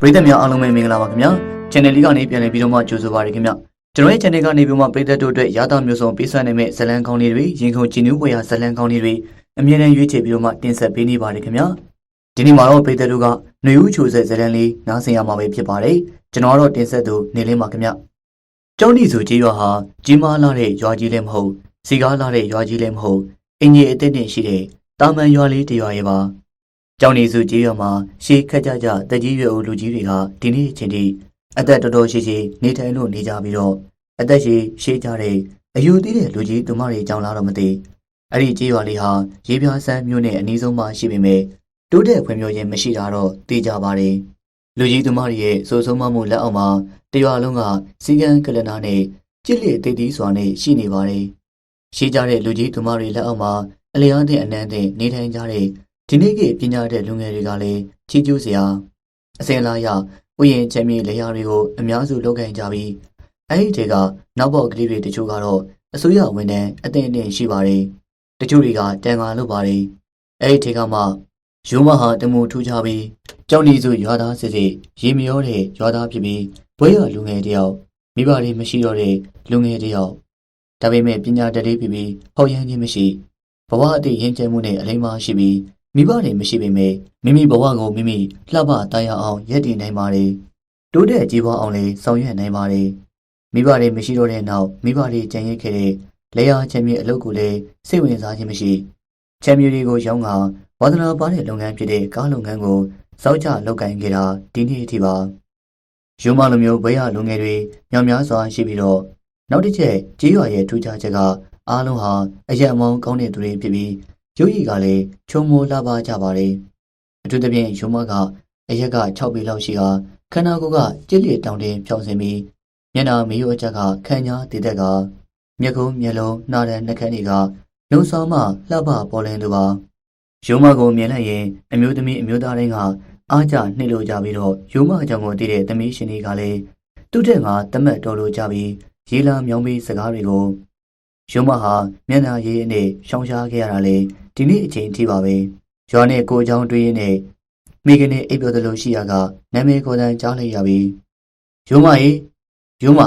ပရိသတ်များအားလုံးပဲမင်္ဂလာပါခင်ဗျာ channel လေးကနေပြန်လည်ပြီးတော့မှကြိုဆိုပါရခင်ဗျာကျွန်တော်ရဲ့ channel ကနေပြီးမှပရိသတ်တို့အတွက်ရတာမျိုးစုံပေးစွမ်းနိုင်မဲ့ဇလံကောင်းလေးတွေရင်ခုန်ကြည်နူးဖွယ်ရာဇလံကောင်းလေးတွေအမြဲတမ်းရွေးချယ်ပြီးတော့မှတင်ဆက်ပေးနေပါတယ်ခင်ဗျာဒီနေ့မှာတော့ပရိသတ်တို့ကຫນွေဦးချိုဆက်ဇလံလေးနားဆင်ရမှာပဲဖြစ်ပါတယ်ကျွန်တော်ကတော့တင်ဆက်သူနေလင်းပါခင်ဗျာကျောင်းဒီဆိုကြီးရွာဟာကြီးမားလာတဲ့ရွာကြီးလည်းမဟုတ်စီကားလာတဲ့ရွာကြီးလည်းမဟုတ်အင်ကြီးအစ်စ်တင်ရှိတဲ့တာမန်ရွာလေးတစ်ရွာရဲ့ပါကျောင်းနေစုကြီးရွာမှာရှေးခက်ကြကြတက်ကြီးရွယ်အိုလူကြီးတွေကဒီနေ့အချိန်ထိအသက်တော်တော်ရှိရှိနေထိုင်လို့နေကြပြီးတော့အသက်ရှည်ကြတဲ့အယူသေးတဲ့လူကြီးသူမတွေကြောင်းလာတော့မသိအဲ့ဒီကြီးရွာလေးဟာရေပြားစမ်းမြို့နဲ့အနီးဆုံးမှရှိပေမဲ့တိုးတဲ့ဖွံ့ဖြိုးခြင်းမရှိတာတော့သိကြပါတယ်လူကြီးသူမတွေရဲ့စိုးဆုံးမမှုလက်အောက်မှာတရွာလုံးကစီကံကလနာနဲ့ကြစ်လက်သေးသေးစွာနဲ့ရှိနေပါတယ်ရှိကြတဲ့လူကြီးသူမတွေလက်အောက်မှာအလျားတဲ့အနှမ်းတဲ့နေထိုင်ကြတဲ့ဒီနေ့ကပညာတဲ့လူငယ်တွေကလည်းချီးကျူးစရာအစင်လာရဥယျာဉ်ချမ်းမြေလေယာတွေကိုအများစုလုပ်ကိုင်ကြပြီးအဲ့ဒီတွေကနောက်ပေါက်ကလေးတွေတချို့ကတော့အစိုးရဝန်ထမ်းအသင့်အတင့်ရှိပါတယ်တချို့တွေကတန်ခါလုပ်ပါတယ်အဲ့ဒီတွေကမှရိုးမဟာတမှုထူးခြားပြီးကြောက်နေစုရွာသားစစ်စစ်ရေမရောတဲ့ရွာသားဖြစ်ပြီးဘွဲရလူငယ်တယောက်မိဘတွေမရှိတော့တဲ့လူငယ်တယောက်ဒါပေမဲ့ပညာတတ်လေးပြီးဟောရမ်းခြင်းမရှိဘဝအတည်ရင်ကျဲမှုနဲ့အလိမ္မာရှိပြီးမိဘတွေမရှိပေမဲ့မိမိဘဝကိုမိမိလှပတန်ရအောင်ရည်တည်နိုင်ပါတယ်တိုးတဲ့ကြီးပွားအောင်လည်းဆောင်ရွက်နိုင်ပါတယ်မိဘတွေမရှိတော့တဲ့နောက်မိဘတွေကြံရစ်ခဲ့တဲ့လေယာချမ်းမြေအလုပ်ကိုလည်းစိတ်ဝင်စားခြင်းမရှိချမ်းမြေတွေကိုရောင်းကဝါသနာပါတဲ့လုပ်ငန်းဖြစ်တဲ့ကားလုပ်ငန်းကိုစောက်ချလုပ်ကိုင်ခဲ့တာဒီနေ့အထိပါရုံးမလိုမျိုးဘွဲရလူငယ်တွေမြောင်များစွာရှိပြီးတော့နောက်တစ်ချက်ကြီးရွာရဲ့ထူးခြားချက်ကအားလုံးဟာအရက်အမောင်းကောင်းတဲ့သူတွေဖြစ်ပြီးရုပ်ရည်ကလည်းချုံမိုးလှပကြပါတယ်အထူးသဖြင့်ရုံးမကအရက်က6ပေလောက်ရှိဟာခန္ဓာကိုယ်ကကြစ်လက်တောင်တင်ဖြောင်းစင်ပြီးမျက်နှာမီးရိုးအချက်ကခံညာတည်တဲ့ကမျက်ကုံးမျက်လုံးနှာတန်းနှာခမ်းတွေကလုံဆောင်မှလှပပေါ်လင်းသူပါရုံးမကိုမြင်လိုက်ရင်အမျိုးသမီးအမျိုးသားတိုင်းကအားကြနှိမ့်လို့ကြပြီးတော့ရုံးမအကြောင်းကိုသိတဲ့သမီးရှင်တွေကလည်းသူ့တဲ့ကတမက်တော်လို့ကြပြီးရေလာမြောင်းပြီးစကားတွေကိုရုံးမဟာမျက်နှာရည်နဲ့ရှောင်ရှားခဲ့ရတာလေဒီနေ့အချိန်ထိပါပဲရွာနဲ့ကိုအကြောင်းတွေးရင်းနဲ့မိကနေအိပ်ပျော်သလိုရှိရာကနာမည်ခေါ်တန်းကြားလိုက်ရပြီရုံးမရေရုံးမ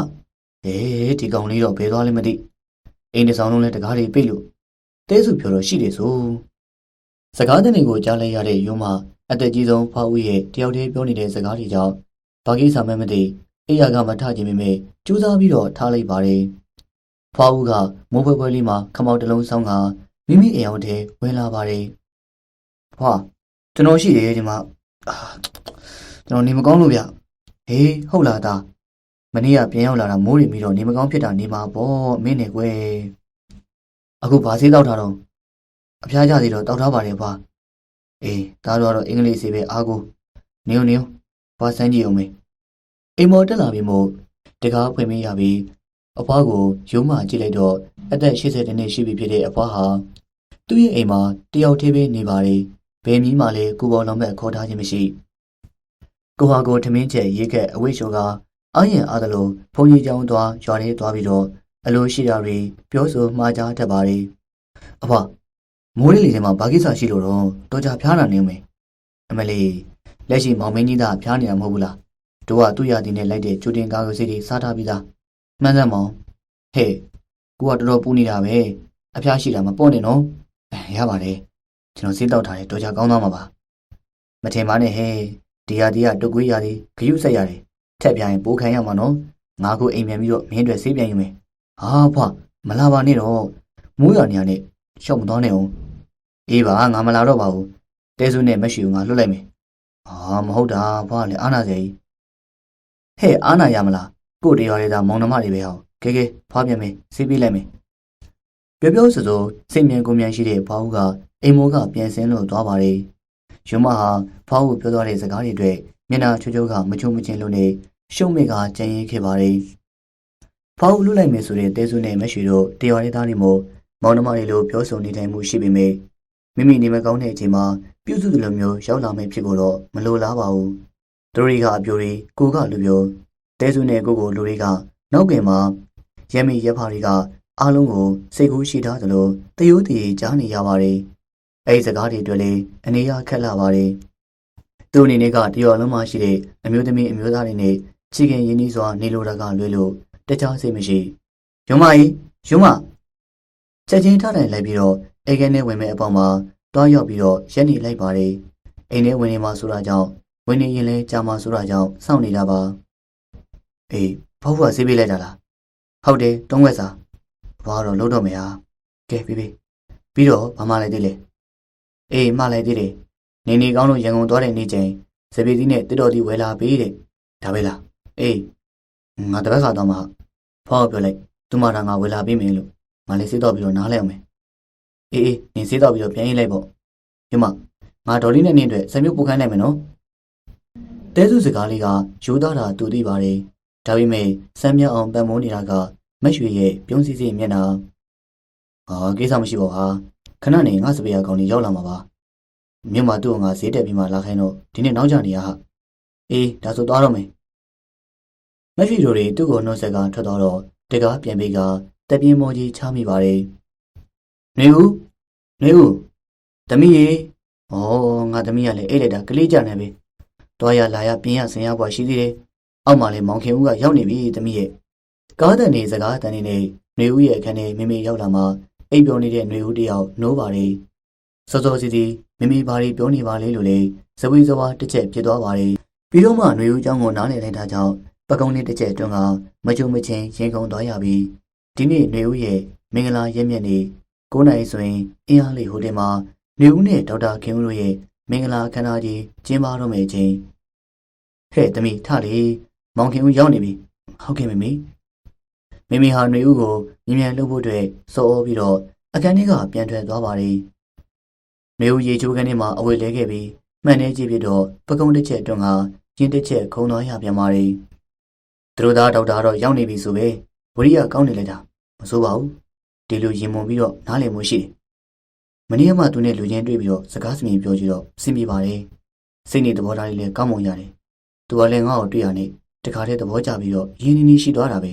ဒီကောင်လေးတော့ဘယ်သွားလဲမသိအိမ်တစ်ဆောင်လုံးလဲတကားတွေပိတ်လို့တဲစုပြောတော့ရှိတယ်ဆိုစကားတဲ့တွေကိုကြားလိုက်ရတဲ့ရုံးမအသက်ကြီးဆုံးဖွားဦးရဲ့တယောက်တည်းပြောနေတဲ့စကားတွေကြောင့်ဘာကိစ္စမှမသိအိယာကမထခြင်းမိကျူးစားပြီးတော့ထားလိုက်ပါတယ်ဖွားဦးကမိုးဖွဲဖွဲလေးမှာခမောက်တစ်လုံးဆောင်းကမိမိအိမ်အောင်ထဲဝင်လာပါတယ်။ဟာကျွန်တော်ရှိတယ်ဒီမှာကျွန်တော်နေမကောင်းလို့ဗျ။ဟေးဟုတ်လားသားမနေ့ကပြန်ရောက်လာတာမိုးရီပြီးတော့နေမကောင်းဖြစ်တာနေမှာပေါ့မင်းနဲ့ကွယ်။အခုဘာဆေးတောက်ထားတော့အဖျားကြသေးတော့တောက်ထားပါတယ်ဖွာ။အေးသားတို့ကတော့အင်္ဂလိပ်စီပဲအားကိုနေဖွာစမ်းကြည့်အောင်မေ။အိမ်မော်တက်လာပြီမို့တကားဖွင့်မရပြီအဖွားကိုရုံးမှကြည့်လိုက်တော့အသက်80နှစ်ရှိပြီဖြစ်တဲ့အဖွားဟာသူ့ရဲ့အိမ်မှာတယောက်တည်းပဲနေပါတယ်။ဘယ်မီးမှလည်းကိုပေါ်လုံးမဲ့ခေါ်ထားခြင်းမရှိ။ကိုဟာကိုထမင်းချက်ရေးခဲ့အဝိရှောကအာရင်အားသလိုဘုံကြီးကျောင်းသွားရွာထဲသွားပြီးတော့အလိုရှိတာတွေပြောဆိုမှားကြတတ်ပါတယ်။အဖွားမိုးလေးထဲမှာဘာကိစ္စရှိလို့တော့ကြဖျားတာနေမယ်။အမလီလက်ရှိမောင်မင်းကြီးသားဖျားနေတာမဟုတ်ဘူးလား။တို့ကသူ့ရာသီနဲ့လိုက်တဲ့ကျူတင်ကားကိုစိတ်တွေစားထားပြီးသား။မှန်စမ်းမောင်ဟဲ့ကိုကတော်တော်ပူနေတာပဲအဖျားရှိတာမပေါ့နဲ့နော်ရပါတယ်ကျွန်တော်စေးတောက်ထားတယ်တော်ကြကောင်းသားမှာပါမထင်ပါနဲ့ဟဲ့ဒီဟာဒီကတုတ်ကွေးရာဒီဂယုဆက်ရတယ်ထက်ပြရင်ပိုးခံရမှာနော်ငါကိုအိမ်ပြန်ပြီးတော့မင်းတွေဆေးပြန်ယူမယ်ဟာဖွာမလာပါနဲ့တော့မိုးရွာနေရနဲ့ရှောက်မသွားနဲ့အောင်အေးပါငါမလာတော့ပါဘူးတဲစုနဲ့မက်ရှူငါလွတ်လိုက်မယ်ဟာမဟုတ်တာဖွာလည်းအာနာစေဟဲ့အာနာရမလားကို့တရားလေးသာမောင်နှမတွေပဲဟောကဲဖွာပြန်မယ်ဆေးပေးလိုက်မယ်ပြောဆိုစိတ်မြန်ကိုမြန်ရှိတဲ့ဖွားဦးကအိမ်မောကပြန်ဆင်းလို့သွားပါတယ်။ရုံမဟာဖွားဦးပြောသွားတဲ့စကားတွေအတွက်မျက်နှာချိုးကမချုံမချင်းလို့နေရှုံးမိကကြံရည်ခဲ့ပါတယ်။ဖွားဦးလွတ်လိုက်မယ်ဆိုတဲ့တဲစုနဲ့မရွှေတို့တရားရေးသားတွေမို့မောင်နှမတွေလိုပြောဆိုနေထိုင်မှုရှိပေမဲ့မိမိနေမကောင်းတဲ့အချိန်မှာပြုစုသူလိုမျိုးရောက်လာမယ်ဖြစ်ကိုတော့မလိုလားပါဘူး။သူတို့တွေကအပြိုတွေကိုကလူပြောတဲစုနဲ့ကိုလူတွေကနောက်ကင်မှာရဲမိရဲဖာတွေကအားလုံးကိုစိတ်ကူးရှိထားသလိုတရိုးတည်ကြားနေရပါတယ်။အဲဒီစကားတွေတွေ့လေအနေရခက်လာပါတယ်။ သူ သူ့အနေနဲ့ကတရော်လုံးမှရှိတဲ့အမျိုးသမီးအမျိုးသားတွေနဲ့ချစ်ခင်ရင်းနှီးစွာနေလိုတာကလွဲလို့တခြားစိတ်မရှိယုံမကြီးယုံမချက်ချင်းထထိုင်လိုက်ပြီးတော့အိမ်ကနေဝင်မဲ့အပေါက်မှာတွားရောက်ပြီးတော့ရက်နေလိုက်ပါတယ်အိမ်ထဲဝင်နေမှာဆိုတာကြောင့်ဝင်နေရင်လဲကြာမှာဆိုတာကြောင့်စောင့်နေတာပါအေးဘောက်ကဆေးပေးလိုက်တာလားဟုတ်တယ်တုံးဝက်စာဘာတော့လုံးတော့မယ်ဟာကဲပြီးတော့ဘာမှလိုက်သေးလဲအေးမှလိုက်သေးတယ်နေနေကောင်းလို့ရန်ကုန်သွားတဲ့နေ့ချင်းစပီးသီးနဲ့တစ်တော်တီဝယ်လာပေးတဲ့ဒါပဲလားအေးငါတပတ်ခါတော့မှဖောက်ပြောလိုက်သူမတာငါဝယ်လာပေးမယ်လို့ငါလည်းစေးတော့ပြီးတော့နားလဲအောင်မယ်အေးနင်စေးတော့ပြီးတော့ပြန်ရေးလိုက်ပေါ့ယမငါဒေါ်လေးနဲ့နင်းအတွက်စံမျိုးပို့ခိုင်းလိုက်မယ်နော်တဲစုစကားလေးကရိုးသားတာတူသိပါတယ်ဒါပေမဲ့စမ်းမြောက်အောင်ပံ့ပိုးနေတာကမက်ရွှေရဲ့ပြုံးစည်းစိတ်မျက်နှာကိစ္စမရှိပါဘူးဟာခဏနေငါစပယ်ကောင်ကြီးရောက်လာမှာပါမြို့မှာသူ့ကိုငါဈေးတက်ပြီးမှလာခိုင်းတော့ဒီနေ့နောက်ကျနေရဟာအေးဒါဆိုသွားတော့မယ်မက်ရွှေတို့တွေသူ့ကိုနှုတ်ဆက်ကထွက်သွားတော့တကားပြန်ပြီးကတက်ပြင်းမောကြီးချမိပါတယ်နေဦးသမီးရေငါသမီးကလည်းအဲ့လက်တာကလေးကြနေပြီတွားရလာရပြင်းရဆင်ရပွားရှိသေးတယ်အောက်မှာလည်းမောင်ခင်ဦးကရောက်နေပြီသမီးရဲ့ကားတန်နေစကားတန်နေနဲ့နေဦးရဲ့အခန်းထဲမိမိရောက်လာမှအိပ်ပျော်နေတဲ့နေဦးတယောက်နိုးပါတယ်စောစီမိမိဘာတွေပြောနေပါလဲလို့လေဇဝေဇဝါတစ်ချက်ဖြစ်သွားပါတယ်ပြီးတော့မှနေဦးเจ้าကိုနားလည်လိုက်တာကြောင့်ပကုံးလေးတစ်ချက်တွန်းကမကြုံမချင်းရင်ကုန်သွားရပြီဒီနေ့နေဦးရဲ့မင်္ဂလာရက်မြတ်နေ့9 နာရီဆိုရင်အင်းအားလေးဟိုတယ်မှာနေဦးနဲ့ဒေါက်တာခင်ဦးတို့ရဲ့မင်္ဂလာအခမ်းအနားကြီးကျင်းပတော့မယ့်ချိန်ဟဲ့သမီးထလေမောင်ခင်ဦးရောက်နေပြီဟုတ်ကဲ့မိဟာနေဦးကိုမြန်လှုပ်ဖို့အတွက်စောပြီးတော့အခန်းထဲကပြန်ထွက်သွားပါတယ်နေဦးရေချိုးခန်းထဲမှာအဝတ်လဲခဲ့ပြီးမှန်နေကြည့်ပြီးတော့ပကုံးတစ်ချက်တွန်းကရင်းတစ်ချက်ခုံသွားရပြန်ပါတယ်သူတို့သားဒေါက်တာတော့ရောက်နေပြီဆိုပဲဝရိယကောင်းနေလိုက်တာမဆိုးပါဘူးဒီလိုရင်မွန်ပြီးတော့နားလည်မှုရှိတယ်မနေ့ကမှသူနဲ့လူချင်းတွေ့ပြီးတော့စကားစမြင်ပြောကြည့်တော့စင်ပြေပါတယ်စိတ်နေသဘောထားလေးလည်းကောင်းမွန်ရတယ်သူကလည်းငါ့ကိုတွေ့ရနေတခါတည်းသဘောကျပြီးတော့ရင်းနှီးရှိသွားတာပဲ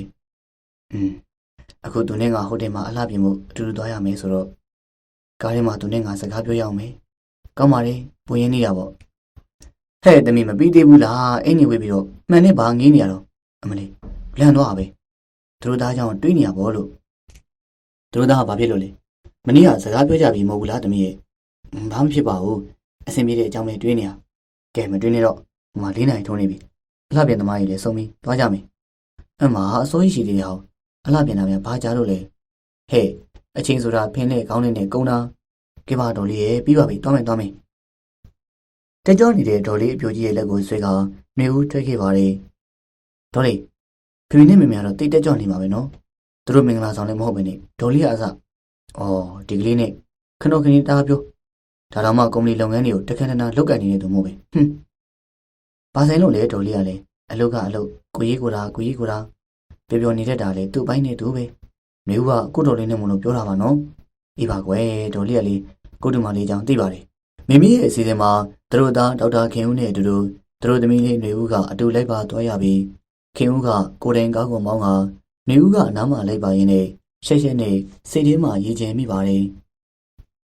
အခုသူနဲ့ငါဟိုတယ်မှာအလှပြင်မှုအတူတူသွားရမယ်ဆိုတော့ကားထဲမှာသူနဲ့ငါစကားပြောရအောင်မယ်ကောင်းပါလေပုံရင်းနေတာပေါ့ဟဲ့သမီးမပြီးသေးဘူးလားအင်းကြီးဝေးပြီးတော့မှန်နဲ့ဘာငင်းနေရတော့အမလေးလန့်သွားပဲသူတို့သားကြောင့်တွေးနေရပေါ့လို့သူတို့သားကဘာဖြစ်လို့လဲမနေ့ကစကားပြောကြပြီမဟုတ်ဘူးလားသမီးရဲ့ဘာမှဖြစ်ပါဘူးအဆင်ပြေတဲ့အကြောင်းလေးတွေးနေရကဲမတွေးနေတော့ဟိုမှာ4 နာရီထုံးနေပြီအလှပြင်သမားကြီးလည်းစုံပြီးသွားကြမယ်အမအစိုးရရှိသေးတယ်ဟောအလှပြင်တာများဘာကြလို့လဲဟဲ့အချင်းဆိုတာဖင်းနဲ့ခေါင်းနဲ့ကုန်းတာကဲပါတော်လေးရဲ့ပြီးပါပြီသွားမယ်တက်ကြောနေတဲ့ဒေါ်လေးအပြိုကြီးရဲ့လက်ကိုဆွဲကနေဦးထွက်ခဲ့ပါတယ်ဒေါ်လေးဖေဖေနဲ့မေမေကတော့တိတ်တက်ကြောနေမှာပဲနော်သူတို့မင်္ဂလာဆောင်လည်းမဟုတ်ပဲနဲ့ဒေါ်လေးကအစဒီကလေးနဲ့ခဏခဏတားပြောဒါတော့မှကုမ္ပဏီလုပ်ငန်းတွေကိုတခဏနာလုပ်ကန်နေတဲ့သူမဟုတ်ပဲဘာဆိုင်လို့လဲဒေါ်လေးကလည်းအလုပ်ကအလုပ်ကိုကြီးကိုတာပျော်နေတတ်တာလေသူ့ပိုင်းနဲ့သူပဲနေဦးကကိုတော်လေးနဲ့မလို့ပြောတာပါနော်အေးပါကွယ်ဒေါ်လေးကလေးကိုတူမလေးကြောင့်သိပါတယ်မိမိရဲ့အစီအစဉ်မှာသူတို့သားဒေါက်တာခင်ဦးနဲ့အတူတူသူတို့သမီးလေးနေဦးကအတူလိုက်ပါသွားရပြီးခင်ဦးကကိုတိုင်ကားကိုမောင်းကနေဦးကအနားမှာလိုက်ပါရင်းနဲ့ရှက်နဲ့စိတ်ထဲမှာရည်ကျင်မိပါတယ်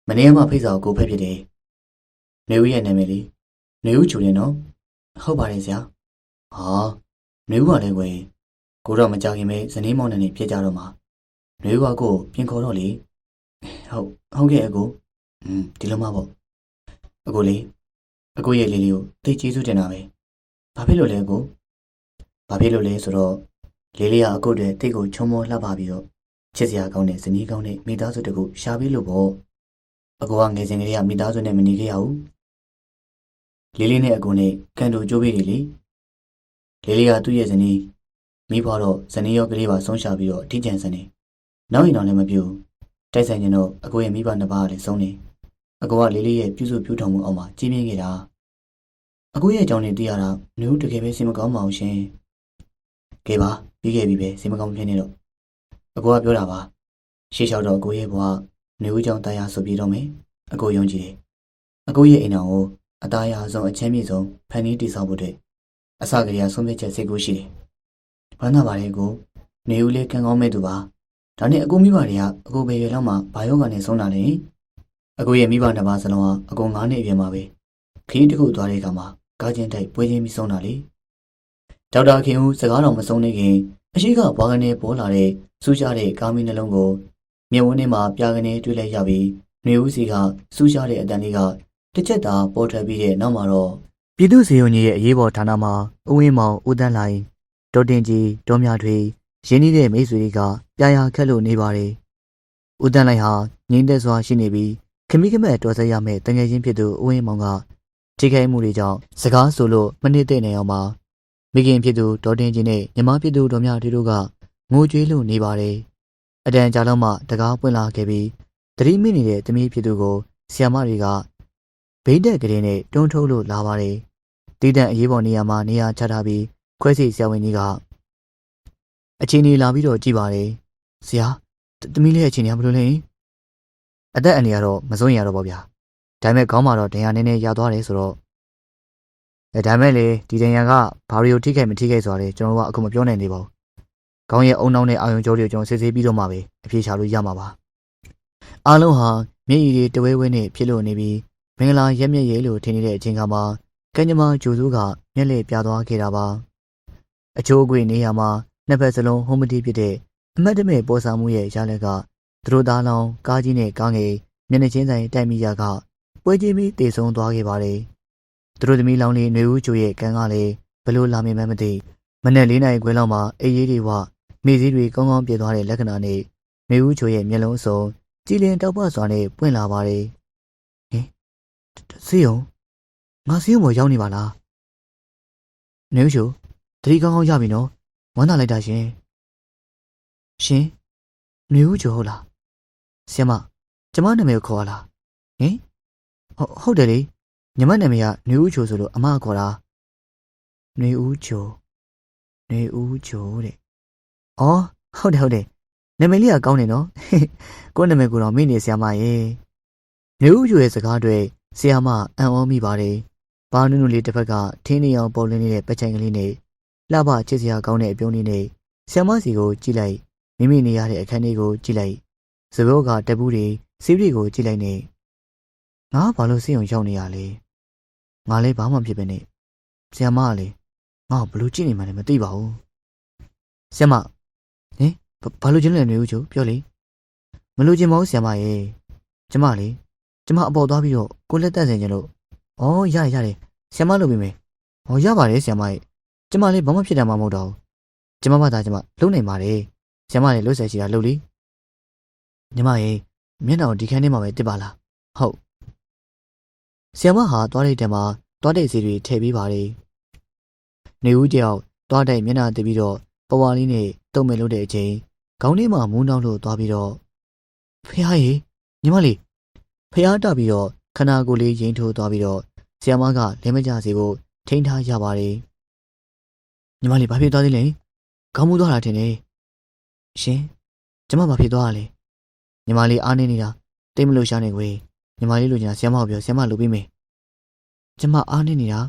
မနေ့ကမှဖိတ်စာကိုဖက်ဖြစ်တယ်နေဦးရဲ့နာမည်လေးနေဦးချူတယ်နော်ဟုတ်ပါတယ်ဆရာနေဦးကလည်းကွယ်ကိုတော့မကြခင်ပဲဇနီးမောင်နှံနေဖြစ်ကြတော့မှာနေဦးကကိုပြင်ခေါ်တော့လေဟုတ်ကဲ့အကိုဒီလိုမှပေါ့အကိုလေးအကိုရဲ့လေးလေးကိုသိကျေးဇူးတင်တာပဲဘာဖြစ်လို့လဲအကိုဘာဖြစ်လို့လဲဆိုတော့လေးလေးကအကိုတွေတိတ်ကိုချုံမောလှပပြီးတော့ချစ်စရာကောင်းတဲ့ဇနီးကောင်းတဲ့မိသားစုတကူရှာပြီးလို့ပေါ့အကိုကငယ်စဉ်ကလေးကမိသားစုနဲ့မနေခဲ့ရဘူးလေးလေးနဲ့အကိုနဲ့ကန်တူကြိုးပေးတယ်လေလေးလေးကသူ့ရဲ့ဇနီးမိဘတော့ဇနီးရောကလေးပါဆုံးရှာပြီးတော့အထီးကျန်စနေနောက်ရင်တော့လည်းမပြူတိုက်ဆိုင်ကျင်တော့အကိုရဲ့မိဘနှစ်ပါးကလည်းဆုံးနေအကိုကလေးလေးရဲ့ပြုစုပြုထောင်မှုအောက်မှာကြီးပြင်းခဲ့တာအကိုရဲ့အကြောင်းလေးသိရတာမျိုးတကယ်ပဲစိတ်မကောင်းပါဘူးရှင်ကဲပါပြီးခဲ့ပြီပဲစိတ်မကောင်းဖြစ်နေတော့အကိုကပြောတာပါရှေ့လျှောက်တော့အကိုရဲ့ဘဝနေဦးကြောင့်တရားဆိုပြီးတော့မယ်အကိုယုံကြည်တယ်အကိုရဲ့အိမ်တော်ကိုအသားရဆုံးအချမ်းမြေဆုံးဖန်တီးတည်ဆောက်ဖို့တဲ့အစကတည်းကဆုံးဖြတ်ချက်စိတ်ကူးရှိတယ်။ဘာသာပါလဲကိုနေဦးလေးကံကောင်းမဲ့သူပါ။ဒါနဲ့အကိုမိဘတွေကအကိုပဲရွယ်လောက်မှဘာယောဂနဲ့ဆုံးတာလဲ။အကိုရဲ့မိဘနှစ်ပါးစလုံးကအကို9နှစ်အရွယ်မှာပဲခီးတစ်ခုသွားတဲ့အခါမှာ ကားချင်းတိုက်ပွဲချင်းပြီးဆုံးတာလေဒေါက်တာခင်ဦးစကားတော်မဆုံးနေခင်အရှိကဘွားကနေပေါ်လာတဲ့စူးကြတဲ့ကားမီးနှလုံးကိုမြင်ဝန်းထဲမှာပြာကနေတွေ့လိုက်ရပြီးနှွေဦးစီကစူးကြတဲ့အတန်လေးကတစ်ချက်သာပေါ်ထွက်ပြီးတဲ့နောက်မှာတော့ပြည်သူ့စေယုံကြီးရဲ့အရေးပေါ်ဌာနမှာဦးဝင်းမောင်ဦးတန်းလိုင်ဒေါ်တင်ကြီးဒေါ်မြထွေရင်းနှီးတဲ့မိတ်ဆွေတွေကပြာရခက်လို့နေပါတယ်ဦးတန်းလိုင်ဟာငြိမ်းသက်စွာရှိနေပြီးခမိခမက်တော်ဆက်ရမယ့်တငယ်ချင်းဖြစ်သူဦးဝင်းမောင်ကထိခိုက်မှုတွေကြောင့်စကားဆိုလို့မနစ်တဲ့နေအောင်မှာမိခင်ဖြစ်သူဒေါ်တင်ကြီးနဲ့ညီမဖြစ်သူဒေါ်မြထွေတို့ကငိုကြွေးလို့နေပါတယ်အတန်ကြာတော့မှတကားပွင့်လာခဲ့ပြီးသတိမိနေတဲ့သမီးဖြစ်သူကိုဆီယမတွေကဘိန်းတက်ကလေးနဲ့တွန်းထုတ်လို့လာပါတယ်။တည်တဲ့အရေးပေါ်နေရာမှာနေရာချထားပြီးခွဲစိတ်ဆရာဝန်ကြီးကအချိန်ကြီးလာပြီးတော့ကြည်ပါတယ်။ဆရာသမီးလေးရဲ့အချိန်ကြီးဘယ်လိုလဲ။အသက်အန္တရာယ်တော့မစိုးရင်ရတော့ပေါ့ဗျာ။ဒါပေမဲ့ခေါင်းမှာတော့ဒဏ်ရာနည်းနည်းရသွားတယ်ဆိုတော့ဒါပေမဲ့လေဒီဒဏ်ရာကဘာတွေကိုထိခိုက်မထိခိုက်ဆိုတာလေကျွန်တော်တို့ကအခုမပြောနိုင်သေးပါဘူး။ခေါင်းရဲ့အုံနောက်နဲ့အာရုံကြောတွေကိုကျွန်တော်စစ်ဆေးပြီးတော့မှပဲအဖြေရှာလို့ရမှာပါ။အားလုံးဟာမျက်ရည်တွေတဝဲဝဲနဲ့ဖြစ်လို့နေပြီးမင်္ဂလာရက်မြက်ရဲလို့ထင်နေတဲ့အချိန်ကမှကညမဂျိုစုကမျက်လှည့်ပြသွားခဲ့တာပါအချိုးအကွေနေရာမှာနှစ်ဖက်စလုံးဟုံးမတိဖြစ်တဲ့အမတ်တမဲ့ပေါ်ဆောင်မှုရဲ့ရလက်ကသူတို့သားလောင်ကားကြီးနဲ့ကားငယ်မျက်နှာချင်းဆိုင်တိုက်မိရကပွဲကြီးပြီးတေဆုံးသွားခဲ့ပါတယ်သူတို့သမီးလောင်လေးຫນွေဦးချိုရဲ့ကန်းကလည်းဘလို့လာမင်းမသိမနေ့၄နိုင်ခွဲလောက်မှာအေးရေးတွေဝမိစည်းတွေကောင်းကောင်းပြည့်သွားတဲ့လက္ခဏာနဲ့ຫນွေဦးချိုရဲ့မျက်လုံးစုံကြည်လင်တောက်ပစွာနဲ့ပွင့်လာပါတယ်ဆေးရုံငါဆေးရုံပေါ်ရောက်နေပါလားနှွေးချိုတတိကောင်းကောင်းရပြီနော်ဝမ်းသာလိုက်တာရှင်နှွေးချိုဟုတ်လားဆရာမကျမနာမည်ကိုခေါ်ရလားဟင်ဟုတ်တယ်လေညီမနာမည်ကနှွေးချိုဆိုလို့အမခေါ်တာနှွေးချိုတဲ့အော်ဟုတ်တယ်နာမည်လေးကကောင်းတယ်နော်ကိုယ့်နာမည်ကိုတော့မေ့နေဆရာမရဲ့နှွေးချိုရဲ့စကားတွေဆရာမအံ့ဩမိပါတယ်။ဘာနုနုလေးတစ်ဖက်ကထင်းနေအောင်ပေါ်လင်းနေတဲ့ပချိုင်ကလေးနဲ့လှပချစ်စရာကောင်းတဲ့အပြုံးလေးနဲ့ဆရာမစီကိုကြည့်လိုက်မိမိနေရတဲ့အခန်းလေးကိုကြည့်လိုက်စပျောကတပူးတွေစီးတွေကိုကြည့်လိုက်နဲ့ငါဘာလို့စိတ်ုံရောက်နေရလဲငါလည်းဘာမှဖြစ်ပဲနဲ့ဆရာမကလည်းငါဘလို့ကြည့်နေမှလည်းမသိပါဘူးဆရာမဘာလို့ကျင်းလဲနေဦးချိုပြောလေမလို့ကျင်မအောင်ဆရာမရဲ့ကျမအပေါ်သွားပြီးတော့ကိုလက်တက်ဆင်ကြလို့ဩရတယ်ဆရာမလုပ်ပြီးမယ်ရပါတယ်ဆရာမရဲ့ကျမလေးဘာမှဖြစ်တာမှမဟုတ်တော့ကျမဘာသာကျမလုံနိုင်ပါတယ်ဆရာမလေးလှုပ်ဆက်ရှိတာလှုပ်လေညီမရဲ့မျက်နှာကိုဒီခန်းထဲမှာပဲတစ်ပါလားဟုတ်ဆရာမဟာသွားတဲ့တံမှာသွားတဲ့စီတွေထည့်ပေးပါတယ်နေဦးတယောက်သွားတဲ့မျက်နှာတစ်ပြီးတော့ပဝါလေးနဲ့တုံမဲ့လို့တဲ့အချိန်ခေါင်းထဲမှာမူးနှောက်လို့သွားပြီးတော့ဖះရေညီမလေးဖះတပြီးတော့ခနာကိုယ်လေးရင်ထိုးသွားပြီးတော့ဆရာမကလဲမကြစေဖို့ထိန်းထားရပါတယ်ညီမလေးဘာဖြစ်သွားသေးလဲခေါင်းမူးသွားတာထင်တယ်ရှင်ကျမဘာဖြစ်သွားရလဲညီမလေးအားနေနေတာတိတ်မလို့ရှာနေကွယ်ညီမလေးလိုချင်တာဆရာမကိုပြောဆရာမလုပ်ပေးမယ်ကျမအားနေနေတာ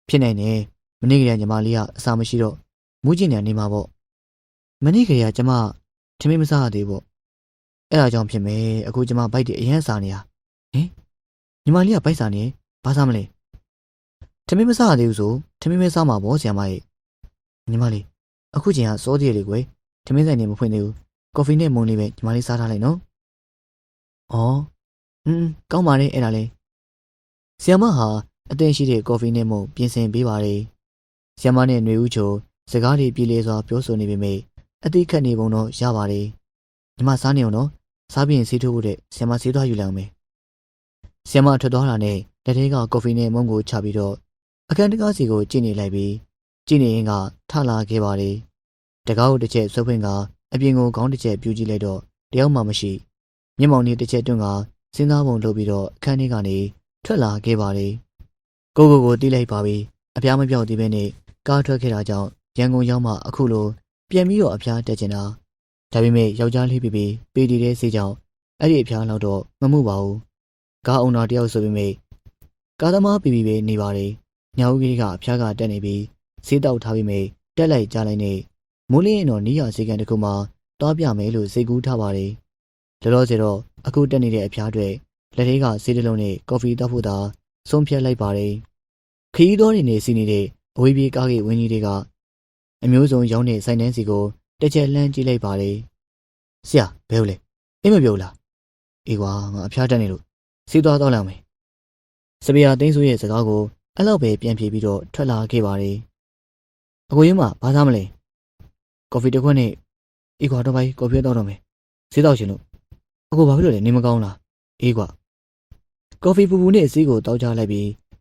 ဖြစ်နိုင်တယ်မနေ့ကညီမလေးကအစာမရှိတော့မူးကျင်နေမှာပေါ့မနေ့ကကျမထမင်းမစားရသေးပေါ့အဲ့ဒါကြောင့်ဖြစ်မယ်အခုကျမဘိုက်တွေအရန်စားနေတာညီမလေးကဘိုက်စားနေဘာစားမလဲထမင်းမစားရသေးဘူးဆိုထမင်းမစားမှာပေါ့ဆရာမရဲ့ညီမလေးအခုချိန်ကစောသေးတယ်လေကွယ်ထမင်းဆိုင်နေမဖွင့်သေးဘူးကော်ဖီနဲ့မုန်လေးပဲညီမလေးစားထားလိုက်နော်ကောင်းပါတယ်အဲ့ဒါလေဆီယမဟာအသိရှိတဲ့ကော်ဖီနဲ့မုန်ပြင်ဆင်ပေးပါတယ်ဆီယမနဲ့ຫນွေဦးချိုစကားတွေပြေလေစွာပြောဆိုနေပေမဲ့အသိခတ်နေပုံတော့ရပါတယ်ညီမစားနေအောင်နော်စားပြီးရင်ဆေးထိုးဖို့တဲ့ဆီယမဆေးသွားယူလိုက်အောင်မယ်ဆီယမထွက်သွားတာနဲ့လက်ထဲကကော်ဖီနဲ့မုန်ကိုချပြီးတော့အခန်းတကားစီကိုကြည့်နေလိုက်ပြီးကြည့်နေရင်ကထလာခဲ့ပါတယ်တကားကိုတစ်ချက်ဆွဲဖွင့်ကအပြင်ကိုခေါင်းတစ်ချက်ပြူကြည့်လိုက်တော့တယောက်မှမရှိမျက်မှောင်လေးတစ်ချက်တွန်းကစဉ်းစားပုံလုပ်ပြီးတော့အခန်းထဲကနေထွက်လာခဲ့ပါတယ်ကိုတီးလိုက်ပါပြီအပြားမပြောက်သေးပဲနဲ့ကားထွက်ခဲ့တာကြောင့်ရန်ကုန်ရောက်မှအခုလိုပြန်ပြီးတော့အပြားတက်ကျင်တာဒါပေမဲ့ယောက်ျားလေးပြီးပေတီတဲ့ဆေးကြောင့်အဲ့ဒီအပြားလောက်တော့မမှုပါဘူးကားအုံတော်တယောက်ဆိုပေမဲ့ကားသမားပြီးပဲနေပါတယ်ညောင်ကြီးကအဖျားကတက်နေပြီးဆေးတောက်ထားပြီးမယ်တက်လိုက်ကြလိုက်နေမိုးလင်းရင်တော့နီးရစေကန်တစ်ခုမှတွားပြမယ်လို့စိတ်ကူးထားပါတယ်လောလောဆယ်တော့အခုတက်နေတဲ့အဖျားတွေလက်ထဲကဆေးတစ်လုံးနဲ့ကော်ဖီတောက်ဖို့သာဆုံးဖြတ်လိုက်ပါတယ် ခရီးသွားတွေနဲ့စီနေတဲ့အဝေးပြေးကားကြီးဝင်းကြီးတွေကအမျိုးစုံရောင်းတဲ့ဆိုင်တန်းစီကိုတစ်ချက်လှမ်းကြည့်လိုက်ပါတယ်ဆရာဘယ်လိုလဲအိမ်မပြောလားအေးကွာငါအဖျားတက်နေလို့စီးသွားတော့လောက်မယ်စပီယာသိန်းစိုးရဲ့စကားကိုအဲ့လောက်ပဲပြန်ပြေးပြီးတော့ထွက်လာခဲ့ပါတယ်အကိုရင်းမဘာသားမလဲကော်ဖီတစ်ခွက်နဲ့အေးကွာတော့ဘိုင်းကော်ဖီတော့တော့မယ်ဈေးတော့ရှင်လို့အကိုဘာဖြစ်လို့လဲနေမကောင်းလားအေးကွာကော်ဖီပူပူနဲ့ဈေးကိုတောက်ချလိုက်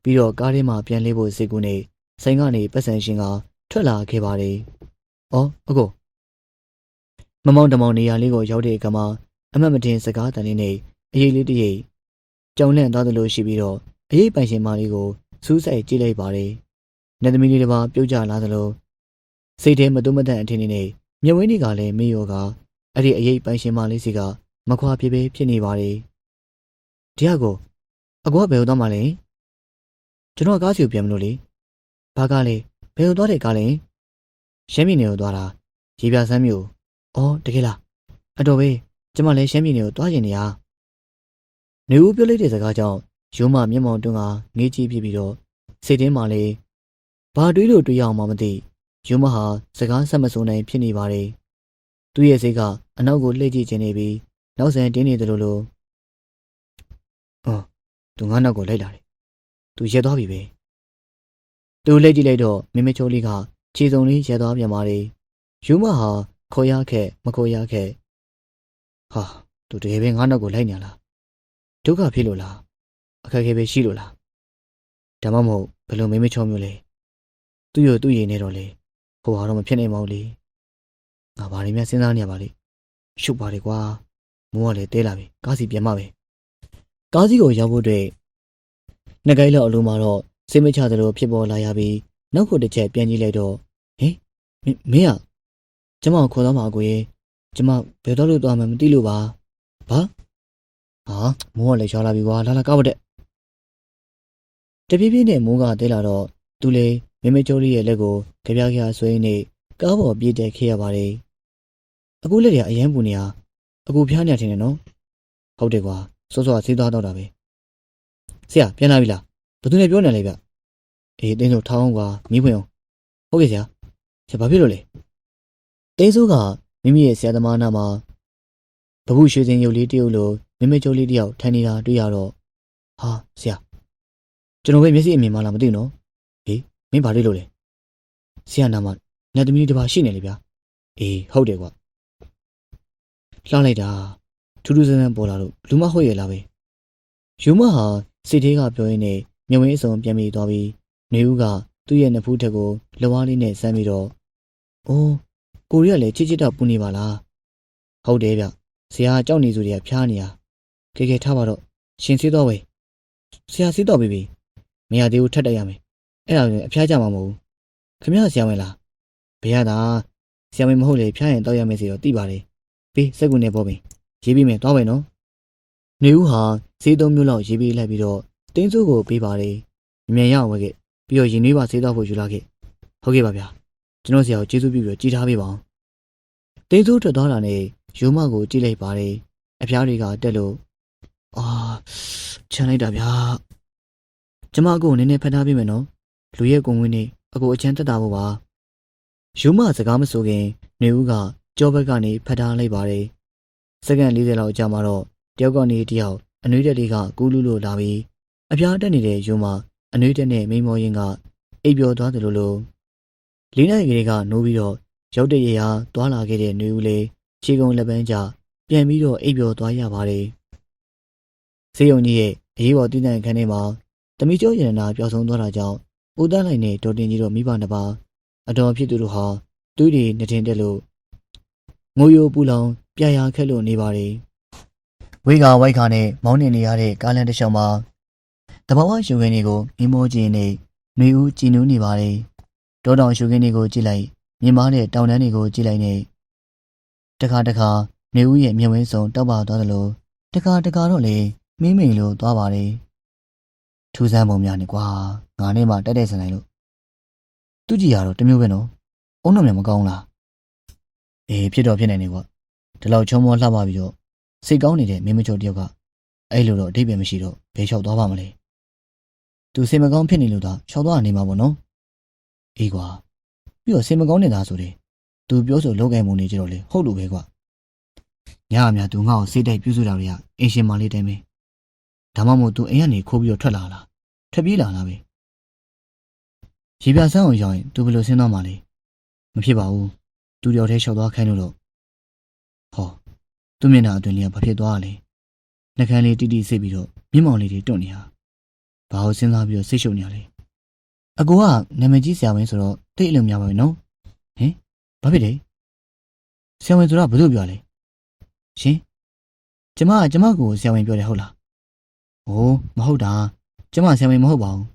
ပြီးတော့ကားထဲမှာပြန်လဲဖို့စိတ်ကူးနဲ့ဆိုင်ကနေပတ်စံရှင်ကထွက်လာခဲ့ပါတယ်။အော်အကိုမမောင်တမောင်နေရာလေးကိုရောက်တဲ့အခါမှာအမတ်မတင်စကားတန်လေးနဲ့အရေးလေးတည်းကြောင်လန့်သွားသလိုရှိပြီးတော့အရေးပိုင်ရှင်မလေးကိုစူးစိုက်ကြည့်လိုက်ပါတယ်။နေသမီးလေးတစ်ပါးပြုတ်ကျလာသလိုစိတ်ထဲမတုံ့မတန့်အထင်နဲ့မြဝင်းတွေကလည်းမေ့ရောကအဲ့ဒီအရေးပိုင်ရှင်မလေးစီကမခွာပြေးဖြစ်နေပါတယ်။ဒီအကိုကဘယ်လိုသွားမှလဲကျွန်တော်ကားစီကိုပြန်မလို့လေဘာကားလဲဘယ်လိုသွားတဲ့ကားလဲရှမ်းပြည်နယ်ကိုသွားတာရေပြဆန်းမြို့အော်တကယ်လားအတော်ပဲကျမလည်းရှမ်းပြည်နယ်ကိုသွားကျင်နေရနေဦးပြောလိုက်တဲ့စကားကြောင့်ရုံးမမျက်မှောင်တွန်းကငေးကြည့်ပြီးတော့စိတ်ထဲမှာလေဘာတွေးလို့တွေးရအောင်မှမသိရုံးမဟာစကားဆက်မစုံနိုင်ဖြစ်နေပါတယ်သူ့ရဲ့စိတ်ကအနောက်ကိုလှည့်ကြည့်ခြင်းနေပြီးနောက်ဆန်တင်းနေတယ်လို့သူငါနောက်ကိုလိုက်လာတယ်သူရဲသွားပြီပဲသူလက်ကြည့်လိုက်တော့မင်းမချိုးလေးကခြေစုံလေးရဲသွားပြန်ပါတယ်ယူမဟာခေါ်ရခဲ့မခေါ်ရခဲ့ဟာသူတကယ်ပဲငါနောက်ကိုလိုက်နေလားဒုက္ခဖြစ်လို့လားအခက်အခဲပဲရှိလို့လားဒါမှမဟုတ်ဘယ်လိုမင်းမချိုးမျိုးလဲသူ့ရသူ့ရည်နေတော့လေဟိုဟာတော့မဖြစ်နိုင်ပါဘူးလေငါဘာတွေများစဉ်းစားနေရပါလိမ့်ရှုပ်ပါတယ်ကွာမိုးကလည်းတဲလာပြီကားစီပြန်မှပဲကားစီကိုရောက်ဖို့အတွက်နှစ်ကိုင်းလောက်အလိုမှာတော့စိတ်မချသလိုဖြစ်ပေါ်လာရပြီးနောက်ဖို့တစ်ချက်ပြန်ကြည့်လိုက်တော့ဟင်မင်းကျမကိုခေါ်တော့မှာကိုရေကျမဘယ်တော့လို့သွားမှမသိလို့ပါဘာမိုးကလည်းရွာလာပြီကွာလာကားဝတ်တဲ့တပြေးပြေးနဲ့မိုးကတဲလာတော့သူလေမမေကျိုးလေးရဲ့လက်ကိုကြပြားဆွဲနေကားပေါ်ပြေးတက်ခဲ့ရပါတယ်အခုလက်တွေအရန်ပူနေတာအခုဖျားနေတယ်နော်ဟုတ်တယ်ကွာစောစောဆေးသွားတော့တာပဲဆရာပြန်လာပြီလားဘယ်သူနဲ့ပြောနေလဲဗျအေးတင်းစိုးထောင်းကွာမီးဖွင့်အောင်ဟုတ်ကဲ့ဆရာဘာဖြစ်လို့လဲတင်းစိုးကမိမိရဲ့ဆရာသမားနာမှာဘဘူးရွှေစင်ရုပ်လေးတရုပ်လိုမမေကျိုးလေးတယောက်ထိုင်နေတာတွေ့ရတော့ဟာဆရာကျွန်တော်ပဲမျက်စိအမြင်မှလားမသိဘူးနော်ဟေးမင်းဘာလို့လဲဆရာနာမှာညသမီးတစ်ပါးရှိနေလေဗျာအေးဟုတ်တယ်ကွာလှလိုက်တာထူးထူးဆန်းဆန်းပေါ်လာလို့လူမဟုတ်ရဲ့လားပဲယူမဟာစိတ်သေးကပြောရင်းနဲ့မြဝင်းအစုံပြန်ပြီးသွားပြီးနေဦးကသူ့ရဲ့နှစ်ဖူးထက်ကိုလက်ဝါးလေးနဲ့ဆမ်းပြီးတော့အိုးကိုရီးယားလည်းချစ်ချစ်တော့ပူနေပါလားဟုတ်တယ်ဗျဆရာကြောက်နေစုတွေကဖျားနေတာကဲထားပါတော့ရှင်သေးတော့ဝေးဆရာသေးတော့ပြီမရသေးဘူးထပ်တက်ရမယ်အဲ့ဒါလည်းအဖျားကြမှာမဟုတ်ဘူးခမရဆရာဝင်လားဘယ်ရတာဆရာမမဟုတ်လေဖျားရင်တောက်ရမယ်စီတော့သိပါတယ်ပြီးစက်ကူနဲ့ပေါ်ပြီရေးပြီးမယ်သွားမယ်နော်နေဦးဟာဈေးသုံးမျိုးလောက်ရေးပေးလိုက်ပြီးတော့တင်းစိုးကိုပေးပါတယ်မြန်ရအောင်ဝဲခဲ့ပြီးတော့ရင်နှွေးပါဈေးတော့ဖို့ယူလာခဲ့ဟုတ်ကဲ့ပါဗျာကျွန်တော်ဆရာကိုကျေးဇူးပြုပြီးတော့ကြည်ထားပေးပါအောင်တင်းစိုးထွက်သွားတာနဲ့ရိုးမကိုကြည့်လိုက်ပါတယ်အဖျားတွေကတက်လို့ချမ်းလိုက်တာဗျာကျမအကိုနည်းနည်းဖတ်ထားပေးမယ်နော်လူရဲ့ကိုငွေနဲ့အကိုအချမ်းတက်တာဖို့ပါရိုးမစကားမဆိုခင်နေဦးကကြောဘက်ကနေဖတ်ထားလိုက်ပါတယ်စက္ကန့်40လောက်ကြာမှတော့တယောက်ကနေတယောက်အနှွေးတက်လေးကကူးလူလို့လာပြီးအဖျားတက်နေတဲ့ရိုးမအနှွေးတက်နဲ့မိန်မောရင်ကအိပ်ပျော်သွားတယ်လို့လေးနိုင်ကလေးကနိုးပြီးတော့ရောက်တဲ့ရေဟာသွားလာခဲ့တဲ့နေဦးလေးခြေကုံလက်ပန်းကျပြန်ပြီးတော့အိပ်ပျော်သွားရပါတယ်ဆေးရုံကြီးရဲ့အရေးပေါ်တည်တံ့ခန်းထဲမှာတမီကျော်ရတနာပျောက်ဆုံးသွားတာကြောင့်ဦးသားလိုက်နဲ့ဒေါ်တင်ကြီးတို့မိဘနှစ်ပါးအတော်ဖြစ်သူတို့ဟာတွေးတွေနှထင်တက်လို့ငိုယိုပူလောင်ပြရာခက်လို့နေပါတယ်ဝိကဝိုက်ခါနဲ့မောင်းနေနေရတဲ့ကားလမ်းတစ်လျှောက်မှာတဘာဝရှုခင်းတွေကိုမိမောကျင်းနဲ့ຫນွေဦးကြည်နူးနေပါတယ်တောတောင်ရှုခင်းတွေကိုကြည့်လိုက်မြင်မာတဲ့တောင်တန်းတွေကိုကြည့်လိုက်နဲ့တခါຫນွေဦးရဲ့မျက်ဝန်းစုံတောက်ပါသွားသလိုတခါတော့လေမင်းမိန်လို့သွားပါတယ်ထူးဆန်းပုံများနေကွာငါနဲ့မှတက်တဲ့စံနိုင်လို့သူကြည်ရတော့တမျိုးပဲနော်အုံးတော့လည်းမကောင်းလားအေးဖြစ်တော့ဖြစ်နေနေကွာဒီလောက်ချုံမောလှပပြီးတော့စိတ်ကောင်းနေတဲ့မင်းမချိုတယောက်ကအဲ့လိုတော့အဓိပ္ပာယ်မရှိတော့ဘယ်လျှောက်သွားပါမလဲ သူစင်မကောင်းဖြစ်နေလို့သာရှောက်သွားနေမှာပေါ့နော်အေးကွာပြီးတော့စင်မကောင်းနေတာဆိုတယ်သူပြောဆိုလောက်ကင်မှုနေကြတော့လေဟုတ်လို့ပဲကွာညအများသူငါ့ကိုစိတ်တိုက်ပြုစုတာတွေကအင်ရှင်မလေးတိုင်းပဲဒါမှမဟုတ်သူအိမ်ကနေခိုးပြီးတော့ထွက်လာလားထွက်ပြေးလာလားပဲရေပြဆန်းအောင်ရောက်ရင်သူဘယ်လိုစဉ်းစားမှလဲမဖြစ်ပါဘူးသူတယောက်တည်းရှောက်သွားခိုင်းလို့တော့ဟောသူမျက်နှာအတွင်းလေးကဘာဖြစ်သွားရလဲနှကန်းလေးတိတိစိတ်ပြီးတော့မျက်မှောင်လေးတွေတွန့်နေတာဘာလို့စဉ်းစားပြီးတော့စိတ်ရှုပ်နေရလဲအကူကနာမည်ကြီးဆရာဝန်ဆိုတော့တိတ်အလုံးများပါပဲနော်ဟင်ဘာဖြစ်လဲဆရာဝန်ဆိုတာဘာလို့ပြောလဲရှင်ကျမကိုဆရာဝန်ပြောတယ်ဟုတ်လားဟိုးမဟုတ်တာကျမဆရာဝန်မဟုတ်ပါဘူး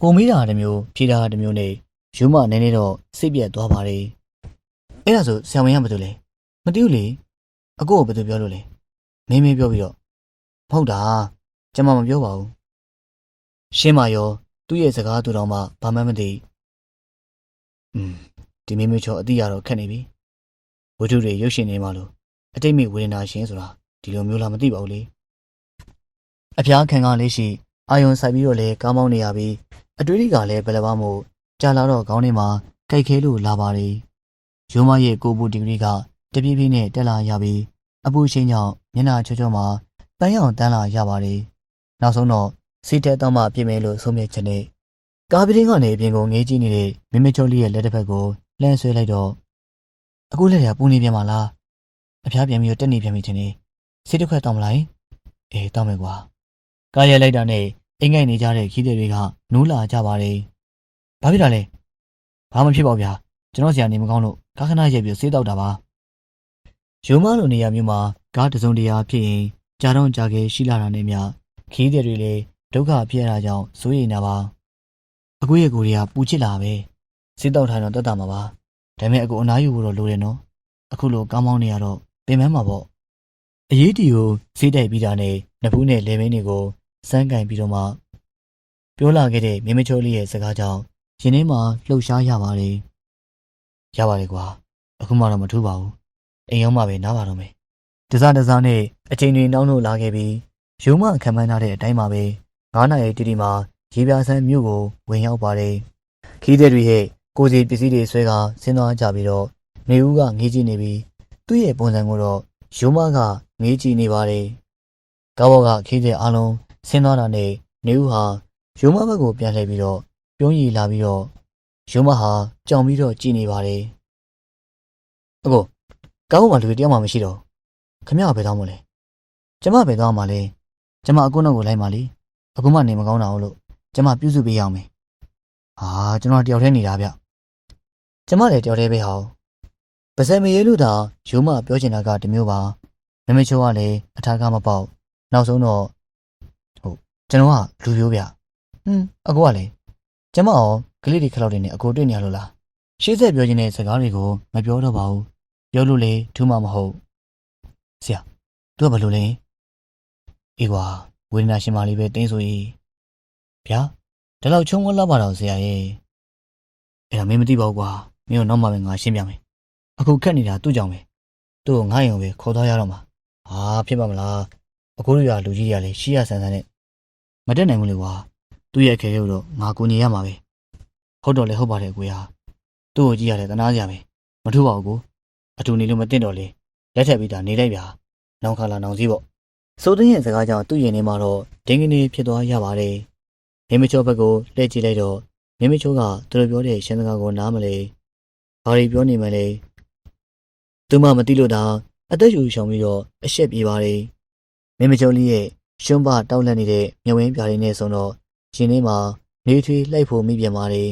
ကိုမေးတာတမျိုးဖြေတာတမျိုးနဲ့ယူမနည်းနည်းတော့စိတ်ပြက်သွားပါတယ်အဲ့ဒါဆိုဆရာဝန်ကဘာလို့လဲမသိဘူးလေအကိုကဘာလို့ပြောလို့လဲမင်းပြောပြီးတော့မဟုတ်တာကျမမပြောပါဘူးရှင်းမရောသူ့ရဲ့စကားသူတော်မှဘာမှမသိဒီမင်းမျိုးချောအတိရတော့ခက်နေပြီဝိထုတွေရုပ်ရှင်နေမှလို့အတိတ်မိဝေဒနာရှင်ဆိုတာဒီလိုမျိုးလားမသိပါဘူးလေအဖျားခံကလေးရှိအာယုံဆိုင်ပြီးတော့လေကားမောင်းနေရပြီးအတွေးတွေကလည်းဘယ်လိုမှမို့ကြာလာတော့ခေါင်းထဲမှာကြိုက်ခဲလို့လာပါတယ်ရိုးမရဲ့ကိုပူဒီဂရီကတပြေးပြေးနဲ့တက်လာရပြီးအပူချင်းကြောင့်မျက်နှာချောချောမှာပန်းရောင်တန်းလာရပါတယ်နောက်ဆုံးတော့စီးတဲတော့မှပြင်မယ်လို့ဆုံးဖြတ်ချက်နဲ့ကားပတင်းကနေအပြင်ကိုငေးကြည့်နေတဲ့မင်းမချိုလေးရဲ့လက်တစ်ဖက်ကိုလှမ်းဆွဲလိုက်တော့အခုလက်ရပူနေပြန်ပါလားအဖျားပြန်ပြီးတော့တက်နေပြန်ပြီထင်တယ်စီးတစ်ခွက်တောင်းမလားအေးတောင်းမယ်ကွာကားရဲလိုက်တာနဲ့အိမ်ငိုက်နေကြတဲ့ခီးတဲ့တွေကနိုးလာကြပါတယ်ဘာဖြစ်တာလဲဘာမှဖြစ်ပါဗျာကျွန်တော်ဆရာနေမကောင်းလို့ကားခဏရက်ပြီးဆေးတောက်တာပါရုံမလိုနေရာမျိုးမှာကားတစုံတရာဖြစ်ရင်ကြာတော့ကြာခဲရှိလာတာနဲ့မြခီးတဲ့တွေလည်းဒုက္ခဖြစ်ရတာကြောင့်စိုးရိမ်တာပါအကူရဲ့ကိုတွေကပူချစ်လာပဲဆေးတောက်ထားတော့တက်တာမှာပါဒါပေမဲ့အကူအနားယူဖို့တော့လိုတယ်နော်အခုလိုကားမောင်းနေရတော့ပင်ပန်းမှာပေါ့အရေးတီကိုဆေးတိုက်ပြီးတာနဲ့နဖူးနဲ့လေမင်းတွေကိုစမ်းကင်ပြီးတော့မှပြောလာခဲ့တဲ့မင်းမချိုးလေးရဲ့စကားကြောင့်ရင်ထဲမှာလှုပ်ရှားရပါတယ်ရပါတယ်ကွာအခုမှတော့မထူးပါဘူးအိမ်ရောက်မှပဲနားပါတော့မယ်တစားနဲ့အချိန်တွေနှောင်းလို့လာခဲ့ပြီးရုံမခံမှန်းထားတဲ့အတိုင်းမှာပဲ9 နာရီတိတိမှာရေပြာဆန်းမြို့ကိုဝင်ရောက်ပါတယ်ခီးတဲ့တွေရဲ့ကိုစီပစ္စည်းတွေဆွဲကဆင်းသွားကြပြီးတော့နေဦးကငေးကြည့်နေပြီးသူ့ရဲ့ပုံစံကိုတော့ရုံမကငေးကြည့်နေပါတယ်ကားဘောကခီးတဲ့အားလုံးဆင်းသွားတာနဲ့နေဦးဟာရုံမဘက်ကိုပြန်လှည့်ပြီးတော့ပြုံးရည်လာပြီးတော့ရုံမဟာကြောင်ပြီးတော့ကြည်နေပါတယ်အကိုကားဘောမှာလူတွေတယောက်မှမရှိတော့ခမရဘယ်တော့မှလဲကျမဘယ်တော့မှလဲကျမအကိုနောက်ကိုလိုက်ပါလေအခုမှနေမကောင်းတာဟုတ်လို့ကျမပြုစုပေးရအောင်မယ်ဟာကျွန်တော်တယောက်တည်းနေတာဗျကျမလည်းတယောက်တည်းပဲဟောပါစံမရဲလို့သာရုံမပြောချင်တာကတမျိုးပါမမေချိုးကလည်းအထာကမပေါက်နောက်ဆုံးတော့ကျွန်တော်ကလူမျိုးဗျအကိုကလည်းကျမရောကလေးတွေခလောက်တွေနဲ့အကိုတွေ့နေရလို့လားရှေ့ဆက်ပြောချင်တဲ့စကားတွေကိုမပြောတော့ပါဘူးပြောလို့လေထူးမှမဟုတ်ဆရာသူကဘယ်လိုလဲအေးကွာဝေဒနာရှင်မလေးပဲတင်းဆိုရင်ဗျာဒါတော့ချုံဝတ်လာပါတော့ဆရာရဲ့အဲ့ဒါမင်းမသိပါဘူးကွာမင်းတို့နောက်မှပဲငါရှင်းပြမယ်အခုခက်နေတာသူ့ကြောင့်ပဲသူ့ကိုငါ့ရုံပဲခေါ်သွားရတော့မှာဟာဖြစ်ပါမလားအကိုတို့ရလူကြီးတွေကလည်းရှိရဆန်းဆန်းနဲ့မတက်နိုင်ဘူးလေကွာသူ့ရဲ့အခဲရုပ်တော့ငါကိုညီရမှာပဲဟုတ်တော့လေဟုတ်ပါတယ်ကိုရသူ့ကိုကြည့်ရတယ်တနာစရာပဲမထူပါဘူးကိုအတူနေလို့မတင်တော့လေလက်ထက်ပြီးတာနေလိုက်ဗျာနောင်ခါလာနောင်စည်းပေါ့စိုးသိန်းရဲ့စကားကြောင့်သူ့ရင်ထဲမှာတော့ဒင်းကနေဖြစ်သွားရပါတယ်မင်းမချိုးဘက်ကိုလှည့်ကြည့်လိုက်တော့မင်းမချိုးကသူတို့ပြောတဲ့ရှင်းစကားကိုနားမလဲဘာတွေပြောနေမှလဲသူမှမသိလို့သာအသက်ရှူရှောင်ပြီးတော့အရှက်ပြေးပါတယ်မင်းမချိုးလေးရဲ့ရှုံးပတောက်လက်နေတဲ့မြဝင်းပြားလေးနဲ့ဆိုတော့ရှင်ထဲမှာနေထွေးလိုက်ဖို့မိပြန်ပါတယ်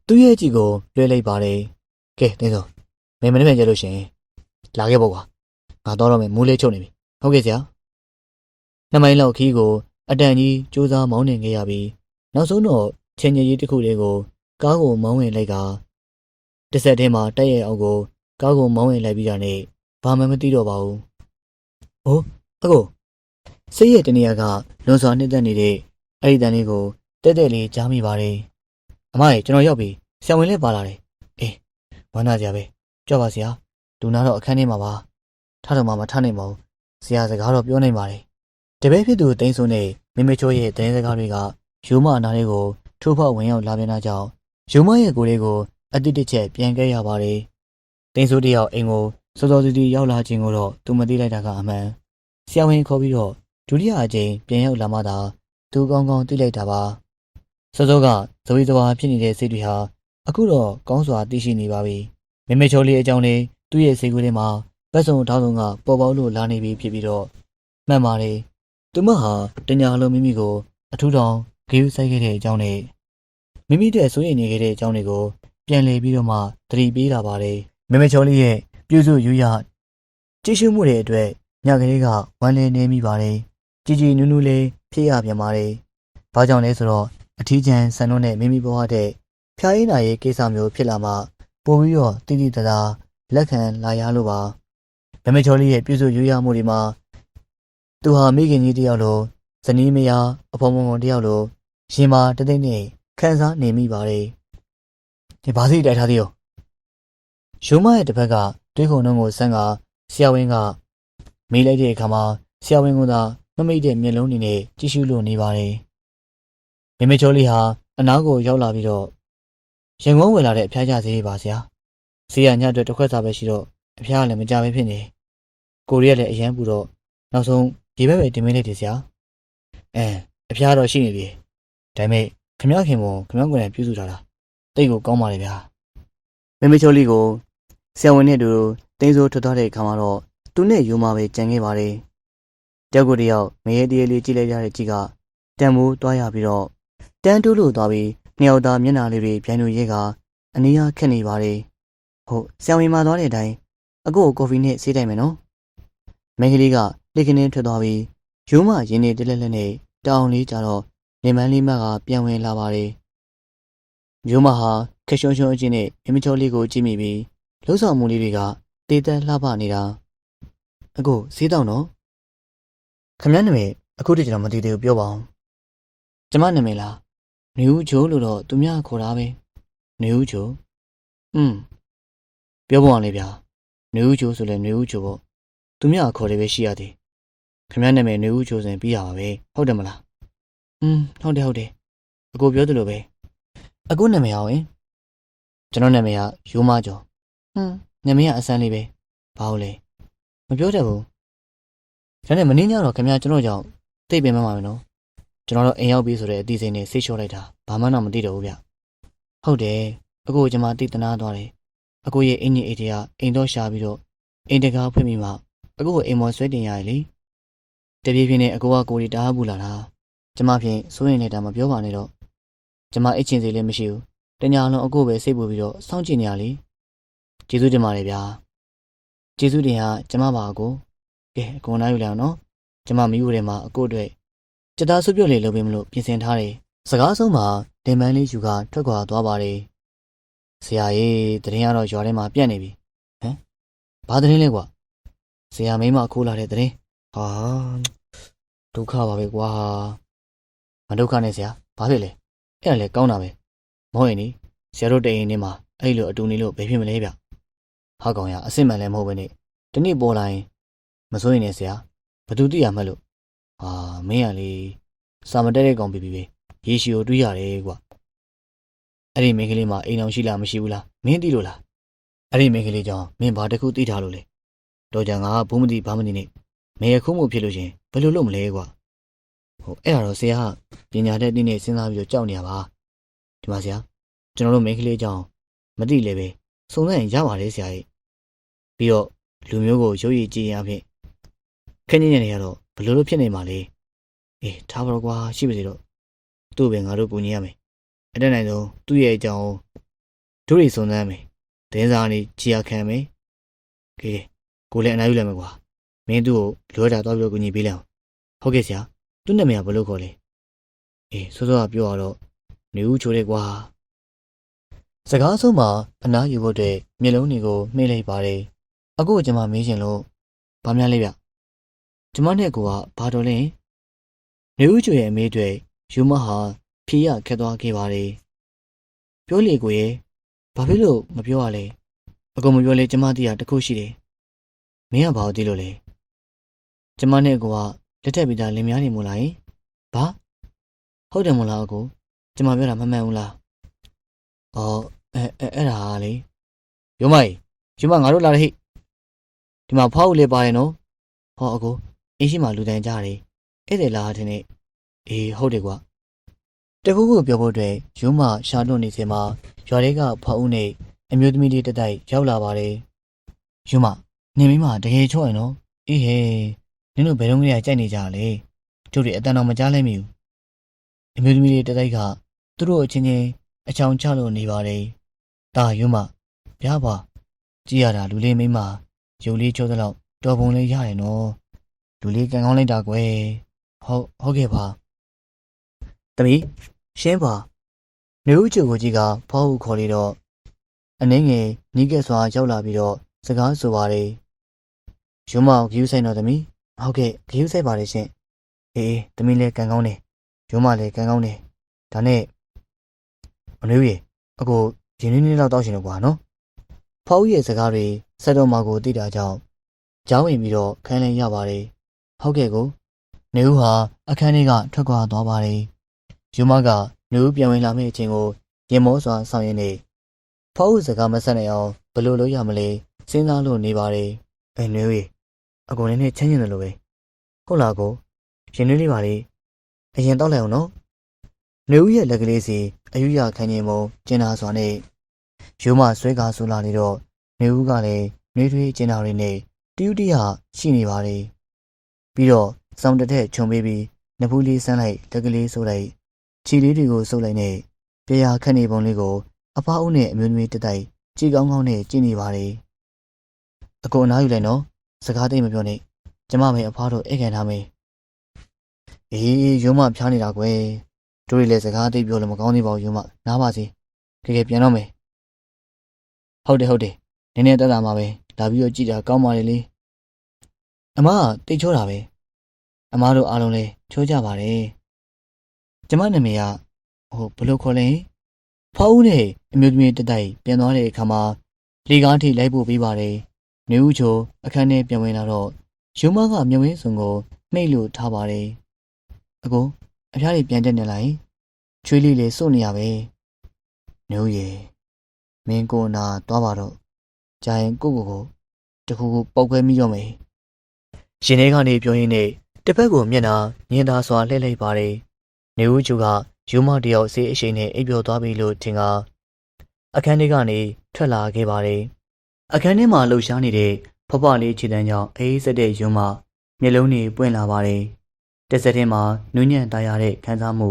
သူ့ရဲ့ကြည့်ကိုလွှဲလိုက်ပါတယ်ကဲတင်းစောမင်းမနေ့ကကြလို့ရှင်လာခဲ့ပေါ့ကွာငါတော့မယ်မူးလေးချုပ်နေပြီဟုတ်ကဲ့ဆရာ2 မိုင်လောက်ခီးကိုအတန်ကြီးစူးစမ်းမောင်းနေခဲ့ရပြီးနောက်ဆုံးတော့ချင်းကြီးတစ်ခုလေးကိုကားကိုမောင်းဝင်လိုက်ကတစ်ဆက်တည်းမှာတက်ရဲ့အောင်ကိုကားကိုမောင်းဝင်လိုက်ပြီးတာနဲ့ဘာမှမသိတော့ပါဘူးဟိုအကိုစိတ်ရဲ့တနေရာကလွန်စွာနှိမ့်သက်နေတဲ့အဲ့ဒီတန်လေးကိုတဲ့တဲ့လေးကြားမိပါတယ်အမရေကျွန်တော်ရောက်ပြီဆံဝင်လေးပါလာတယ်အေးဝမ်းသာကြပဲကြောက်ပါဆရာဒူနာတော့အခန်းထဲမှာပါထားတော့မှမထားနိုင်ပါဘူးဆရာစကားတော့ပြောနိုင်ပါတယ်တပည့်ဖြစ်သူတိန်းဆိုးနဲ့မိမချိုးရဲ့တင်းစကားတွေက ယူမအနာလေးကိုထိုးဖောက်ဝင်ရောက်လာပြန်တာကြောင့်ယူမရဲ့ကိုယ်လေးကိုအတိတ်တစ်ချက်ပြန်ခဲ့ရပါတယ်။တင်းဆိုးတယောက်အိမ်ကိုစောစောစီးစီးရောက်လာခြင်းကိုတော့သူမသိလိုက်တာကအမှန်။ဆရာဝန်ခေါ်ပြီးတော့ဒုတိယအကြိမ်ပြန်ရောက်လာမှသာသူကောင်းကောင်းသိလိုက်တာပါ။စောစောကဇဝေဇဝါဖြစ်နေတဲ့စိတ်တွေဟာအခုတော့ကောင်းစွာသိရှိနေပါပြီ။မေမေချိုလေးအကြောင်းလေးသူ့ရဲ့စိတ်ကူးထဲမှာဘက်စုံထောင်းစုံကပေါ်ပေါက်လို့လာနေပြီဖြစ်ပြီးတော့မှန်ပါတယ်။သူမဟာတညာလုံးမိမိကိုအထူးတောင်ဂေးဆိုင်ခဲ့တဲ့အကြောင်းနဲ့မိမိတဲ့စိုးရိမ်နေခဲ့တဲ့အကြောင်းတွေကိုပြန်လည်ပြီးတော့မှသတိပေးလာပါတယ်။မေမေချိုလေးရဲ့ပြုစုယူရကြည့်ရှုမှုတွေအတွက်ညကလေးကဝမ်းလင်းနေမိပါတယ်။ကြည်ကြည်နူးနူးလေးဖြစ်ရပြန်ပါတယ်။ဘာကြောင့်လဲဆိုတော့အထီးကျန်ဆန်တို့နဲ့မိမိဘဝတဲ့ဖျားရည်နာရေးကိစ္စမျိုးဖြစ်လာမှပို့ပြီးတော့တိတိတသားလက်ခံလာရလို့ပါ။မေမေချိုလေးရဲ့ပြုစုယူရမှုတွေမှာသူဟာမိခင်ကြီးတယောက်လိုဇနီးမယားအဖော်မုံတယောက်လိုရင်မာတသိမ့်နဲ့ခံစားနေမိပါတယ်။ဒီဘာစီတိုက်ထားသေးရောရုံးမရဲ့တစ်ဖက်ကတွေးခုံနှုံးကိုဆန်းကဆရာဝန်ကမေးလိုက်တဲ့အခါမှာဆရာဝန်ကသာမမိတ်တဲ့မျက်လုံးတွေနဲ့ကြည့်ရှုလို့နေပါတယ်။မေမေချိုလေးဟာအနားကိုရောက်လာပြီးတော့ရင်ကုန်းဝင်လာတဲ့အဖျားကြစေးပါဆရာ။ဆေးရညအတွက်တစ်ခွက်စာပဲရှိတော့အဖျားကလည်းမကြပဲဖြစ်နေ။ကိုရီးကလည်းအရန်ပူတော့နောက်ဆုံးရေဘက်ပဲတင်မင်းလိုက်တယ်ဆရာ။အဖျားတော့ရှိနေပြီ။ဒါပေမဲ့ခမရခင်ပုံခမရကိုယ်တိုင်ပြုစုထားတာတိတ်ကိုကောင်းပါလေဗျာ။မေမေချိုလေးကိုဆရာဝန်နဲ့တူတင်းစိုးထွက်သွားတဲ့အခါမှာတော့သူနဲ့ယူမပဲကြံခဲ့ပါတယ်။တယောက်ကိုတယောက်မရေတရေလေးကြည့်လိုက်ရတဲ့ကြီးကတန်မိုးတွားရပြီးတော့တန်းတိုးလို့သွားပြီးနှစ်ယောက်သားမျက်နှာလေးတွေပြိုင်လို့ရဲကအနီးအားခက်နေပါတယ်။ဟုတ်ဆရာဝန်မှာသွားတဲ့အတိုင်းအကိုကော်ဖီနဲ့ဆေးတိုက်မယ်နော်။မိန်းကလေးကလက်ကနေထွက်သွားပြီးယူမရင်းနေတလက်လက်နဲ့တောင်လေးကြတော့နေမန်းလေးမကပြန်ဝင်လာပါတယ်။ယူမဟာခက်ရှုံရှုံအချင်းနဲ့မမချိုလေးကိုကြည့်မိပြီးလှုပ်ဆောင်မှုလေးတွေကတေးသက်လှပနေတာအကိုဆေးတောင်းတော့ခမရနာမည်အခုတည်းကျွန်တော်မသိသေးဘူးပြောပါအောင်ကျမနာမည်လားနေဦးချိုလို့တော့သူများခေါ်တာပဲနေဦးချိုပြောပါအောင်လေဗျာနေဦးချိုဆိုလဲနေဦးချိုပေါ့သူများခေါ်တယ်ပဲရှိရသေးခမရနာမည်နေဦးချိုဆိုရင်ပြီးရပါပဲဟုတ်တယ်မလားဟုတ်တယ်အကိုပြောသလိုပဲအကိုနာမည်အောင်ရင်ကျွန်တော်နာမည်ကယူမကျော်နာမည်ကအစမ်းလေးပဲဘာလို့လဲမပြောတတ်ဘူးဒါနဲ့မင်းညတော့ခင်ဗျာကျွန်တော်ကြောင့်သိပ်ပင်မှမှာမယ်နော်ကျွန်တော်တော့အိမ်ရောက်ပြီဆိုတဲ့အသိစိတ်နဲ့ဆိတ်လျှော့လိုက်တာဘာမှတော့မသိတော့ဘူးဗျဟုတ်တယ်အကိုကျွန်မသိတနာသွားတယ်အကိုရဲ့အင်ကြီးအိတ်တွေကအိမ်တော့ရှာပြီးတော့အိမ်တကားဖွင့်ပြီးမှအကိုကိုအိမ်မော်ဆွဲတင်ရရလေတပြေးပြေးနဲ့အကိုကကိုရီတားဘူးလာတာကျွန်မဖြင့်စိုးရင်နေတာမပြောပါနဲ့တော့ကျွန်မအိတ်ချင်စီလည်းမရှိဘူးတညာလုံးအကိုပဲစိတ်ပူပြီးတော့စောင့်ကြည့်နေရလေကျေးဇူးတင်ပါတယ်ဗျာကျေးဇူးတင်ဟာကျမပါအကိုကဲအကုန်နားယူလိုက်အောင်နော်ကျမမိဖို့ထဲမှာအကိုအတွက်စက်သားဆုပ်ပြုတ်လေးလုပ်ပေးမလို့ပြင်ဆင်ထားတယ်စကားဆုံးမှာတင်ပန်းလေးယူကထွက်ခွာသွားပါတယ်ဆရာကြီးတရင်ကတော့ရွာထဲမှာပြန့်နေပြီဘာတရင်လဲကွာဆရာမိမခိုးလာတဲ့တရင်ဟာဒုက္ခပါပဲကွာမဒုက္ခနဲ့ဆရာဘာဖြစ်လဲအဲ့ဒါလေကောင်းတာပဲမဟုတ်ရင်ဒီဆရာတို့တရင်နေမှာအဲ့လိုအတူနေလို့ဘယ်ဖြစ်မလဲဗျဟာကောင်ရအစ်စ်မှန်လည်းမဟုတ်ပဲနဲ့ဒီနေ့ပေါ်လာရင်မစိုးရင်လည်းဆရာဘသူသိရမှတ်လို့မင်းကလေစာမတက်တဲ့ကောင်ပြီရေရှည်ကိုတွေးရတယ်ကွာအဲ့ဒီမိန်းကလေးမှာအိမ်အောင်ရှိလားမရှိဘူးလားမင်းသိလို့လားအဲ့ဒီမိန်းကလေးကြောင့်မင်းဘာတစ်ခုသိထားလို့လဲတော့ကြငါကဘုံမသိဘာမသိနဲ့မရခုံးမှုဖြစ်လို့ရှင်ဘယ်လိုလုပ်မလဲကွာအဲ့ဒါတော့ဆရာကပညာတတ်တဲ့နေ့စဉ်းစားပြီးတော့ကြောက်နေရပါဒီမှာဆရာကျွန်တော်တို့မိန်းကလေးကြောင့်မသိလည်းပဲစုံစမ်းရင်ရပါတယ်ဆရာကြီးပြီးတော့လူမျိုးကိုရုပ်ရည်ကြည်ရဖြင့်ခင်းနေနေရတော့ဘလို့လို့ဖြစ်နေမှာလဲထားပါတော့ကွာရှိပါစေတော့သူ့ပဲငါတို့ကူညီရမယ်အတက်နိုင်ဆုံးသူ့ရဲ့အကြောင်းတို့တွေစုံစမ်းမယ်တင်းစားနေကြည်ရခံမယ်ကဲကိုလည်းအနားယူလိုက်မယ်ကွာမင်းသူ့ကိုလွှဲတာတော့ပြောကူညီပေးလိုက်အောင်ဟုတ်ကဲ့ဆရာသူ့နာမည်ကဘလို့ခေါ်လဲစောစောကပြောရတော့နေဦးချိုးတယ်ကွာစကားဆုံးမှာအနားယူဖို့အတွက်မျက်လုံးတွေကိုမှိတ်လိုက်ပါတယ်အခုကျွန်မမေးချင်လို့ဘာများလဲဗျကျွန်မနဲ့ကိုကဘာတော်လဲနေဦးချိုရဲ့အမေတွေယူမဟာဖြေရခက်သွားခဲ့ပါတယ်ပြောလေကိုရဲ့ဘာဖြစ်လို့မပြောရလဲအကုန်မပြောလဲကျွန်မသိရတခုရှိတယ်မင်းကဘာလို့သိလို့လဲကျွန်မနဲ့ကိုကလက်ထက်ပြီးသားလင်များနေမို့လားဘာ ဟုတ်တယ်မို့လားအကိုကျမပြောတာမမှန်ဘူးလားအော်အဲ့ဒါလေရုံမကြီးရုံမငါတို့လာတယ်ဟိဒီမှာဖောက်ဦးလေးပါတယ်နော်ဟောအကိုအင်းရှိမှလူတန်းကြတယ်ဧည့်သည်လာတဲ့နေ့အေးဟုတ်တယ်ကွာတခုခုပြောဖို့အတွက်ရုံမရှာလွတ်နေစမှာရွာလေးကဖောက်ဦးနဲ့အမျိုးသမီးလေးတစ်တိုက်ရောက်လာပါတယ်ရုံမနေမိမတကယ်ချော့ရနော်အေးဟဲနင်တို့ဘယ်တော့မှကြိုက်နေကြလဲတို့တွေအတန်တော်မကြားလိုက်မိဘူးအမျိုးသမီးလေးတစ်တိုက်ကသူတို့အချင်းချင်းအချောင်ချလို့နေပါတယ်ဒါရုံမဗျာပါကြည့်ရတာလူလေးမိမရုပ်လေးချိုးသလောက်တော်ပုံလေးရတယ်နော်လူလေးကန်ကောင်းလိုက်တာကွယ်ဟုတ်ကဲ့ပါသမီးရှင်းပါနေဦးကျိုကိုကြီးကဖောက်ဟုခေါ်လေတော့အနှင်းငယ်နီးကဲစွာရောက်လာပြီးတော့စကားဆိုပါတယ်ရုံမဂယူးဆိုင်တော်သမီးဟုတ်ကဲ့ဂယူးဆိုင်ပါတယ်ရှင်အေးသမီးလည်းကန်ကောင်းတယ်ရုံမလည်းကန်ကောင်းတယ်ဒါနဲ့မနှွေးရေအကိုဒီနေ့နေ့တော့တောက်ရှင်တော့ကွာနော်ဖောက်ရဲ့စကားတွေဆက်တော်မှာကိုသိတာကြောင့်ကြောင်းဝင်ပြီးတော့ခန်းလဲရပါတယ်ဟုတ်ကဲ့ကိုနေဦးဟာအခန်းထဲကထွက်ခွာသွားပါတယ်ယူမကနေဦးပြန်ဝင်လာမယ့်အချိန်ကိုရင်မောစွာဆောင်ရင်းနေဖောက်စကားမဆက်နိုင်အောင်ဘယ်လိုလုပ်ရမလဲစဉ်းစားလို့နေပါတယ်နေဦးအကိုနဲ့ချမ်းချင်တယ်လို့ပဲဟုတ်လားကိုရင်နှွေးလေးပါလေအရင်တောက်လိုက်အောင်နော်နေဦးရဲ့လက်ကလေးစီအယူရခိုင်းနေမှုကျင်နာစွာနဲ့ယူမဆွဲကားဆူလာနေတော့နေဦးကလည်းနှွေးထွေးကျင်နာတွေနဲ့တယူတရရှိနေပါတယ်ပြီးတော့စောင်းတစ်ထက်ခြုံပေးပြီးနဖူးလေးဆန်းလိုက်လက်ကလေးဆိုလိုက်ခြေလေးတွေကိုစုပ်လိုက်နဲ့ပြရာခက်နေပုံလေးကိုအဖအုပ်နဲ့အမျိုးသမီးတက်တိုက်ကြည်ကောင်းကောင်းနဲ့ကြည့်နေပါတယ်အကိုအနားယူလိုက်နော်စကားသိမပြောနဲ့ကျမပဲအဖားတို့ဧကန်ထားမယ်အေးရုံးမဖျားနေတာကွယ်တို့တွေလည်းစကားသိပြောလို့မကောင်းသေးပါဘူးရုံးမနားပါစေတကယ်ပြန်တော့မယ်ဟုတ်တယ်နည်းနည်းတက်တာမှာပဲလာပြီးတော့ကြည့်တာကောင်းပါလေလေအမကတိတ်ချိုးတာပဲအမားတို့အားလုံးလည်းချိုးကြပါတယ်ကျမနာမည်ကဘယ်လိုခေါ်လဲဖောက်ဦးနဲ့အမျိုးသမီးတက်တိုက်ပြန်သွားတဲ့အခါမှာလေကားထိလိုက်ဖို့ပြီးပါတယ်နေဦးချိုအခန်းထဲပြန်ဝင်လာတော့ရုံမကမြဝင်းစုံကိုနှိပ်လို့ထားပါတယ်အကိုအဖျားကြီးပြန်တက်နေလိုက်ချွေးလေးလေးစုနေရပဲနေဦးရေမင်းကိုနာသွားပါတော့ကြာရင်ကိုတခုခုပောက်ခွဲမိတော့မယ်ရင်ထဲကနေပြောရင်းနဲ့တစ်ဖက်ကိုမျက်နှာညင်သာစွာလှည့်လိုက်ပါတယ်နေဦးကျူကယူမတယောက်ဆေးအရှိန်နဲ့အိပ်ပျော်သွားပြီလို့ထင်ကအခန်းထဲကနေထွက်လာခဲ့ပါတယ်အခန်းထဲမှာလှုပ်ရှားနေတဲ့ဖဖလေးခြေတန်းကြောင့်အေးစက်တဲ့ယူမမျက်လုံးတွေပွင့်လာပါတယ်တစ်စက်ထဲမှာနူးညံ့သားရတဲ့ခံစားမှု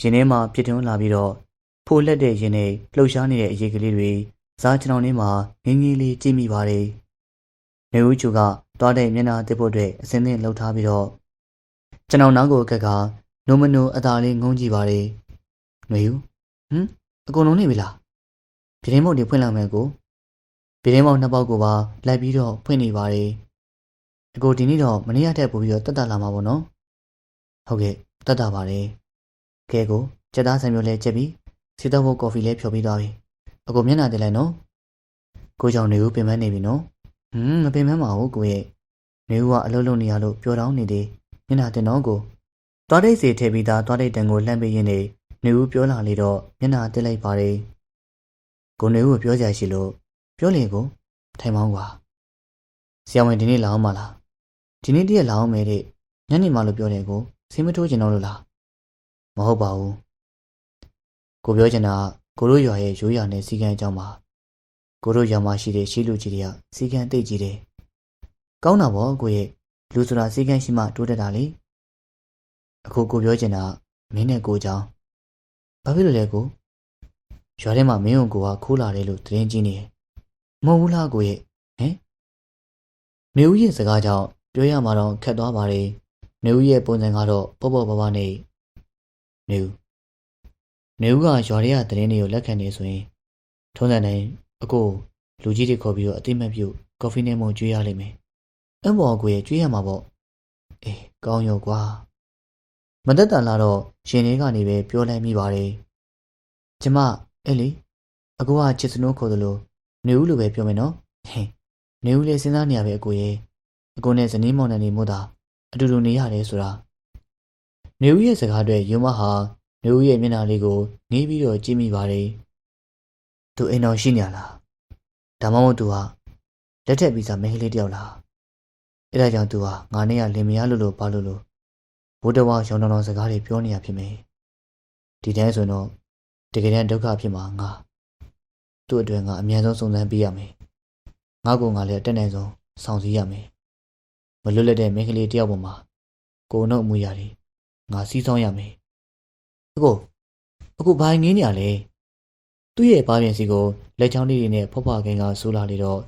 ရင်ထဲမှာဖြစ်ထွန်းလာပြီးတော့ဖိုးလက်တဲ့ရင်နဲ့လှုပ်ရှားနေတဲ့အရေးကလေးတွေစားချောင်းထဲမှာငင်းငီးလေးကြည့်မိပါတယ်နေဦးကျူကသွားတဲ့မျက်နှာတစ်ဖို့အတွက်အစင်းသင်းလှုပ်ထားပြီးတော့ကျွန်တော်နောက်ကိုအခက်ကနိုးမနိုးအသာလေးငုံကြည့်ပါတယ်။နှွေဦးအကုန်လုံးနေပြီလား။ပြတင်းမောက်တွေဖွင့်လာမယ်ကို။ပြတင်းမောက်နှစ်ပေါက်ကိုပါလိုက်ပြီးတော့ဖွင့်နေပါတယ်။အကိုဒီနေ့တော့မနေ့ကတည်းကပို့ပြီးတော့တက်တာလာမှာပေါ့နော်။ဟုတ်ကဲ့တက်တာပါတယ်။ကဲကိုကြက်သားဆိုင်မျိုးလေးချက်ပြီးစီတော့ဖို့ကော်ဖီလေးဖြော်ပြီးသွားပြီ။အကိုမျက်နှာတင်လိုက်နော်။ကိုကြောင့်နေဦးပင်ပန်းနေပြီနော်။မပင်ပန်းပါဘူးကိုရဲ့။နေဦးကအလုပ်လုပ်နေရလို့ပျော်တောင်းနေသေးမျက်နှာတင်တော့ကိုသွားတိတ်စီထည့်ပြီးသားသွားတိတ်တန်ကိုလှမ်းပေးရင်းနဲ့နေဦးပြောလာလေတော့မျက်နှာတက်လိုက်ပါတယ်ကိုနေဦးကိုပြောကြရှိလို့ပြောလေကိုထိုင်မောင်းကွာဆရာဝန်ဒီနေ့လာအောင်မလားဒီနေ့တည်းလာအောင်မယ်တဲ့ညနေမှလို့ပြောတယ်ကိုဆေးမထိုးကျင်တော့လို့လားမဟုတ်ပါဘူးကိုပြောချင်တာကိုတို့ရွာရဲ့ရိုးရာနဲ့စီကံအကြောင်းပါကိုတို့ရွာမှာရှိတဲ့ရှိလူကြီးတွေကစီကံသိကြီးတယ်ကောင်းတာပေါ့ကိုရဲ့လူဆိုတာစီကံရှိမှတိုးတက်တာလေအခုကိုပြောချင်တာမင်းနဲ့ကိုကြောင်းဘာဖြစ်လို့လဲကိုရွာထဲမှာမင်းကိုကခိုးလာတယ်လို့သတင်းကြီးနေတယ်မဟုတ်ဘူးလားကိုရဲ့ဟမ်နေဦးရဲ့စကားကြောင့်ပြောရမှာတော့ခက်သွားပါတယ်နေဦးရဲ့ပုံစံကတော့ပေါ့ပေါ့ပါပါနဲ့နေဦးကရွာထဲကသတင်းတွေကိုလက်ခံနေဆိုရင်ထုံးစံတိုင်းအကိုလူကြီးတွေခေါ်ပြီးတော့အတိမတ်ပြုတ်ကော်ဖီနဲ့မုံကျွေးရလိမ့်မယ်အမော်ကိုရဲ့ကျွေးရမှာပေါ့အေးကောင်းရောကွာမသက်တန်လာတော့ရှင်လေးကနေပဲပြောလိုက်မိပါတယ်ကျမအဲ့လေအကိုကချစ်စနိုးခေါ်သလိုနေဦးလိုပဲပြောမယ်နော်ဟင်နေဦးလေးစဉ်းစားနေရပဲအကိုရဲ့အကိုနဲ့ဇနီးမောင်နှံနေမို့တာအတူတူနေရတယ်ဆိုတာနေဦးရဲ့စကားတွေယူမဟာ နေဦးရဲ့မျက်နှာလေးကိုငေးပြီးတော့ကြည့်မိပါတယ်။သူအိမ်တော်ရှိနေရလား။ဒါမှမဟုတ်သူဟာလက်ထက်ပြီးစားမင်းကလေးတယောက်လား။အဲဒါကြောင့်သူဟာငါနဲ့ကလင်မယားလို့ဘာလို့ဘိုးတော်ရောင်တော်စကားတွေပြောနေရဖြစ်မယ်။ဒီတိုင်းဆိုတော့တကယ်တမ်းဒုက္ခဖြစ်မှာငါသူ့အတွက်ငါအမြန်ဆုံးစုံစမ်းပေးရမယ်။ငါကလည်းအတက်နိုင်ဆုံးဆောင်စည်းရမယ်။မလွတ်လပ်တဲ့မင်းကလေးတယောက်ပေါ်မှာကိုယ်နှုတ်အမူအရာတွေငါစီးဆောင်ရမယ်။အခုဘာငင်းနေရလဲ။သူ့ရဲ့ဘားပြင်စီကိုလက်ချောင်းလေးတွေနဲ့ဖောက်ဖွားခင်းကဆူလာလေတော့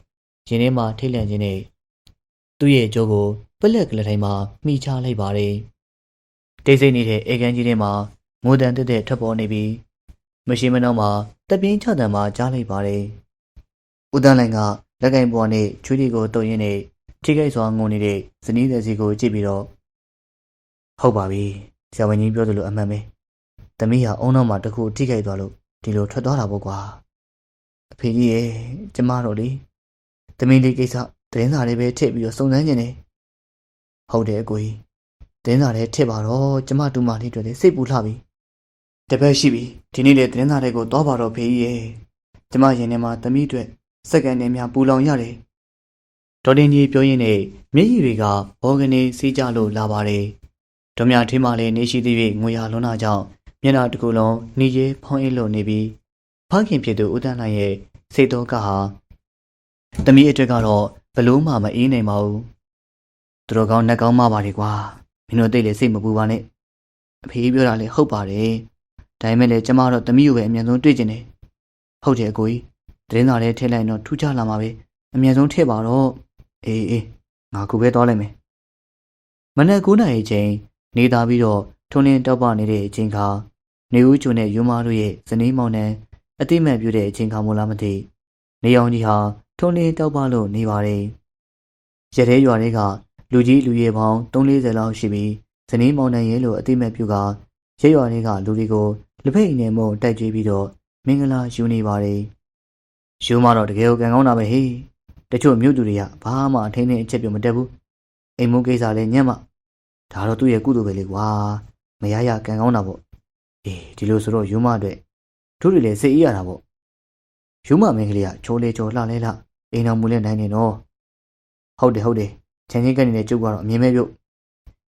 ရင်ထဲမှာထိတ်လန့်ခြင်းနဲ့သူ့ရဲ့ကြိုးကိုပလက်ကလေးတိုင်းမှာမှီချလိုက်ပါတယ်။တိတ်ဆိတ်နေတဲ့အေကန်ကြီးထဲမှာမိုးတန်တက်တဲ့ထွက်ပေါ်နေပြီးမရှိမနှောင်းမှာတပြင်းချတံမှာကြားလိုက်ပါတယ်။ဦးတန်းလိုင်ကလက်ကင်ပေါ်နဲ့ချွေးတွေကိုတုံရင်းနဲ့ထိခိုက်စွာငုံနေတဲ့ဇနီးတဲ့စီကိုကြည့်ပြီးတော့ဟုတ်ပါပြီ။ဆရာဝန်ကြီးပြောသလိုအမှန်ပဲ။သမီးဟာအုံနောက်မှာတခုထိခိုက်သွားလို့ဒီလိုထွက်သွားတာပေါ့ကွာ။အဖေကြီးရဲ့ကျမတို့လေသမီးလေးကိစ္စသတင်းစာလေးပဲထည့်ပြီးတော့စုံစမ်းနေတယ်။ဟုတ်တယ်အကိုကြီး။သတင်းစာလေးထည့်ပါတော့ကျမတူမလေးတွေလည်းစိတ်ပူလှပြီ။တပတ်ရှိပြီဒီနေ့လေသတင်းစာတွေကိုသွားပါတော့ဖေကြီးရဲ့ကျမရင်ထဲမှာသမီးတွေစက္ကန့်နဲ့များပူလောင်ရတယ်ဒေါ်တင်ကြီးပြောရင်းနဲ့မျက်ရည်တွေကဘောကနေစီးကြလို့လာပါတယ်ဒေါ်မြထင်းမှလည်းနေရှိသေး၍ငွေရလွန်းတာကြောင့်မျက်နှာတစ်ခုလုံးနှီးရဲဖောင်းအိတ်လို့နေပြီးဖခင်ဖြစ်သူဦးတန်းနိုင်ရဲ့စိတ်တော်ကဟာသမီးအတွက်ကတော့ဘလို့မှမအေးနိုင်ပါဘူးသူတို့ကောင်းနှက်ကောင်းမပါလေကွာမင်းတို့သိလေစိတ်မပူပါနဲ့အဖေပြောတာလေဟုတ်ပါတယ်ဒါပေမဲ့လည်းကျမတော့သမီးကိုပဲအမြန်ဆုံးတွေ့ကျင်တယ်ဟုတ်တယ်အကိုကြီးသတင်းစာလေးထည့်လိုက်တော့ထူးခြားလာမှာပဲအမြန်ဆုံးထည့်ပါတော့အေးငါခုပဲသွားလိုက်မယ်မနက်9 နာရီချိန်နေသားပြီးတော့ထုံးလင်းတောက်ပနေတဲ့အချိန်ခါနေဦးကျွန်းနဲ့ယူမတို့ရဲ့ဇနီးမောင်နှံအတိမတ်ပြတဲ့အချိန်ခါမို့လားမသိနေအောင်ကြီးဟာထုံးလင်းတောက်ပလို့နေပါတယ်ရတဲ့ရွာတွေကလူကြီးလူရဲပေါင်း340လောက်ရှိပြီးဇနီးမောင်နှံရဲ့လိုအတိမတ်ပြကရဲရွာတွေကလူတွေကိုလက်ဖက်အိမ်နဲ့မို့တိုက်ကြွေးပြီးတော့မင်္ဂလာယူနေပါတယ်ယူမတော့တကယ်ကိုကံကောင်းတာပဲဟေးတချို့မြို့သူတွေကဘာမှအထင်းနဲ့အချက်ပြမတက်ဘူးအိမ်မိုးကိစ္စလည်းညံ့မှဒါတော့သူ့ရဲ့ကုသိုလ်ပဲလေကွာမရရကံကောင်းတာပေါ့အေးဒီလိုဆိုတော့ယူမအတွက်တို့တွေလည်းစိတ်အေးရတာပေါ့ယူမမင်းကလေးကချိုးလေချိုးလှလဲလှအိမ်တော်မူလဲနိုင်နေတော့ဟုတ်တယ်ချန်ချင်းကနေတဲ့ကျုပ်ကတော့အမြင်မဲ့ပြုတ်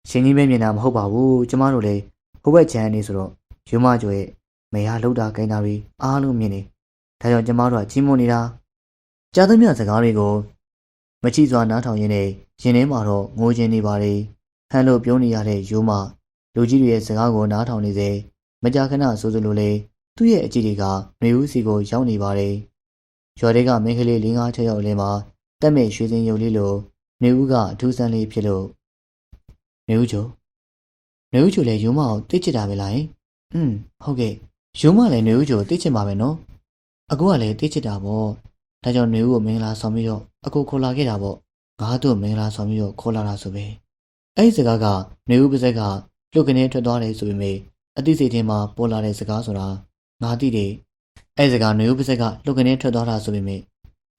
ရှင်ကြီးပဲမြင်တာမဟုတ်ပါဘူးကျမတို့လည်းဟိုဘက်ချန်နေဆိုတော့ယူမကျော်ရဲ့မရလှုပ်တာခိုင်းတာတွေအားလုံးမြင်နေဒါကြောင့်ကျမတို့ကကြီးမွန်နေတာကြားသမျှစကားတွေကိုမချိစွာနားထောင်ရင်းနဲ့ရင်ထဲမှာတော့ငိုချင်နေပါတယ်ဟန်လို့ပြောနေရတဲ့ယူမလူကြီးတွေရဲ့စကားကိုနားထောင်နေစေမကြာခဏဆိုလိုလေသူ့ရဲ့အကြည့်တွေကမေဦးစီကိုရောက်နေပါတယ်ရွာတွေကမင်းကလေး၄-၅-၆ယောက်အလင်းမှာတက်မဲ့ရွှေစင်ရုပ်လေးလိုမေဦးကအထူးဆန်းလေးဖြစ်လို့မေဦးချိုလည်းယူမကိုသိချစ်တာပဲလားဟုတ်ကဲ့ယူမလည်းမေဦးချိုသိချစ်မှာပဲနော်အကူကလည်းသိချစ်တာပေါ့ဒါကြောင့်မေဦးကိုမင်္ဂလာဆောင်ပြီးတော့အကူခေါ်လာခဲ့တာပေါ့ငါတို့မင်္ဂလာဆောင်ပြီးတော့ခေါ်လာတာဆိုပဲအဲ့ဒီစကားကမေဦးပါဇက်ကလှုပ်ကနေထွက်သွားတယ်ဆိုပေမဲ့အသိစိတ်ထဲမှာပေါ်လာတဲ့စကားဆိုတာငါသိတယ်အဲ့ဒီစကားမေဦးပါဇက်ကလှုပ်ကနေထွက်သွားတာဆိုပေမဲ့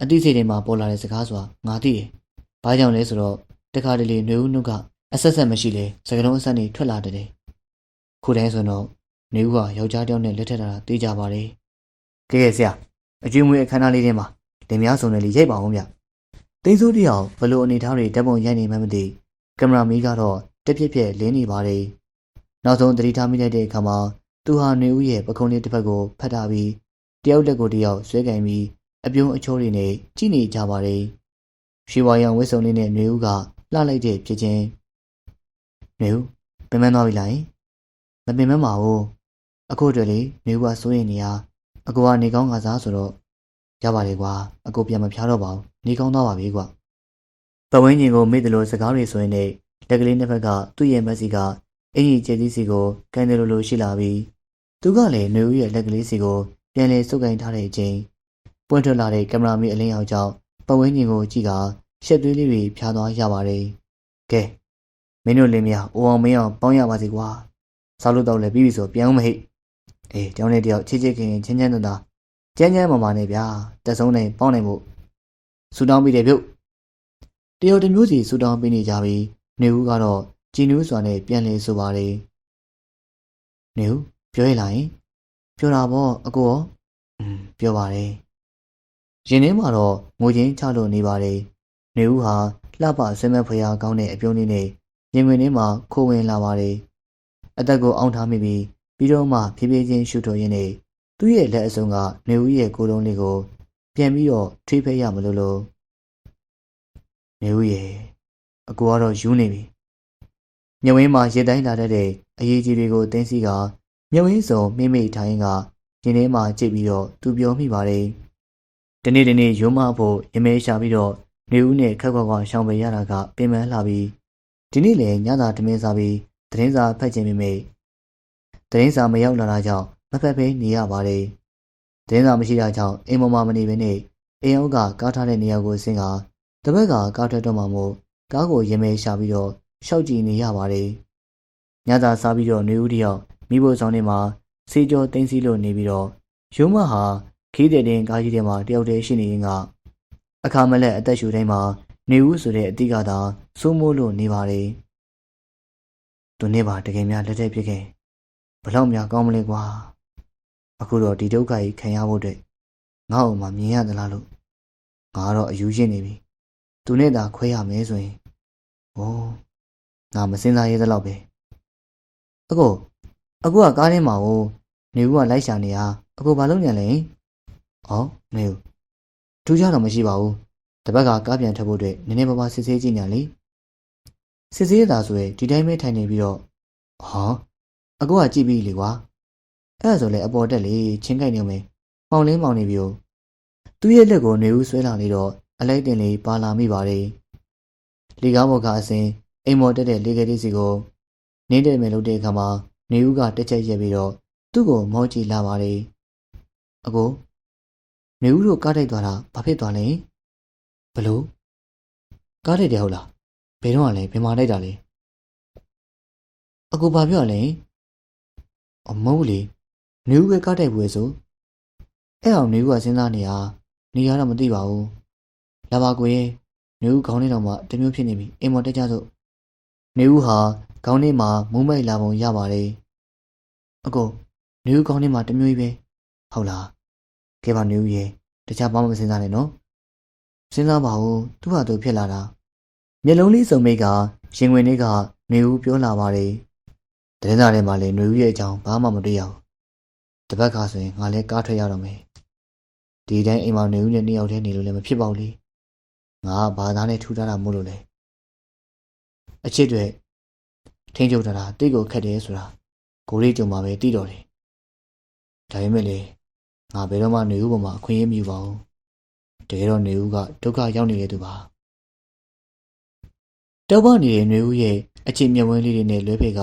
အသိစိတ်ထဲမှာပေါ်လာတဲ့စကားဆိုတာငါသိတယ်ဘာကြောင့်လဲဆိုတော့တခါတလေမေဦးနှုတ်ကအဆက်ဆက်မရှိလေစကားလုံးအဆက်နေထွက်လာတယ်ခုတိုင်းဆိုတော့မေဦးကယောက်ျားတယောက်နဲ့လက်ထပ်တာသိကြပါတယ်ကဲဆရာအကျွေးမွေးအခမ်းအနားလေးထဲမှာလင်မယားစုံတယ်လေးရိုက်ပါအောင်ဗျသိန်းစိုးတယောက်ဘလို့အနေထားတွေတက်ပုံရိုက်နေမှမသိကင်မရာမီကတော့တက်ပြက်ပြက်လင်းနေပါတယ်နောက်ဆုံးသတိထားမိလိုက်တဲ့အခါမှာသူဟာနေဦးရဲ့ပခုံးလေးတစ်ဖက်ကိုဖတ်ထားပြီးတယောက်လက်ကိုတယောက်ဆွဲကင်ပြီးအပြုံးအချိုးတွေနဲ့ကြည့်နေကြပါတယ်ရွှေဝါရောင်ဝတ်စုံလေးနဲ့နေဦးကလှလိုက်တဲ့ဖြစ်ချင်းနေဦးပင်မသွားပြီလားမပင်မပါဘူးအခုတည်းလေနေဦးကစိုးရိမ်နေရအကူကနေကောင်းကစားဆိုတော့ရပါလေကွာအကူပြန်မဖျားတော့ပါဘူးနေကောင်းသွားပါပြီကွာပဝင်းကြီးကိုမေ့တယ်လို့စကားတွေဆိုရင်လည်းလက်ကလေးနှစ်ဖက်ကသူ့ရဲ့မက်ဆီကအင်ကြီးကျဲကြီးစီကိုကန်တယ်လို့ရှိလာပြီးသူကလည်းနေဦးရဲ့လက်ကလေးစီကိုပြန်လဲစုပ်ကိုင်ထားတဲ့အချိန်ပွင့်ထွက်လာတဲ့ကင်မရာမီအလင်းရောင်ကြောင့်ပဝင်းကြီးကိုကြည့်ကရှက်သွေးလေးတွေဖြာသွားရပါတယ်ကဲမင်းတို့လင်းမယားအိုအောင်မင်းအောင်ပေါင်းရပါစေကွာစားလို့တော့လည်းပြီးပြီဆိုပြန်အောင်မဟိအေးတောင်းနေတယောက်ချစ်ချစ်ခင်ချင်းချင်းတသာကျန်းကျန်းမာမာနဲ့ဗျာတက်ဆုံးနဲ့ပေါင်းနိုင်ဖို့ဆူတောင်းပြီးတယ်ပြုတ်တယောက်တစ်မျိုးစီဆူတောင်းပေးနေကြပြီးနေဦးကတော့ကြည်နူးစွာနဲ့ပြန်လေဆိုပါတယ်နေဦး ပြောရလိုက်ပြောတာပေါ့အကိုရောပြောပါတယ်ရင်ထဲမှာတော့ငိုချင်းချလို့နေပါတယ်နေဦးဟာလှပဆွေးမဲ့ဖွေရာကောင်းတဲ့အပြုံးလေးနဲ့ရင်ဝင်ထဲမှာခိုးဝင်လာပါတယ်အသက်ကိုအောင့်ထားမိပြီးတော့မှဖြည်းဖြည်းချင်းရှူထုတ်ရင်းနဲ့သူ့ရဲ့လက်အစုံကနေဦးရဲ့ကိုယ်လုံးလေးကိုပြန်ပြီးတော့ထွေးဖဲရမလို့နေဦးရဲ့အကူကတော့ယူနေပြီမြဝင်းမှာရေတိုင်းလာတဲ့အရေးကြီးတွေကိုတင်းစီကမြဝင်းစုံမိမိထိုင်ကရင်ထဲမှာကြည့်ပြီးတော့သူပြောမိပါတယ်ဒီနေ့ရုံးမဖို့ရမဲရှာပြီးတော့နေဦးနဲ့ခက်ခွက်ခွာရှောင်ပေးရတာကပင်ပန်းလာပြီးဒီနေ့လည်းညသာထမင်းစားပြီးသတင်းစာဖတ်ခြင်းမိသတင်းစာမရောက်လာတာကြောင့်မဖက်ဖဲနေရပါတယ်သတင်းစာမရှိတာကြောင့်အိမ်ပေါ်မှာမနေဘဲနဲ့အိမ်အောက်ကကားထားတဲ့နေရာကိုဆင်းကတပတ်ကကားထွက်တော့မှမို့ကားကိုရမဲရှာပြီးတော့ရှောက်ကြည့်နေရပါတယ်ညသာစားပြီးတော့နေဦးတယောက်မိဖို့ဆောင်နေမှာစေကျော်တင်းစီလို့နေပြီးတော့ရုံးမဟာခီးတဲ့တင်ကားကြီးထဲမှာတယောက်တည်းရှိနေရင်ကအခါမလက်အသက်ရှူတိုင်းမှာနေဦးဆိုတဲ့အတိကသာစိုးမိုးလို့နေပါတယ်သူနေပါတကယ်များလက်ထက်ဖြစ်ခဲ့ဘလောက်များကောင်းမလဲကွာအခုတော့ဒီဒုက္ခကြီးခံရဖို့အတွက်ငါ့အုံမှာမြင်ရသလားလို့ငါတော့အယူရှိနေပြီသူနဲ့သာခွဲရမယ်ဆိုရင်ငါမစင်စားရသလောက်ပဲအကိုကကားထဲမှာနေဦးကလိုက်ရှာနေရအကိုဘာလုပ်နေလဲနေဦးထူးခြားတော့မရှိပါဘူးတပတ်ကကားပြန်ထွက်ဖို့အတွက်နည်းနည်းပါးပါးစစ်ဆေးကြည့်ညာလေစစ်ဆေးတာဆိုရင်ဒီတိုင်းပဲထိုင်နေပြီးတော့အကိုကကြည့်ပြီးလေကွာအဲ့ဒါဆိုလေအပေါ်တက်လေချင်းကြိုက်နေမယ်မောင်လေးမောင်နေပြီသူ့ရဲ့လက်ကိုနေဦးဆွဲလာနေတော့အလိုက်တင်လေးပါလာမိပါတယ်လေကားဘော်ကအစင်အိမ်မော်တက်တဲ့လေကလေးစီကိုနင်းတဲ့မယ်လို့တဲ့အခါမှာနေဦးကတက်ချက်ရက်ပြီးတော့သူ့ကိုမောကြည့်လာပါတယ်အကိုနေဦးတို့ကားတိုက်သွားတာဘာဖြစ်သွားလဲဘလို့ကားတိုက်တယ်ဟုတ်လားဘယ်တော့မှလဲဘယ်မှာတိုက်တာလဲအကိုဘာပြောလဲအမဟုတ်လေနေဦးပဲကားတိုက်ပွဲဆိုအဲ့အောင်နေဦးကစဉ်းစားနေရတော့မသိပါဘူးလာပါကိုရဲ့နေဦးခေါင်းထဲတော့မှတမျိုးဖြစ်နေပြီအိမ်မော်တက်ကြစို့နေဦးဟာခေါင်းထဲမှာမုံမိတ်လာပုံရပါတယ်အကိုနေဦးခေါင်းထဲမှာတမျိုးကြီးပဲဟုတ်လားကဲပါနေဦးရဲ့တခြားဘာမှမစဉ်းစားနဲ့နော်စဉ်းစားပါဦးသူ့ဟာသူဖြစ်လာတာမျက်လုံးလေးစုံမိတ်ကရင်ဝင်လေးကနေဦးပြောလာပါတယ်သတင်းစာထဲမှာလည်းနေဦးရဲ့အကြောင်းဘာမှမတွေ့ရဘူးတပတ်ခါဆိုရင်ငါလည်းကားထွက်ရတော့မယ်ဒီတိုင်းအိမ်မှာနေဦးနဲ့နှစ်ယောက်တည်းနေလို့လည်းမဖြစ်ပါဘူးလေငါဘာသာနဲ့ထူထားတာမို့လို့လေအချစ်တွေထင်းကျုပ်တာတိတ်ကိုခက်တယ်ဆိုတာကိုလေးကြုံမှာပဲသိတော့တယ်ဒါပေမဲ့လေငါဘယ်တော့မှနေဦးပေါ်မှာအခွင့်အရေးမယူပါဘူးတကယ်တော့နေဦးကဒုက္ခရောက်နေတဲ့သူပါတောပနေတဲ့နေဦးရဲ့အချစ်မြတ်ဝင်းလေးတွေနဲ့လွဲဖေက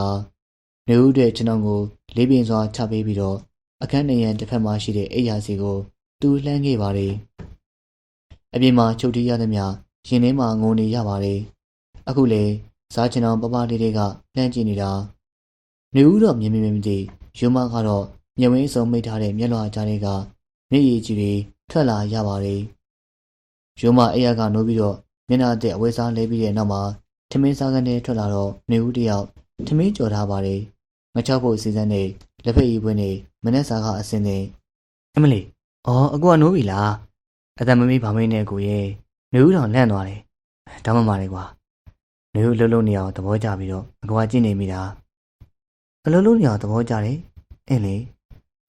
နေဦးတဲ့ကျွန်တော်ကိုလေးပင်စွာချပေးပြီးတော့အခန်းနေရန်တစ်ဖက်မှာရှိတဲ့အိယာစီကိုသူလှမ်းခဲ့ပါတယ်အပြင်မှာချုပ်တီးရသမျှရင်ထဲမှာငိုနေရပါတယ်အခုလေစားချင်အောင်ပပလေးတွေကလှမ်းကြည့်နေတာနေဦးတော့မြင်မသိရုံမကတော့မြဝင်းစုံမိတ်ထားတဲ့မျက်လွှာကြားတွေကမျက်ရည်ကြီးတွေထွက်လာရပါတယ်ရုံမအိယာကနိုးပြီးတော့မျက်နှာအသက်အဝဲစားလဲပြီးတဲ့နောက်မှာထမင်းစားကနေထွက်လာတော့နေဦးတယောက်ထမင်းကြော်ထားပါတယ်ငချောက်ဖို့စီစဉ်နေလက်ဖက်ရည်ပွင့်နေမနေ့စာကအစင်းနေအမလီအကူကနိုးပြီလားအသက်မမေးဘာမင်းနဲ့ကိုရဲ့နေဦးတော်လန့်သွားတယ်ဒါမှမပါလေကွာနေဦးလှုပ်နေအောင်သဘောကျပြီးတော့အကူကကြည့်နေမိတာအလှုပ်နေအောင်သဘောကျတယ်အင်းလေ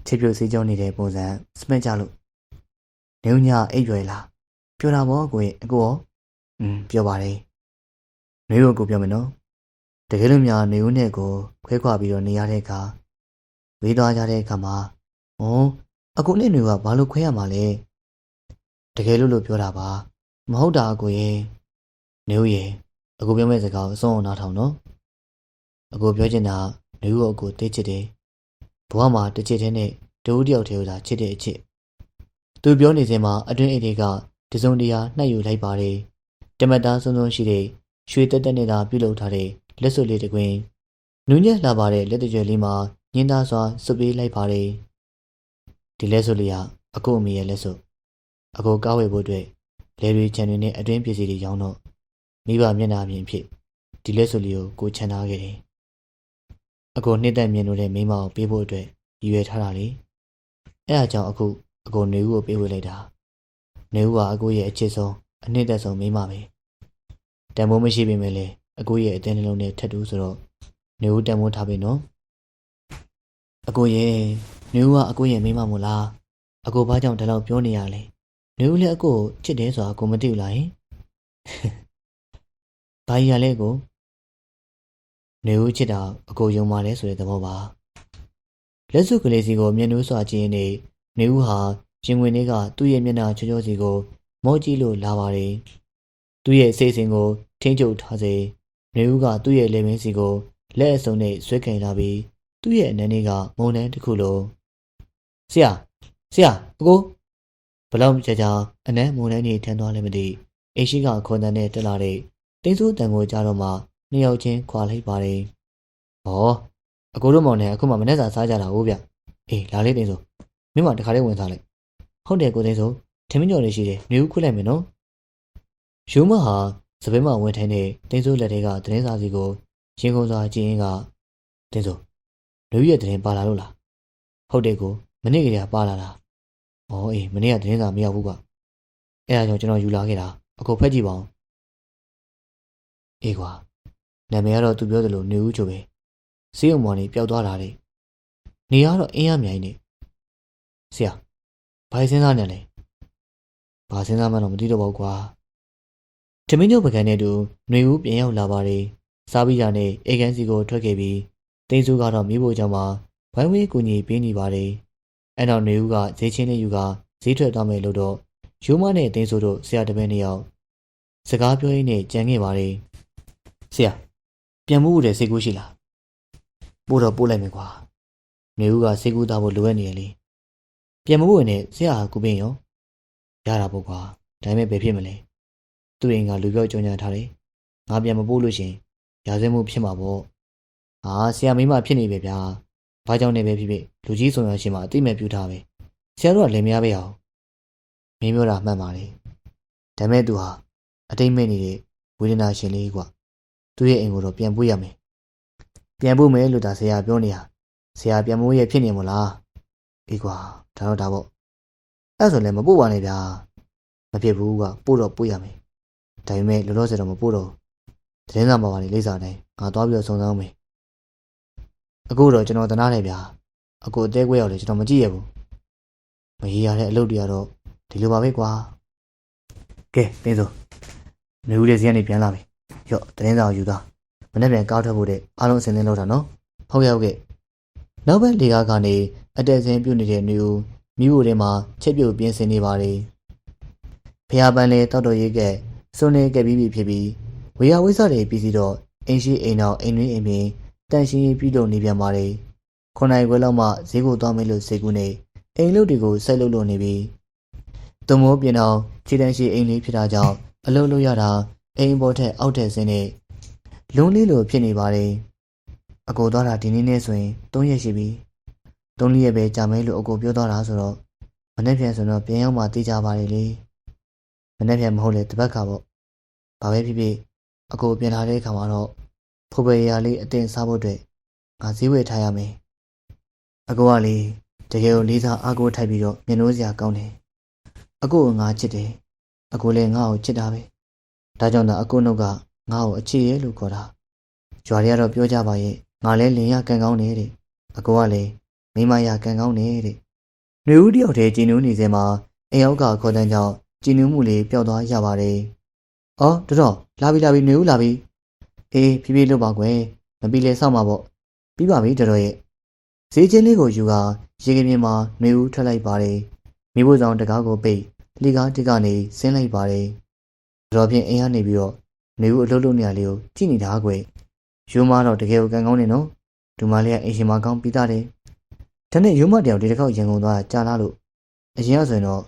ချစ်ပြုတ်စေးကြောနေတဲ့ပုံစံစမက်ကြလို့နေဦးညအိပ်ရွယ်လားပြောတာပေါ့ကိုရဲ့အကူရောပြောပါတယ်နေဦးကိုပြောမယ်နော်တကယ်လို့များနေဦးနဲ့ကိုခွဲခွာပြီးတော့နေရတဲ့အခါဝေးသွားကြတဲ့အခါမှာအကူနဲ့နေဦးကဘာလို့ခွဲရမှာလဲတကယ်လို့ပြောတာပါမဟုတ်တာအကူရဲ့နေဦးရဲ့အကူပြောမဲ့စကားကိုအဆုံးအောင်နားထောင်နော်အကူပြောချင်တာနေဦးကိုအကူသိချစ်တယ်ဘဝမှာတစ်ချစ်တဲ့နဲ့ဒုတိယတည်းကချစ်တဲ့အချစ်သူပြောနေစဉ်မှာအတွင်းအိတ်တွေကတစုံတရာနှိုက်ယူလိုက်ပါတယ်တမတ်သားစုံစုံရှိတဲ့ရွှေတက်တက်နဲ့သာပြုလုပ်ထားတဲ့လက်စွပ်လေးတစ်ကွင်းနူးညံ့လာပါတဲ့လက်တကြွယ်လေးမှာညင်းသားစွာစွပ်ပေးလိုက်ပါတယ်ဒီလက်စွပ်လေးကအကူအမေရဲ့လက်စွပ်အကူကားဝယ်ဖို့အတွက်လဲတွေခြံတွေနဲ့အတွင်းပစ္စည်းတွေရောင်းတော့မိဘမျက်နှာပြင်ဖြစ်ဒီလက်စွပ်လေးကိုချန်ထားခဲ့တယ်အကူနှစ်သက်မြင်လို့တဲ့မိမကိုပေးဖို့အတွက် ရည်ရွယ်ထားတာလေအဲ့ဒါကြောင့်အခုအကိုနေဦးကိုပေးဝေလိုက်တာနေဦးကအကိုရဲ့အချစ်ဆုံးအနှစ်သက်ဆုံးမိန်းမပဲတန်ဖိုးမရှိပေမဲ့လည်းအကိုရဲ့အတင်းနှလုံးနဲ့ထက်တူဆိုတော့နေဦးတန်ဖိုးထားပြီနော်အကိုရဲ့နေဦးကအကိုရဲ့မိန်းမမို့လားအကိုဘာကြောင့်ဒီလောက်ပြောနေရလဲနေဦးလည်းအကိုချစ်တယ်ဆိုတာအကိုမသိဘူးလားဟင်ဘာကြီးရလဲကိုနေဦးချစ်တာအကိုယုံပါတယ်ဆိုတဲ့သဘောပါလက်စုကလေးစီကိုမျက်နှာစွာကြည့်ရင်နေဦးဟာရင်ဝင်တွေကသူ့ရဲ့မျက်နှာချောချောစီကိုမော့ကြည့်လို့လာပါတယ်သူ့ရဲ့စိတ်စဉ်ကိုထိမ့်ချုပ်ထားစေနေဦးကသူ့ရဲ့လက်မင်းစီကိုလက်အစုံနဲ့ဆွဲကင်လာပြီးသူ့ရဲ့အနေနဲ့ကမုံနှန်းတစ်ခုလိုဆရာအကိုဘလောက်ကြာအနမ်းမုံနှန်းကြီးထမ်းသွားလဲမသိအိရှိကခွန်တန်နဲ့တက်လာတဲ့တင်းစိုးတန်ကိုကြားတော့မှနှစ်ယောက်ချင်းခွာလိုက်ပါတယ်ဟောအကိုတို့မောင်နဲ့အခုမှမနေ့စာစားကြတာဟုတ်ဗျအေးလာလေးတင်းစိုးမင်းမတခါလေးဝင်စားလိုက်ဟုတ်တယ်ကိုတင်းစိုးထမင်းကြော်လေးရှိတယ်နေဦးခွလိုက်မယ်နော်ယူမဟာစပင်းမဝင်ထိုင်တဲ့တင်းစိုးလက်ထဲကတင်းစာစီကိုရင်ခုန်စွာကြည့်ရင်းကတင်းစိုးလူရဲ့တင်းပါလာလို့လားဟုတ်တယ်ကိုမနေ့ကတည်းကပါလာတာဩအေးမနေ့ကတင်းစာမရောက်ဘူးကွာအဲ့ဒါကြောင့်ကျွန်တော်ယူလာခဲ့တာအကိုဖက်ကြည့်ပါဦးအေးကွာနာမည်ကတော့သူပြောသလိုနေဦးချိုပဲစေးုံမော်နေပျောက်သွားတာလေနေရတော့အင်းရမြိုင်နေဆရာဘာစဉ်းစားနေလဲဘာစဉ်းစားမှတော့မသိတော့ပါဘူးကွာထမင်းကျုပ်ပကံနဲ့တူຫນွေဦးပြန်ရောက်လာပါတယ်စားပြီးရနဲ့အေကန်စီကိုထွက်ခဲ့ပြီးတင်းစုကတော့မိဖို့ကြောင့်မှဝိုင်းဝန်းကူညီပေးနေပါတယ်အဲ့နောက်ຫນွေဦးကဈေးချင်းလေးယူကဈေးထွက်သွားမယ်လို့တော့ယူမနဲ့တင်းစုတို့ဆရာတပည့်နှစ်ယောက်စကားပြောရင်းနဲ့ကြံခဲ့ပါတယ်ဆရာပြန်မှုတဲ့စိတ်ကူးရှိလားပို့တော့ပို့လိုက်မယ်ကွာຫນွေဦးကစိတ်ကူးသားဖို့လိုအပ်နေရလေပြန်မဖို့နဲ့ဆရာကူပင်းရောရတာပေါ့ကွာဒါပေမဲ့ဘယ်ဖြစ်မလဲသူ့အိမ်ကလူပြောက်ကြုံညာထားတယ်ငါပြန်မပို့လို့ရှင်ရာဇဝမှုဖြစ်မှာပေါ့ဟာဆရာမင်းမဖြစ်နေပဲဗျာဘာကြောင့်နေပဲဖြစ်ဖြစ်လူကြီးဆောင်ရရှင်မှာအတိမဲ့ပြူထားပဲဆရာတို့ကလင်မယားပဲအောင်မင်းပြောတာမှန်ပါလေဒါမဲ့သူဟာအတိတ်မဲ့နေတဲ့ဝေဒနာရှင်လေးကွာသူ့ရဲ့အိမ်ကိုတော့ပြန်ပို့ရမယ်ပြန်ပို့မယ်လို့ဒါဆရာပြောနေတာဆရာပြန်မိုးရဲ့ဖြစ်နေမလားအေးကွာဒါတော့ဒါပေါ့အဲ့ဆိုလည်းမပို့ပါနဲ့ဗျာမဖြစ်ဘူးကပို့တော့ပို့ရမယ်ဒါပေမဲ့လောလောဆယ်တော့မပို့တော့သတင်းစာမှာပါလေလိမ့်စာတိုင်းငါသွားပြီးတော့စုံစမ်းမယ်အခုတော့ကျွန်တော်တနာတယ်ဗျာအခုအသေးကွဲရောက်လေကျွန်တော်မကြည့်ရဘူးမရေရတဲ့အလုပ်တွေကတော့ဒီလိုပါပဲကွာကဲတင်းစိုးနေဦးလေးစီကနေပြန်လာပြီရော့သတင်းစာကိုယူသွားမနေ့ပြန်ကောက်ထွက်ဖို့တဲ့အားလုံးအစင်းသင်းလုပ်တာနော်ဟုတ်ကဲ့နောက်ဘက်လေကားကနေအတက်စင်းပြုတ်နေတဲ့နေဦးမိဖို့ထဲမှာချက်ပြုတ်ပြင်းစင်နေပါတယ်ဖျားပန်းလေးတောက်တော်ရေးကစွန်းနေကပြီးပြီဖြစ်ပြီးဝေယဝိဆတွေပြီးစီတော့အင်းရှိအိမ်တော်အိမ်တွင်းအိမ်ပြင်တန်ရှင်းပြီးလုပ်နေပြန်ပါတယ်9 နာရီခွဲလောက်မှဈေးကိုသွားမယ်လို့စိတ်ကူးနေအိမ်လုတ်တွေကိုစိုက်လုပ်နေပြီးသူမိုးပြင်အောင်ခြေတန်းရှိအိမ်လေးဖြစ်တာကြောင့်အလုပ်လုပ်ရတာအိမ်ပေါ်ထက်အောက်ထက်ဆင်းနေလုံးလေးလိုဖြစ်နေပါတယ်အကိုသွားတာဒီနေ့နဲ့ဆိုရင်3 ရက်ရှိပြီ3 ရက်ပဲကြာမယ်လို့အကိုပြောသွားတာဆိုတော့မနေ့ပြန်ဆိုတော့ပြန်ရောက်မှသိကြပါတယ်လေမနေ့ပြန်မဟုတ်လေတပတ်ခါပေါ့ဘာပဲဖြစ်ဖြစ်အကိုပြန်လာတဲ့အခါမှာတော့ဖိုးပေရာလေးအတင်းစားဖို့အတွက်ငါဈေးဝယ်ထားရမယ်အကိုကလေတကယ်ကိုလေးစားအားကိုးထိုက်ပြီးတော့မျက်နှိုးစရာကောင်းတယ်အကိုကငါချစ်တယ်အကိုလည်းငါ့ကိုချစ်တာပဲဒါကြောင့်တော့အကိုနှုတ်ကငါ့ကိုအချစ်ရဲ့လို့ခေါ်တာကြွားရတော့ပြောကြပါရဲ့ငါလည်းလင်ရကန်ကောင်းတယ်တဲ့အကိုကလည်းမိမရကန်ကောင်းတယ်တဲ့နှွေဦးတယောက်တည်းကြည်နူးနေစမှာအိမ်အောက်ကခေါ်တန်းကြောင့်ကြည်နူးမှုလေးပျောက်သွားရပါတယ်အော်တော်လာပြီနှွေဦးလာပြီအေးဖြည်းဖြည်းလုပ်ပါကွယ်မပြီးလဲစောင့်ပါပေါ့ပြီးပါပြီတော်ရဲ့ဈေးချင်းလေးကိုယူကရေကပြင်းမှာနှွေဦးထွက်လိုက်ပါတယ်မိဖို့ဆောင်တကားကိုပိတ်လှီကားတစ်ကနေဆင်းလိုက်ပါတယ်တော်ဖြင့်အိမ်ကနေပြီးတော့နှွေဦးအလုပ်လုပ်နေရလေးကိုကြည့်နေတာကွယ်ယူမတော့တကယ်ကိုကန်ကောင်းနေနော်ဒူမလေးကအိမ်ရှင်မကောင်းပြီးသားတယ်ဒါနဲ့ယူမတယောက်ဒီတစ်ခေါက်ရန်ကုန်သွားကြာလာလို့အရင်ကဆိုရင်တော့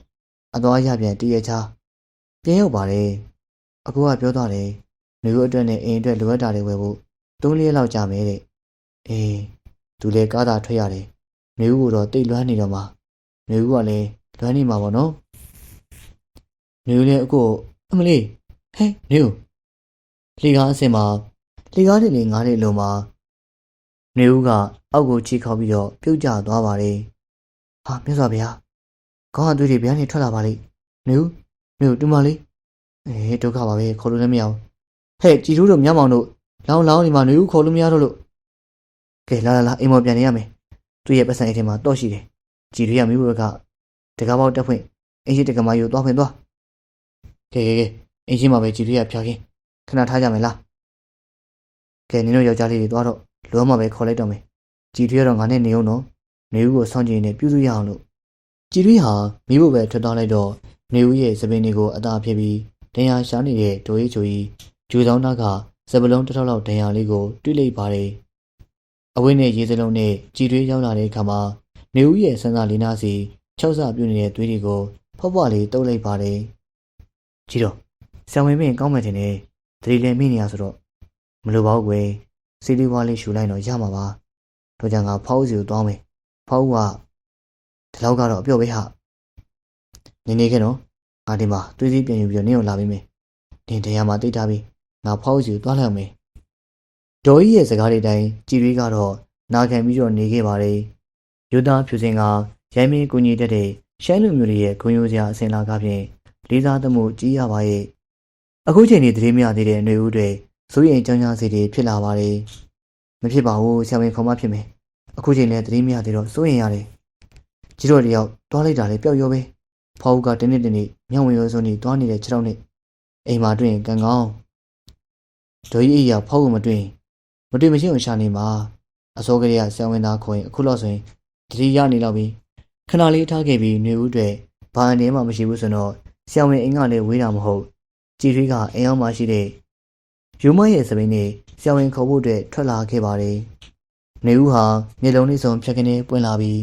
အသွားရပြန်တည့်ရချာပြန်ရောက်ပါတယ်အကူကပြောသွားတယ်နှွေဦးအတွက်နဲ့အိမ်အတွက်လိုအပ်တာတွေဝယ်ဖို့3 ရက်လောက်ကြာမယ်တဲ့အေးသူလည်းကားသာထွက်ရတယ်နှွေဦးကိုတော့တိတ်လွမ်းနေတော့မှနှွေဦးကလည်းလွမ်းနေမှာပေါ့နော်နှွေဦးလည်းအကူအမလေးဟဲ့နှွေဦးလှီကားအစင်မှာလှီကားတွေငါးတွေလုံးမှာနှွေဦးက အောက်ကိုခြေခေါက်ပြီးတော့ပြုတ်ကျသွားပါတယ်။ဟာမြတ်စွာဘုရားခေါင်းကသွေးတွေဗျာနေထွက်လာပါလိမ့်။နေဦးတူမလေးဒုက္ခပါပဲခေါ်လို့လည်းမရဘူး။ဟဲ့ကြည်ထူးတို့မြောက်မောင်တို့လောင်းဒီမှာနေဦးခေါ်လို့မရတော့လို့ကဲလာအိမ်မော်ပြန်နေရမယ်။သူ့ရဲ့ပတ်စံအိတ်ထဲမှာတော့ရှိတယ်။ကြည်ထူးရမိဘကတကားပေါက်တက်ဖွင့်အင်းရှိတကမာယူသွားဖွင့်သွား။ကဲအင်းရှိမှာပဲကြည်ထူးရဖျားခင်းခဏထားကြမယ်လား။ကဲနင်တို့ယောက်ျားလေးတွေသွားတော့လောမပဲခေါ်လိုက်တော့မယ်။ကြည်ထူးရတော့ငါနဲ့နေအောင်နော်။နေဦးကိုစောင့်ကြည့်နေပြုစုရအောင်လို့ကြည်ထူးဟာမိဘပဲထွက်သွားလိုက်တော့နေဦးရဲ့စပင်းတွေကိုအသာဖြစ်ပြီးဒဏ်ရာရှားနေတဲ့ဒိုးရီချိုကြီးဂျူဆောင်သားကစပလုံးတစ်ထောက်လောက်ဒဏ်ရာလေးကိုတွေးလိုက်ပါတယ်။အဝိနဲ့ရေစလုံးနဲ့ကြည်ထွေးရောက်လာတဲ့အခါမှာနေဦးရဲ့ဆန်းစာလေးနာစီ၆ဆပြုတ်နေတဲ့သွေးတွေကိုဖွားဖွားလေးတုပ်လိုက်ပါတယ်။ကြည်တော့ဆံဝင်မင်းကောင်းမှတင်တယ်သတိလည်းမိနေရဆိုတော့မလိုပါဘူးကွယ်စီလီဝါလေးရှူလိုက်တော့ရမှာပါ။တော့ကြောင့်ငါဖောက်စီကိုသွားမယ်။ဖောက်ကဒီလောက်ကတော့အပြော့ပဲဟာနေခဲ့တော့ငါဒီမှာသွေးစည်းပြန်ယူပြီးတော့နင်းကိုလာပေးမယ်နင်းတရားမှာတိတ်ထားပြီးငါဖောက်စီကိုသွားလိုက်အောင်မယ်ဒေါ်ကြီးရဲ့စကားတွေတိုင်းကြည်ရီကတော့နာခံပြီးတော့နေခဲ့ပါတယ်ယူသားဖြူစင်ကရိုင်းမင်းကူညီတတ်တဲ့ရှမ်းလူမျိုးတွေရဲ့ဂုဏ်ယူစရာအစဉ်လာကားဖြင့်လေးစားသမှုကြီးရပါရဲ့အခုချိန်ဒီတရေမရသေးတဲ့ຫນွေဦးတွေစိုးရင်ကြောင်းကြားစီတွေဖြစ်လာပါတယ်မဖြစ်ပါဘူးဆရာဝန်ခေါ်မှဖြစ်မယ်အခုချိန်လည်းတရေမရသေးတော့စိုးရင်ရတယ်ကြီးတော်တယောက်သွားလိုက်တာလေပျောက်ရောပဲဖောက်ကတင်းနေမြောင်ဝင်ရိုးစုံနေသွားနေတဲ့ခြေထောက်နဲ့အိမ်မှာတွေ့ရင်ကံကောင်းဒိုကြီးအရာဖောက်ကိုမတွေ့မရှိအောင်ရှာနေမှာအစောကလေးကဆံဝင်သားခေါ်ရင်အခုလောက်ဆိုရင်တတိရနေလောက်ပြီခဏလေးထားခဲ့ပြီးຫນွေဦးတွေဘာအနေမှမရှိဘူးဆိုတော့ဆံဝင်အိမ်ကလည်းဝေးတာမဟုတ်ကြည်ထွေးကအိမ်အောင်မှရှိတဲ့ယူမရဲ့စပင်းနဲ့ဆံဝင်ခေါ်ဖို့အတွက်ထွက်လာခဲ့ပါတယ်ຫນွေဦးဟာမျက်လုံးလေးစုံဖြတ်ကနေပွင့်လာပြီး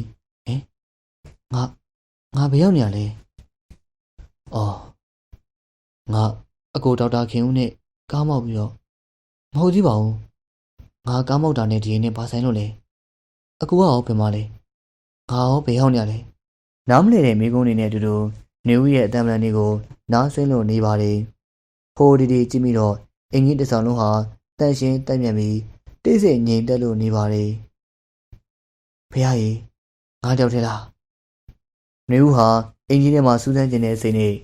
ငါဘယ်ရောက်နေရလဲအော်ငါအကိုဒေါက်တာခင်ဦးနဲ့ကားမောက်ပြီးတော့မဟုတ်သေးပါဘူးငါကားမောက်တာနဲ့ဒီနေ့ဘာဆိုင်လို့လဲအကူကရောဘယ်မှာလဲငါရောဘယ်ရောက်နေရလဲနားမလဲတဲ့မိကုန်းနေနဲ့အတူတူနေဦးရဲ့အတံပန်တွေကိုနားဆွင်းလို့နေပါလေဖိုးဒီကြည့်ပြီးတော့အင်ကြီးတစ်ဆောင်လုံးဟာတန့်ရှင်းတက်မြတ်ပြီးတိတ်ဆိတ်ငြိမ်သက်လို့နေပါလေဖះကြီးငါကြောက်ထဲလားနေဦးဟာအင်ကြီးထဲမှာစူးစမ်းကျင်တဲ့စိတ်နဲ့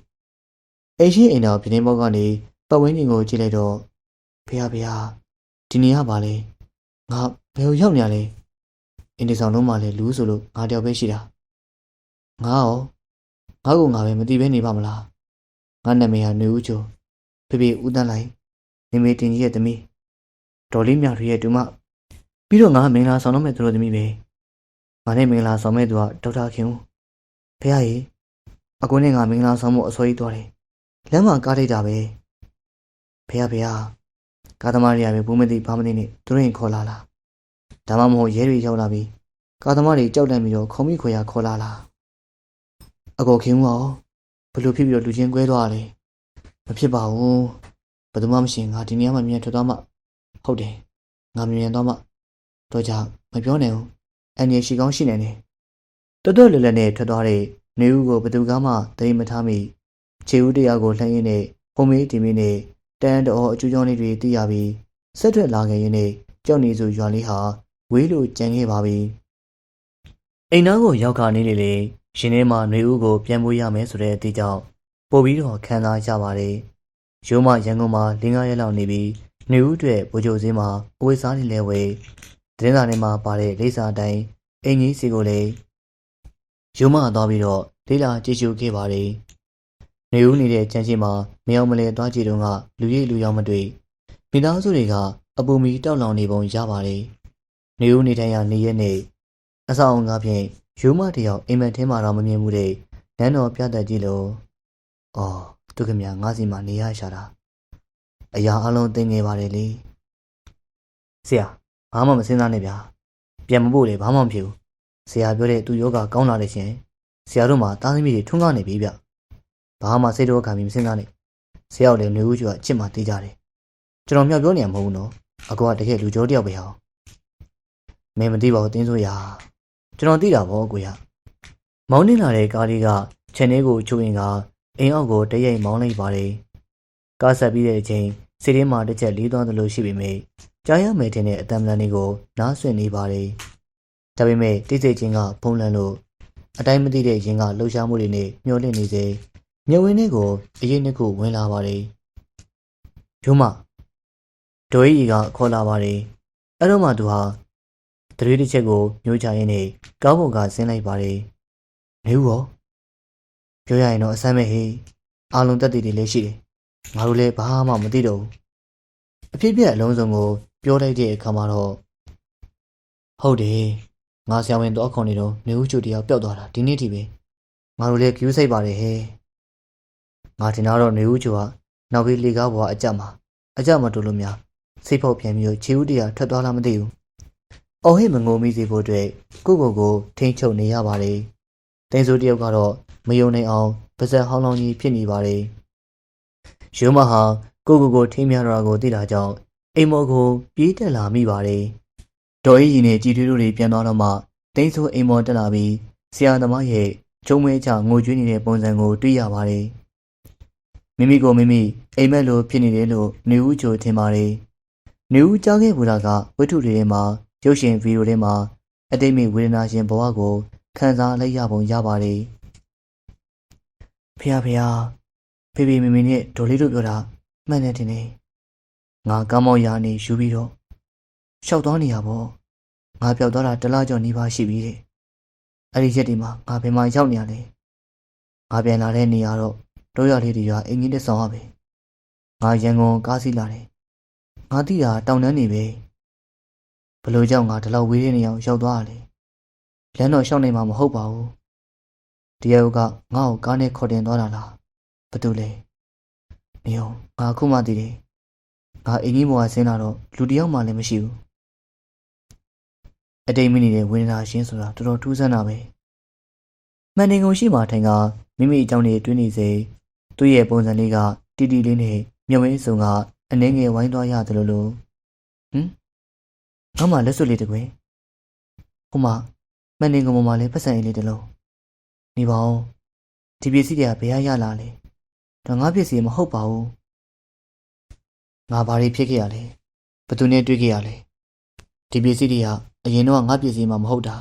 အိမ်ရှိအိမ်တော်ပြင်းပေါက်ကနေပတ်ဝန်းကျင်ကိုကြည့်လိုက်တော့ဖះဒီနေရပါလေငါဘယ်ကိုရောက်နေရလဲအင်ဒီဆောင်လုံးမှာလည်းလူဆိုလို့ငါတယောက်ပဲရှိတာငါကိုငါပဲမသိပဲနေပါမလားငါနာမည်ဟာနေဦးချိုဖေဦးတန်းလိုက်နေမေတင်ကြီးရဲ့သမီးဒေါ်လေးမြထွေးရဲ့တူမပြီးတော့ငါမင်္ဂလာဆောင်တော့မဲ့သူတို့သမီးပဲငါနဲ့မင်္ဂလာဆောင်မဲ့သူကဒေါက်တာခင်ဦးဖះကြီးအကိုနဲ့ငါမင်္ဂလာဆောင်မှုအစောကြီးသွားတယ်လမ်းမှာကားလိုက်တာပဲဖះကားသမားတွေကပဲဘူးမသိဘာမသိနဲ့သူတို့ရင်ခေါ်လာလားဒါမှမဟုတ်ရဲတွေရောက်လာပြီးကားသမားတွေကြောက်တန်ပြီးတော့ခုံမိခွေရခေါ်လာလားအကိုခင်ဦးရောဘလို့ဖြစ်ပြီးတော့လူချင်းကွဲသွားတယ်မဖြစ်ပါဘူးဘယ်သူမှမရှင်ငါဒီနေရာမှာမြန်ထွက်သွားမှဟုတ်တယ်ငါမြန်သွားမှတော့ကြောင့်မပြောနိုင်ဘူးအန်ရရှိကောင်းရှိနေတယ်တော်လွယ်လွယ်နဲ့ထွက်သွားတဲ့နေဦးကိုဘယ်သူကမှတိမ်မထားမိခြေဦးတရားကိုလှမ်းရင်းနဲ့ဖုံမေးတီမီနဲ့တန်တော်အကျူးကြောင်းလေးတွေသိရပြီးဆက်ထွက်လာခဲ့ရင်းနဲ့ကြောက်နေစုရွာလေးဟာဝေးလို့ကြံခဲ့ပါပြီအိမ်သားကိုရောက်ခါနေလေလေရှင်ထဲမှာနေဦးကိုပြန်ပို့ရမယ်ဆိုတဲ့အသည့်ကြောင့်ပို့ပြီးတော့ခံစားကြပါတယ်ရိုးမရန်ကုန်မှာ၄-၅ ရက်လောက်နေပြီးနေဦးအတွက်ဗိုလ်ချုပ်စင်းမှာအဝေးစားနေလဲဝေသတင်းစာထဲမှာပါတဲ့လိပ်စာတိုင်းအင်ကြီးစီကိုလေရိုးမသွားပြီးတော့လေးလာကြည့်ရှုခဲ့ပါတယ်နေဦးနေတဲ့ချမ်းရှိမှာမယောင်မလဲသွားကြည့်တော့ကလူရိပ်လူရောက်မတွေ့မိသားစုတွေကအပူမီတောက်လောင်နေပုံရပါတယ်နေဦးနေတိုင်းရနေရက်နဲ့အဆောင်အကားဖြင့်ရိုးမတယောက်အိမ်မက်ထဲမှာတော့မမြင်ဘူးတဲ့နန်းတော်ပြတ်တက်ကြည့်လို့အော်သူကမြငါးစီမှာနေရရှာတာအရာအလုံးသိငယ်ပါတယ်လေဆရာဘာမှမစဉ်းစားနဲ့ဗျာပြန်မဖို့လေဘာမှမဖြစ်ဘူးဆရာပြောတဲ့သူယောဂကောင်းလာတဲ့ရှင်ဆရာတို့မှာတားသမီးတွေထွန်းကားနေပြီဗျဘာမှစိတ်တော့ခံပြီးမစဉ်းစားနဲ့ဆရာတို့လည်းနေဦးကျော်အချစ်မှတေးကြတယ်ကျွန်တော်မြောက်ပြောနေမှာမဟုတ်ဘူးနော်အကောကတကယ်လူကြောတယောက်ပဲဟောမင်းမသိပါဘူးတင်းဆိုရာကျွန်တော်သိတာပေါ့ကိုရမောင်းနေလာတဲ့ကားလေးကခြံထဲကိုချိုးရင်ကအိမ်အောက်ကိုတရိပ်မောင်းလိုက်ပါတယ်ကားဆက်ပြီးတဲ့အချိန်စီးရင်းမှာတစ်ချက်လေးသွားသလိုရှိပေမယ့်ကြားရမယ်ထင်တဲ့အတံပလန်လေးကိုနားဆွင့်နေပါတယ် ဒါပေမဲ့တိတ်ဆိတ်ချင်းကဖုံးလန်းလို့အတိုင်းမသိတဲ့ရင်ကလှုပ်ရှားမှုတွေနဲ့မျောလင့်နေစေမြဝင်းလေးကိုအရေးနှစ်ခုဝင်လာပါတယ်။ဂျုံမဒိုရီကခေါ်လာပါတယ်။အဲ့တော့မှသူဟာတရွေးတစ်ချက်ကိုညှိုးချရင်းနဲ့ကားပေါ်ကဆင်းလိုက်ပါတယ်။နေဦးရောပြောရရင်တော့အဆမ်းမဲ့ဟေးအားလုံးတက်တည်တွေလည်းရှိတယ်။ငါတို့လည်းဘာမှမသိတော့ဘူး။အဖြစ်ပြက်အလုံးစုံကိုပြောလိုက်တဲ့အခါမှာတော့ဟုတ်တယ်ငါဆရာဝန်တော့အခွန်နေတော့နေဦးချိုတယောက်ပျောက်သွားတာဒီနေ့ထိပဲငါတို့လည်းကျူးစိတ်ပါတယ်ဟဲ့ငါတင်တော့နေဦးချိုကနောက်ပြီးလေကားဘွားအကြက်မတူလို့များစိတ်ဖောက်ပြန်ပြီးခြေဦးတရားထွက်သွားလားမသိဘူး။အော်ဟိမငိုမိစေဖို့အတွက်ကိုထိန်းချုပ်နေရပါတယ်။တင်းစိုးတယောက်ကတော့မယုံနိုင်အောင်ပါဇက်ဟောင်းလောင်းကြီးဖြစ်နေပါတယ်။ရုံးမဟာကိုထိန်းမြတာကိုသိတာကြောင့်အိမ်မော်ကိုပြေးတက်လာမိပါတယ်။ဒေါ်ကြီးနဲ့ကြည်ထွေးတို့တွေပြန်သွားတော့မှတင်းစိုးအိမ်မော်တက်လာပြီးဆရာသမားရဲ့ကျုံမဲချငိုကြွေးနေတဲ့ပုံစံကိုတွေ့ရပါတယ်။မိမိအိမ်မက်လိုဖြစ်နေတယ်လို့နေဦးချိုထင်ပါတယ်။နေဦးကြားခဲ့ဘူးလားကဝတ္ထုတွေထဲမှာရုပ်ရှင်ဗီဒီယိုထဲမှာအတိတ်မိဝေဒနာရှင်ဘဝကိုခံစားလိုက်ရပုံရပါတယ်။ဖေဖေမိမိနဲ့ဒေါ်လေးတို့ပြောတာမှန်တယ်တင်နေ။ငါကောင်းမောင်ရာနေယူပြီးတော့ရှောက်သွားနေရပေါ့။ငါပျောက်သွားတာတလားကျော်နီးပါးရှိပြီတဲ့။အဲ့ဒီရက်ဒီမှာငါဘယ်မှာရောက်နေရလဲ။ငါပြန်လာတဲ့နေရာတော့တို့ရလေးတွေကအင်ကြီးတက်ဆောင်ရပဲ။ငါရန်ကုန်ကားစီးလာတယ်။ငါသိတာတောင်တန်းနေပဲ။ဘလို့ကြောင့်ငါဒီလောက်ဝေးတဲ့နေရာကိုရောက်သွားရလဲ။လမ်းတော့ရှောက်နေမှာမဟုတ်ပါဘူး။တယောက်ကငါ့ကိုကားနဲ့ခေါ်တင်သွားတာလား။ဘာတူလဲ။နေအောင်ငါအခုမှသိတယ်။ငါအင်ကြီးမော်ကဆင်းလာတော့လူတယောက်မှလည်းမရှိဘူး။အတိတ်မိနေတဲ့ဝေဒနာရှင်ဆိုတာတော်တော်ထူးဆန်းတာပဲ။မှန်တယ်ကုန်ရှိမှထိုင်ကမိမိအကြောင်းတွေတွေးနေစေသူ့ရဲ့ပုံစံလေးကတီတီလေးနဲ့မြဝင်းစုံကအနှဲငယ်ဝိုင်းသွားရတယ်လို့ငါမှလက်စွပ်လေးတကွယ်ဟိုမှာမှန်တယ်ကုန်ပေါ်မှာလည်းပတ်စံအင်းလေးတစ်လုံးနေပါဦးဒီပစ္စည်းတွေကဘယ်ရလာလဲတော့ငါပစ္စည်းမဟုတ်ပါဘူးငါဘာတွေဖြစ်ခဲ့ရလဲဘယ်သူနဲ့တွေ့ခဲ့ရလဲဒီပစ္စည်းတွေကအရင်တော့ငါပစ္စည်းမှမဟုတ်တာ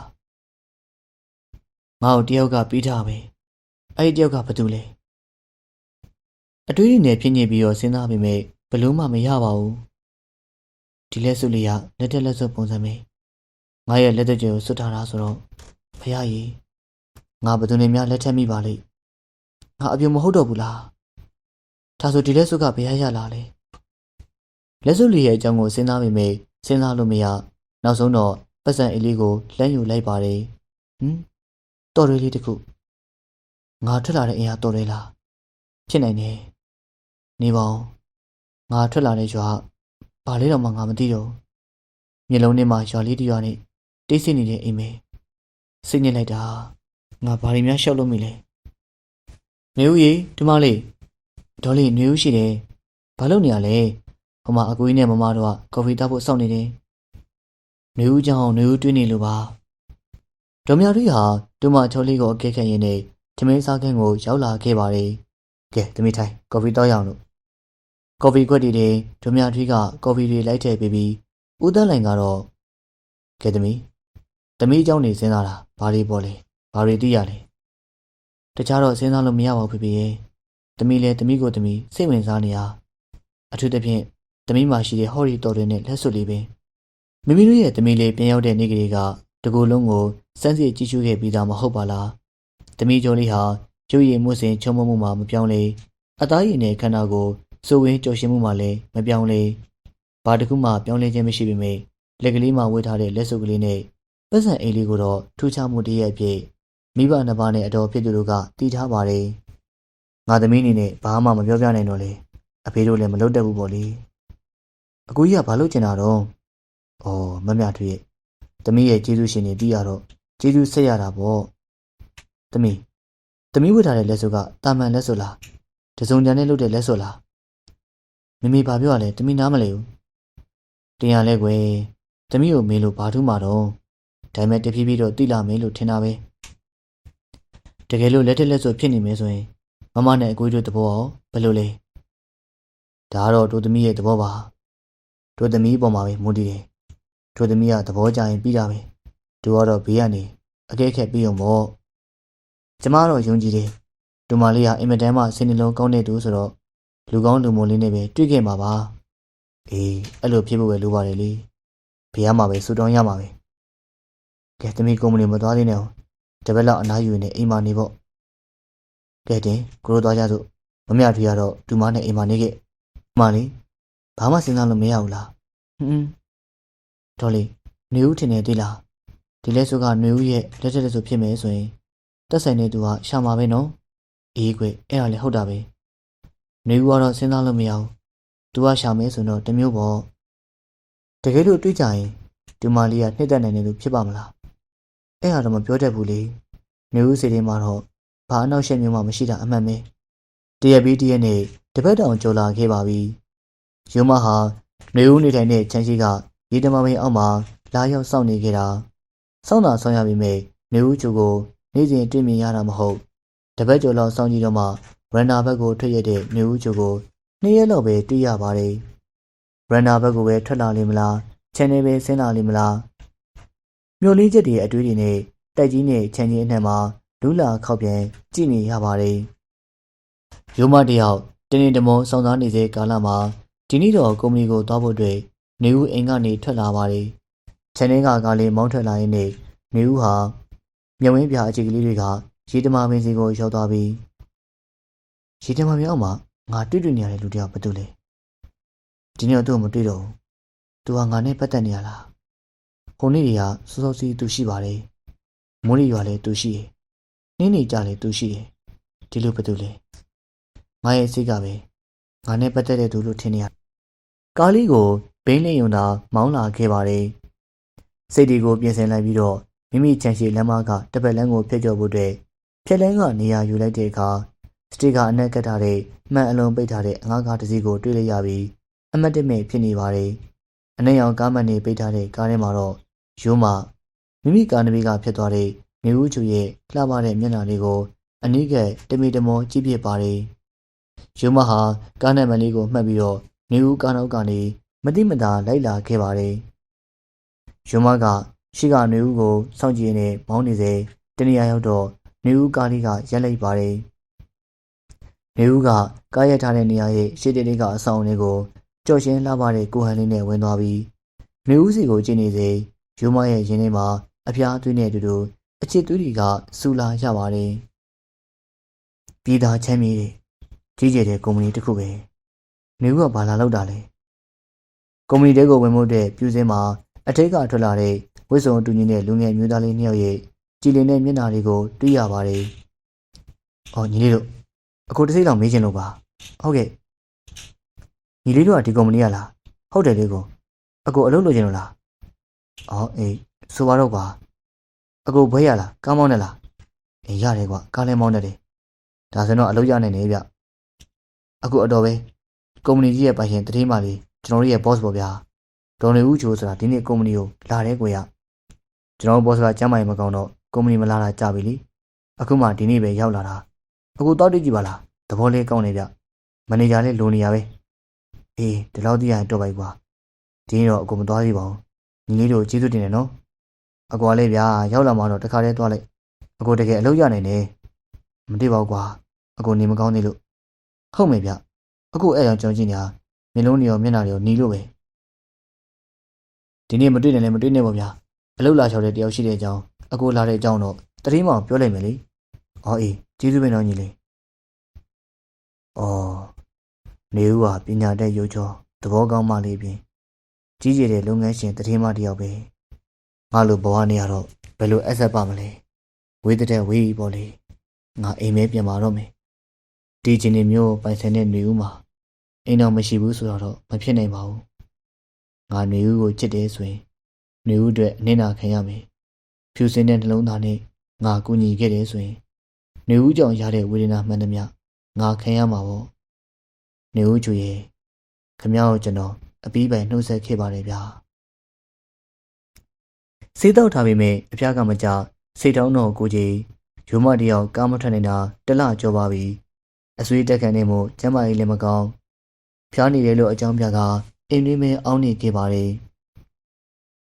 ငါ့ကိုတယောက်ကပြီးထားပဲအဲ့ဒီတယောက်ကဘာတူလဲအတွေးနဲ့ဖြစ်နေပြီးတော့စဉ်းစားပေမဲ့ဘလို့မှမရပါဘူးဒီလက်စွပ်လေးကလက်တက်လက်စွပ်ပုံစံပဲငါရဲ့လက်သက်ကျကိုစွတ်ထားတာဆိုတော့ဖယားကြီးငါဘယ်သူနဲ့များလက်ထက်မိပါလိမ့်ငါအပြုံမဟုတ်တော့ဘူးလားဒါဆိုဒီလက်စွပ်ကဘယ်ရလာလဲလက်စွပ်လေးရဲ့အကြောင်းကိုစဉ်းစားပေမဲ့စဉ်းစားလို့မရနောက်ဆုံးတော့ပတ်စံအလေးကိုလှမ်းယူလိုက်ပါတယ်တော်ရွေးလေးတစ်ခုငါထွက်လာတဲ့အင်အားတော်တယ်လားဖြစ်နိုင်တယ်နေပါဦးငါထွက်လာတဲ့ရွာဘာလေးတော့မှငါမသိတော့မျက်လုံးထဲမှာရွာလေးတရွာနဲ့တိတ်ဆိတ်နေတဲ့အိမ်ပဲစိတ်ညစ်လိုက်တာငါဘာတွေများရှောက်လို့မိလဲနေဦးရေဒီမလေးဒေါ်လေးနေဦးရှိတယ်ဘာလုပ်နေရလဲဟိုမှာအကူကြီးနဲ့မမတို့ကကော်ဖီတောက်ဖို့စောင့်နေတယ်နေဦးကြောင့်နေဦးတွင်းနေလို့ပါဒေါ်မြရီဟာတူမချောလေးကိုအကဲခတ်ရင်းနဲ့ထမင်းစားခန်းကိုရောက်လာခဲ့ပါတယ်။ကဲသမီးထိုင်ကော်ဖီတောက်ရအောင်လို့ကော်ဖီခွက်တွေဒေါ်မြရီကကော်ဖီတွေလိုက်ထည့်ပေးပြီးဦးတန်းလိုင်ကတော့ကဲသမီးအကြောင်းနေစဉ်းစားတာဘာတွေပေါ်လဲဘာတွေသိရလဲတခြားတော့စဉ်းစားလို့မရပါဘူးဖေဖေရဲ့သမီးလည်းသမီးကိုသမီးစိတ်ဝင်စားနေရအထူးသဖြင့်သမီးမှာရှိတဲ့ဟော်ရီတော်တွေနဲ့လက်စွပ်လေးပင်မိမိတို့ရဲ့သမီးလေးပြန်ရောက်တဲ့နေ့ကလေးကတကူလုံးကိုစမ်းစစ်ကြည့်ရှုခဲ့ပြီးသားမဟုတ်ပါလားသမီးကျော်လေးဟာရုပ်ရည်မှုစဉ်ချုံမမှုမှာမပြောင်းလဲအသားရည်နဲ့ခန္ဓာကိုယ်စိုးဝင်းကြော်ရှင်မှုမှာလည်းမပြောင်းလဲဘာတစ်ခုမှပြောင်းလဲခြင်းမရှိပေမဲ့လက်ကလေးမှာဝေးထားတဲ့လက်စုပ်ကလေးနဲ့ပတ်စံအိမ်လေးကိုတော့ထူးခြားမှုတည်းရဲ့အဖြစ်မိဘနှစ်ပါးနဲ့အတော်ဖြစ်သူတို့ကတည်ထားပါတယ်ငါသမီးအနေနဲ့ဘာမှမပြောပြနိုင်တော့လေအဖေတို့လည်းမလုပ်တတ်ဘူးပေါ့လေအကူကြီးကဘာလုပ်ချင်တာတော့မမြထွေးရဲ့သမီးရဲ့ကျေးဇူးရှင်နေပြီးရတော့ကျေးဇူးဆက်ရတာပေါ့သမီးဝတ်ထားတဲ့လက်စွပ်ကတာမန်လက်စွပ်လားတစုံတန်နဲ့လုပ်တဲ့လက်စွပ်လားမမေဘာပြောရလဲသမီးနားမလဲဘူးတင်ရလဲကွယ်သမီးကိုမေးလို့ဘာထူးမှာတော့ဒါပေမဲ့တဖြည်းဖြည်းတော့တိလာမယ်လို့ထင်တာပဲတကယ်လို့လက်ထက်လက်စွပ်ဖြစ်နေမယ်ဆိုရင်မမနဲ့အကိုတို့သဘောရောဘယ်လိုလဲဒါကတော့တို့သမီးရဲ့သဘောပါတို့သမီးပေါ်မှာပဲမူတည်တယ်တို့သမီးကသဘောကျရင်ပြီးတာပဲ သူကတော့ဘေးကနေအကဲခက်ပြီးုံပေါ့ကျမတော့ယုံကြည်တယ်ဒီမလေးကအင်မတန်မှစိတ်နှလုံးကောင်းတဲ့သူဆိုတော့လူကောင်းလူမွန်လေးနဲ့ပဲတွေ့ခဲ့မှာပါအေးအဲ့လိုဖြစ်ဖို့ပဲလိုပါတယ်လေဘေးကမှာပဲဆူတောင်းရမှာပဲကဲသမီးကုမ္ပဏီမသွားသေးနဲ့တပတ်လောက်အနားယူနေအိမ်မှာနေပေါ့ကဲတင်ကိုတို့သွားကြစို့မမြထွေးကတော့ဒူမနဲ့အိမ်မှာနေခဲ့မလေးဘာမှစဉ်းစားလို့မရဘူးလားဒေါ်လေးຫນွေဦးထင်နေသေးလားဒီလဲဆိုကຫນွေဦးရဲ့လက်ထက်လက်ဆိုဖြစ်မယ်ဆိုရင်တက်ဆိုင်နေသူကရှာမှာပဲနော်အေးကွအဲ့ဒါလည်းဟုတ်တာပဲຫນွေဦးကတော့စဉ်းစားလို့မရဘူးသူကရှာမယ်ဆိုတော့တမျိုးပေါ့တကယ်လို့တွေးကြရင်ဒီမလေးကနှိမ့်သက်နိုင်တယ်လို့ဖြစ်ပါမလားအဲ့ဟာတော့မပြောတတ်ဘူးလေຫນွေဦးစိတ်ထဲမှာတော့ဘာအနောက်ရှက်မျိုးမှမရှိတာအမှန်ပဲတရက်ပြီးတရက်နဲ့တပတ်တောင်ကြော်လာခဲ့ပါပြီရုံမဟာຫນွေဦးနေထိုင်တဲ့ချမ်းရှိကရေတမမင်းအောက်မှာလာရောက်စောင့်နေခဲ့တာစောင့်တာဆောင်ရပြီမဲ့ຫນွေဦးချိုကိုနေ့စဉ်တွေ့မြင်ရတာမဟုတ်တပတ်ကျော်လောက်စောင့်ကြည့်တော့မှရန်နာဘက်ကိုထွက်ရတဲ့ຫນွေဦးချိုကို2ရက်လောက်ပဲတွေ့ရပါတယ်ရန်နာဘက်ကိုပဲထွက်လာလိမ့်မလားချန်နယ်ပဲဆင်းလာလိမ့်မလားမြို့လေးချက်တွေအတွေ့အကြုံနဲ့တိုက်ကြီးနဲ့ချန်ကြီးအနှံ့မှာလူလာခောက်ပြန်ကြည့်နေရပါတယ်ရုံမတယောက်တင်းတင်းတမုံစောင့်စားနေစေကာလမှာဒီနေ့တော့ကုမ္ပဏီကိုသွားဖို့အတွက်နေဦးအိမ်ကနေထွက်လာပါတယ်ချန်နယ်ကလေးမောင်းထွက်လာရင်းနဲ့နေဦးဟာမြဝင်းပြအခြေကလေးတွေကရေတမာပင်စီကိုရောက်သွားပြီးရေတမာပင်အောက်မှာငါတွေ့နေရတဲ့လူတယောက်ဘာတူလဲဒီနေ့တော့သူ့ကိုမတွေ့တော့ဘူးသူကငါနဲ့ပတ်သက်နေရလားခုနေ့တွေကစောစောစီးသူရှိပါတယ်မိုးရီရွာလည်းသူရှိတယ်နှင်းနေကြလည်းသူရှိတယ်ဒီလိုဘာတူလဲငါရဲ့စိတ်ကပဲငါနဲ့ပတ်သက်တဲ့သူလို့ထင်နေရကားလေးကိုဘိန်းလင်းယုံတာမောင်းလာခဲ့ပါတယ်စိတ်တွေကိုပြင်ဆင်လိုက်ပြီးတော့မိမိချန်ရှိလမ်းမကတပတ်လန်းကိုဖျက်ကျော်ဖို့အတွက်ဖြက်လန်းကနေရာယူလိုက်တဲ့အခါစတီကာအနက်ကတ်ထားတဲ့မှန်အလုံးပိတ်ထားတဲ့အငါးကားတစ်စီးကိုတွေ့လိုက်ရပြီးအမတ်တမဲ့ဖြစ်နေပါတယ်အနှံ့ရောင်ကားမှန်နေပိတ်ထားတဲ့ကားထဲမှာတော့ရိုးမမိမိကားနဘေးကဖြစ်သွားတဲ့နေဦးချူရဲ့လှပတဲ့မျက်နှာလေးကိုအနီးကတမီတမောကြည့်ပြပါတယ်ရိုးမဟာကားနံပါတ်လေးကိုမှတ်ပြီးတော့နေဦးကားနောက်ကနေမတိမတာလိုက်လာခဲ့ပါတယ်ရိုးမကရှိကနေဦးကိုစောင့်ကြည့်နေမောင်းနေစေတနေရာရောက်တော့နေဦးကားလေးကရက်လိုက်ပါတယ်နေဦးကကားရက်ထားတဲ့နေရာရဲ့ရှေ့တလေးကအဆောင်လေးကိုကြော်ရှင်းလှပတဲ့ကိုဟန်လေးနဲ့ဝင်သွားပြီးနေဦးစီကိုကြည့်နေစေရိုးမရဲ့ရင်ထဲမှာအဖျားသွေးနဲ့အတူတူအချစ်သွေးတွေကစူလာရပါတယ်ပြည်သားချမ်းမြေတွေကြီးကျယ်တဲ့ကုမ္ပဏီတစ်ခုပဲနေဦးကဘာလာလောက်တာလဲကုမ္ပဏီတဲကိုဝင်မှုတဲ့ပြူစင်းမှာအထိတ်ကထွက်လာတဲ့ဝိစုံတူညီတဲ့လူငယ်မျိုးသားလေးနှစ်ယောက်ရဲ့ကြည်လင်တဲ့မျက်နှာတွေကိုတွေ့ရပါတယ်။အော်ညီလေးတို့အခုတစ်စိမ့်လောက်မေးချင်လို့ပါ။ဟုတ်ကဲ့။ညီလေးတို့ကဒီကုမ္ပဏီကလား။ဟုတ်တယ်လေကို။အခုအလုပ်လုပ်ချင်လို့လား။အော်အေးဆိုပါတော့ပါ။အခုဘွဲရလားကားမောင်းနဲ့လား။အေးရတယ်ကွာကားလည်းမောင်းနေတယ်။ဒါဆိုတော့အလုပ်ရနိုင်နေဗျ။အခုအတော်ပဲကုမ္ပဏီကြီးရဲ့ပိုင်ရှင်တတိမလေးကျွန်တော်တို့ရဲ့ boss ပေါ့ဗျာ။ဒေါ်နေဦးချိုဆိုတာဒီနေ့ကုမ္ပဏီကိုလာတဲ့ကိုရကျွန်တော် boss ကကျမ်းမာရေးမကောင်းတော့ကုမ္ပဏီမလာတာကြာပြီလေအခုမှဒီနေ့ပဲရောက်လာတာအခုတောက်တိကြည့်ပါလားသဘောလေးကောင်းနေဗျမန်နေဂျာလေးလိုနေရပဲအေးဒီလောက်တည်းရရင်တော့ပါပြီကွာဒီနေ့တော့အခုမသွားသေးပါဘူးညီလေးတို့ကျေးဇူးတင်တယ်နော်အကွာလေးဗျာရောက်လာမှတော့တခါတည်းသွားလိုက်အခုတကယ်အလုပ်ရနိုင်တယ်မသိပါဘူးကွာအခုနေမကောင်းသေးလို့ဟုတ်မယ်ဗျအခုအဲ့ကြောင့်ကျွန်တော်ကြည့်နေတာမျက်လုံးတွေရောမျက်နှာတွေရောหนีလို့ပဲဒီနေ့မတွေ့နိုင်လည်းမတွေ့နဲ့ပေါ့ဗျာအလုပ်လာလျှောက်တဲ့တယောက်ရှိတဲ့အကြောင်းအကိုလာတဲ့အကြောင်းတော့တတိမောင်ပြောလိုက်မယ်လေ။အော်အေးကျေးဇူးပဲနော်ညီလေး။အော်နေဦးဟာပညာတတ်ရုပ်ချောသဘောကောင်းမှလေးပြင်ကြီးကျယ်တဲ့လုပ်ငန်းရှင်တတိမတယောက်ပဲ။ငါလိုဘဝနေရတော့ဘယ်လိုအဆက်ပါမလဲ။ဝေးတဲ့ဝေးပေါ့လေ။ငါအိမ်မဲပြန်มาတော့မယ်။ဒီချင်းနေမျိုးပိုင်ဆိုင်တဲ့နေဦးမှာအိမ်တော်မရှိဘူးဆိုတော့မဖြစ်နိုင်ပါဘူး။ငါနေဦးကိုချစ်တယ်ဆိုရင်နေဦးအတွက်အနစ်နာခံရမယ်ဖြူစင်တဲ့နှလုံးသားနဲ့ငါကူညီခဲ့တယ်ဆိုရင်နေဦးကြောင့်ရတဲ့ဝေဒနာမှန်သမျှငါခံရမှာပေါ့နေဦးချူရဲ့ခမ ्या ကိုကျွန်တော်အပီးပိုင်နှုတ်ဆက်ခဲ့ပါတယ်ဗျာစေးတော့ထားပေမဲ့အဖျားကမကြစိတ်တောင်းတော့ကိုကြီးရိုးမတယောက်ကားမထွက်နေတာတလကြောပါပြီအဆွေးတက်ခံနေမှုကျမ်းမာရေးလည်းမကောင်းဖျားနေတယ်လို့အကြောင်းပြကအိမ်တွင်းမဲအောင်းနေခဲ့ပါတယ်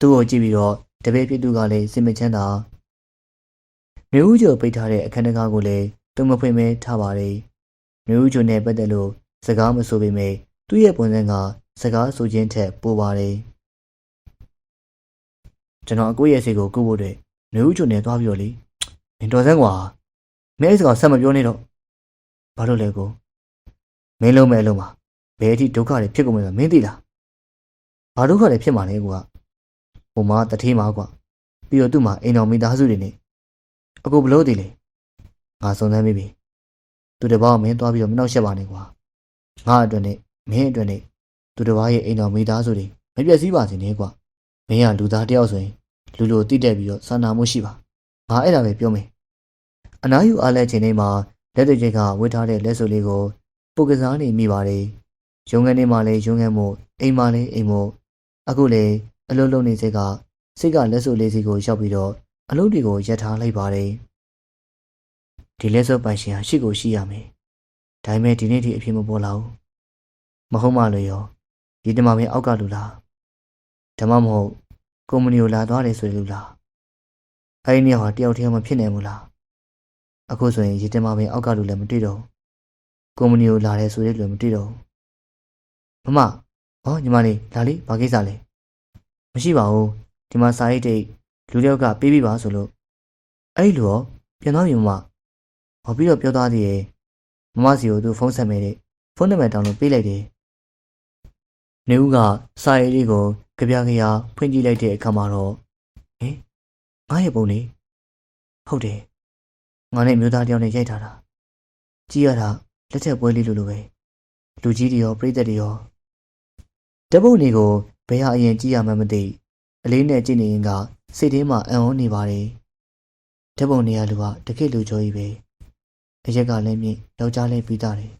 သူ့ကိုကြည့်ပြီးတော့ တပည့်ဖြစ်သူကလည်းစိတ်မချမ်းသာမျိုးဦးကျော်ပိတ်ထားတဲ့အခန်းတကားကိုလည်းသူမဖွင့်မဲထားပါတယ်မျိုးဦးကျော်နဲ့ပတ်သက်လို့စကားမဆိုပေမဲ့သူ့ရဲ့ပုံစံကစကားဆိုခြင်းထက်ပိုပါတယ်ကျွန်တော်အကိုရဲ့စိတ်ကိုကုဖို့အတွက်မျိုးဦးကျော်နဲ့သွားပြီးတော့လေမင်းတော်စမ်းကွာမင်းအဲ့စကားဆက်မပြောနဲ့တော့ဘာလို့လဲကိုမင်းလုံးမဲ့အလုံးမှာဘယ်အထိဒုက္ခတွေဖြစ်ကုန်မလဲမင်းသိလားဘာဒုက္ခတွေဖြစ်မှာလဲကွာဟိုမှာတထေးမှာကွာပြီးတော့သူ့မှာအိမ်တော်မိသားစုတွေနဲ့အကိုဘလို့တည်လေငါစုံစမ်းမိပြီသူတပောင်းမင်းသွားပြီးတော့မနှောက်ရှက်ပါနဲ့ကွာငါအတွက်နဲ့မင်းအတွက်နဲ့သူတပားရဲ့အိမ်တော်မိသားစုတွေမပြည့်စည်ပါစေနဲ့ကွာမင်းကလူသားတယောက်ဆိုရင်လူလိုတိတက်ပြီးတော့စာနာမှုရှိပါငါအဲ့ဒါပဲပြောမယ်အနားယူအားလဲချိန်လေးမှာလက်တွေချိတ်ကဝတ်ထားတဲ့လက်စုပ်လေးကိုပုတ်ကစားနေမိပါတယ်ရုံငန်းထဲမှာလည်းရုံငန်းမို့အိမ်မှာလည်းအိမ်မို့အခုလည်းအလုံးလုံးနေစိတ်ကလက်စုပ်လေးစီကိုရောက်ပြီးတော့အလုပ်တွေကိုရပ်ထားလိုက်ပါတယ်ဒီလက်စုပ်ပိုင်ရှင်ဟာရှိကိုရှိရမယ်ဒါပေမဲ့ဒီနေ့ထိအဖြစ်မပေါ်လာဘူးမဟုတ်မှလို့ရောဒီတမမင်းအောက်ကလူလားဓမ္မမဟုတ်ကုမ္ပဏီကိုလာသွားတယ်ဆိုလူလားအဲ့ဒီနေရာဟာတယောက်တည်းမှဖြစ်နေမှုလားအခုဆိုရင်ဒီတမမင်းအောက်ကလူလည်းမတွေ့တော့ကုမ္ပဏီကိုလာတယ်ဆိုတဲ့လူမတွေ့တော့မမဟောညီမလေးလာလေဘာကိစ္စလဲမရှိပါဘူးဒီမှာစာရိတ်တိတ်လူတယောက်ကပေးပြီးပါဆိုလို့အဲ့ဒီလူရောပြန်သွားပြီမမဟောပြီးတော့ပြောသားသေးရဲ့မမစီကိုသူဖုန်းဆက်မဲတဲ့ဖုန်းနံပါတ်တောင်းလို့ပေးလိုက်တယ်နေဦးကစာရိတ်လေးကိုကြပြကြရဖွင့်ကြည့်လိုက်တဲ့အခါမှာတော့ဟင်ငါရဲ့ပုံလေးဟုတ်တယ်ငါနဲ့မျိုးသားတယောက်နဲ့ရိုက်ထားတာကြည့်ရတာလက်ထက်ပွဲလေးလိုပဲလူကြီးတွေရောပြိသက်တွေရောတပုတ်နေကိုဘယ်ဟာအရင်ကြည့်ရမှမသိအလေးနဲ့ကြည့်နေရင်ကစိတ်ထဲမှာအံ့ဩနေပါတယ်တပုတ်နေရလူကတကယ့်လူကျော်ကြီးပဲအရက်ကလည်းမြင့်ယောက်ျားလည်းပြီးသားတယ်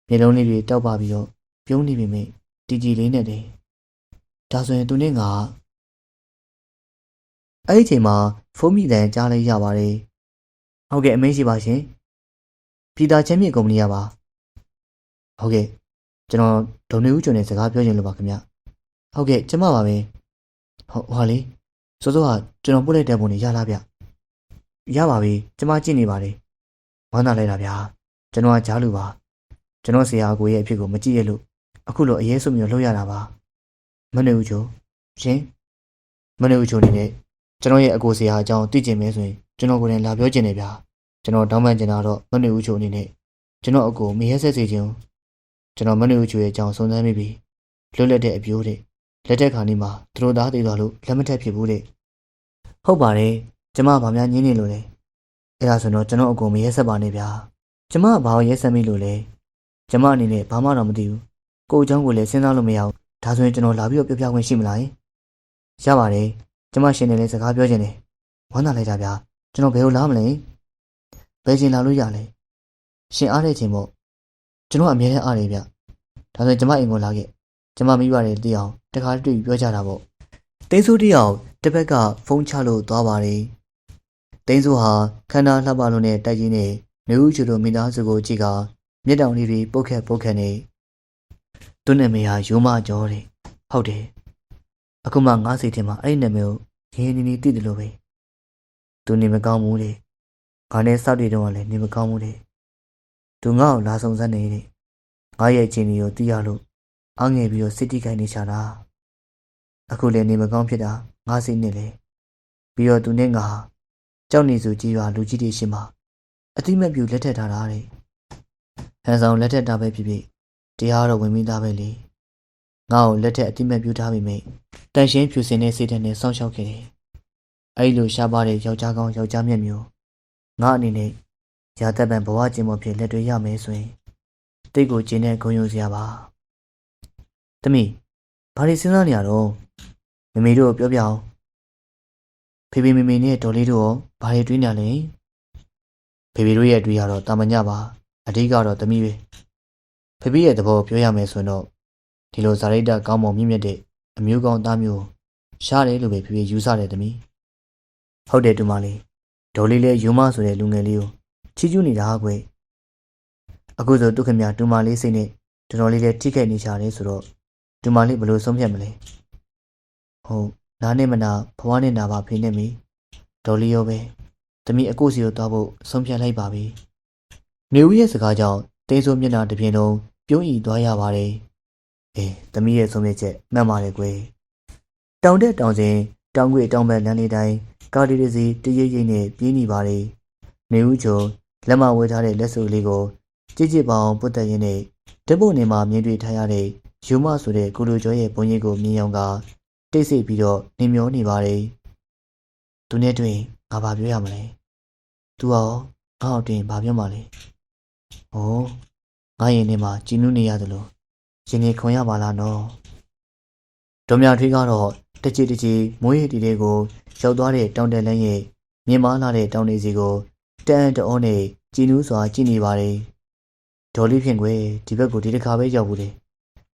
မျက်လုံးလေးတွေတောက်ပါပြီးတော့ပြုံးနေပြီမဲ့တီတီလေးနဲ့တယ်ဒါဆိုရင်သူနဲ့ငါအဲ့ဒီချိန်မှာဖုန်းမိတန်ကြားလိုက်ရပါတယ်ဟုတ်ကဲ့အမေးရှိပါရှင်ပြည်သားချင်းမြင့်ကုမ္ပဏီရပါဟုတ်ကဲ့ကျွန်တော်ဒေါ်နေဦးကျော်နဲ့စကားပြောချင်လို့ပါခင်ဗျဟုတ်ကဲ့ကျမပါပဲဟုတ်ဟာလေစောစောကကျွန်တော်ပို့လိုက်တဲ့ပုံတွေရလားဗျရပါပြီကျမကြည့်နေပါတယ်ဝမ်းသာလိုက်တာဗျာကျွန်တော်ကကြားလို့ပါကျွန်တော်ဆရာအကိုရဲ့အဖြစ်ကိုမကြည့်ရလို့အခုလိုအရေးဆုံးမျိုးလှုပ်ရတာပါမနေဦးချိုရှင်မနေဦးချိုနေနဲ့ကျွန်တော်ရဲ့အကိုဆရာအကြောင်းသိကျင်မဲဆိုရင်ကျွန်တော်ကိုယ်တိုင်လာပြောချင်တယ်ဗျာကျွန်တော်တောင်းပန်ချင်တာတော့မနေဦးချိုအနေနဲ့ကျွန်တော်အကိုမရဲဆက်စေချင်ကျွန်တော်မနေဦးချိုရဲ့အကြောင်းစုံစမ်းမိပြီလွတ်လပ်တဲ့အပြိုးတဲ့လက်ထက်ခါနေမှာသူတို့သားသေးသွားလို့လက်မထက်ဖြစ်ဘူးတဲ့ဟုတ်ပါတယ်ကျမဗာများညင်းနေလို့လေအဲ့ဒါဆိုတော့ကျွန်တော်အကိုမရဲဆက်ပါနဲ့ဗျာကျမဘာရဲဆက်မိလို့လဲကျမအနေနဲ့ဘာမှတော့မသိဘူးကိုအကြောင်းကိုလည်းစဉ်းစားလို့မရဘူးဒါဆိုရင်ကျွန်တော်လာပြီးတော့ပြောပြခွင့်ရှိမလားရပါတယ်ကျမရှင်နေလဲစကားပြောချင်တယ်ဝမ်းသာလိုက်တာဗျာကျွန်တော်ဘယ်လိုလာမလဲဘယ်ချိန်လာလို့ရလဲရှင်အားတဲ့ချိန်ပေါ့ကျွန်တော်အမြဲတမ်းအားတယ်ဗျဒါဆိုရင်ကျမအိမ်ကိုလာခဲ့ကျမမိပါတယ်တည်အောင်တခါတွေ့ပြောကြတာပေါ့တင်းစိုးတယောက်တစ်ဖက်ကဖုန်းချလို့သွားပါတယ်တင်းစိုးဟာခန္ဓာလှပလို့နဲ့တိုက်ကြီးနဲ့နေဦးချူတို့မိသားစုကိုကြည့်ကမျက်တောင်လေးတွေပုတ်ခက်နေသူ့နာမည်ဟာရိုးမကျော်တယ်ဟုတ်တယ်အခုမှငါးစိတ်ထဲမှာအဲ့ဒီနာမည်ကိုရင်းနေသိတယ်လို့ပဲသူနေမကောင်းဘူးလေငါနဲ့စောက်တွေတော့လည်းနေမကောင်းဘူးလေသူငါ့ကိုလာဆောင်စမ်းနေတဲ့ငါရဲ့ချင်းတွေကိုသိရလို့အားငယ်ပြီးတော့စိတ်တိခိုင်နေချတာအခုလည်းနေမကောင်းဖြစ်တာငါစိတ်နဲ့လေပြီးတော့သူနဲ့ငါကြောက်နေစုကြီးရွာလူကြီးတွေရှင်မှာအတိမက်ပြူလက်ထက်ထားတာတဲ့ဟန်ဆောင်လက်ထက်တာပဲဖြစ်ဖြစ်တရားတော့ဝင်ပြီးသားပဲလေငါ့ကိုလက်ထက်အတိမက်ပြူထားပြီးမိတန်ရှင်းဖြူစင်တဲ့စိတ်ဓာတ်နဲ့စောင့်ရှောက်ခဲ့တယ်အဲ့လိုရှားပါတဲ့ယောက်ျားကောင်းယောက်ျားမြတ်မျိုးငါအနေနဲ့ရာသက်ပံဘဝကျင်ပေါ်ဖြစ်လက်တွေရမယ်ဆိုရင်တိတ်ကိုကျင်းတဲ့ဂုဏ်ယူစရာပါတမီးဘာလို့စဉ်းစားနေရတော့မမေတို့ပြောပြအောင်ဖေဖေမေမေနဲ့ဒေါ်လေးတို့ရောဘာတွေတွေးနေလဲဖေဖေတို့ရဲ့တွေးရတော့တာမညပါအဓိကတော့တမီးပဲဖေဖေရဲ့သဘောပြောရမယ်ဆိုတော့ဒီလိုဇာရိတကောင်းမွန်မြင့်မြတ်တဲ့အမျိုးကောင်းသားမျိုးရှားတယ်လို့ပဲဖေဖေယူဆတယ်တမီးဟုတ်တယ်တူမလေးဒေါ်လေးလည်းယူမဆိုတဲ့လူငယ်လေးကိုချီးကျူးနေတာကွယ်အခုဆိုသူခင်ဗျာတူမလေးစိတ်နဲ့တော်တော်လေးလည်းထိခိုက်နေကြတယ်ဆိုတော့တူမလေးဘယ်လိုဆုံးဖြတ်မလဲဟုတ် နားနဲ့မနာဖွားနဲ့နာပါဖေးနေမီဒေါ်လီရောပဲသမီးအကိုစီကိုသွားဖို့ဆုံးဖြတ်လိုက်ပါပြီနေဦးရဲ့စကားကြောင့်တင်းစိုးမျက်နှာတစ်ပြင်လုံးပြုံးဤသွားရပါတယ်သမီးရဲ့ဆုံးဖြတ်ချက်မှန်ပါတယ်ကွယ်တောင်တက်တောင်စဉ်တောင်ကွေတောင်ဘက်လမ်းလေးတိုင်းကားလေးတစ်စီးတရိပ်ရိပ်နဲ့ပြေးနေပါတယ်နေဦးချုံလက်မဝဲထားတဲ့လက်စုပ်လေးကိုကြည့်ကြည့်ပါအောင်ပုတ်တက်ရင်းနဲ့ဓပုတ်နေမှာမြင်တွေ့ထားရတဲ့ယူမဆိုတဲ့ကိုလိုကျော်ရဲ့ဘုံကြီးကိုမြင်အောင်ကတိတ်ဆိတ်ပြီးတော့နေမျောနေပါတယ်သူနဲ့တွေ့ငါဘာပြောရမလဲသူရောငါ့အတွင်ဘာပြောမှလဲငါရင်ထဲမှာကြည်နူးနေရတယ်လို့ရင်နေခွန်ရပါလားနော်ဒေါ်မြထွေးကတော့တချီတချီမိုးရည်တီလေးကိုရောက်သွားတဲ့တောင်တက်လန်းရဲ့မြင်မာလာတဲ့တောင်နေစီကိုတန်တအောနဲ့ကြည်နူးစွာကြည့်နေပါတယ်ဒေါ်လေးဖြင့်ကွယ်ဒီဘက်ကိုဒီတစ်ခါပဲရောက်ဘူးလေ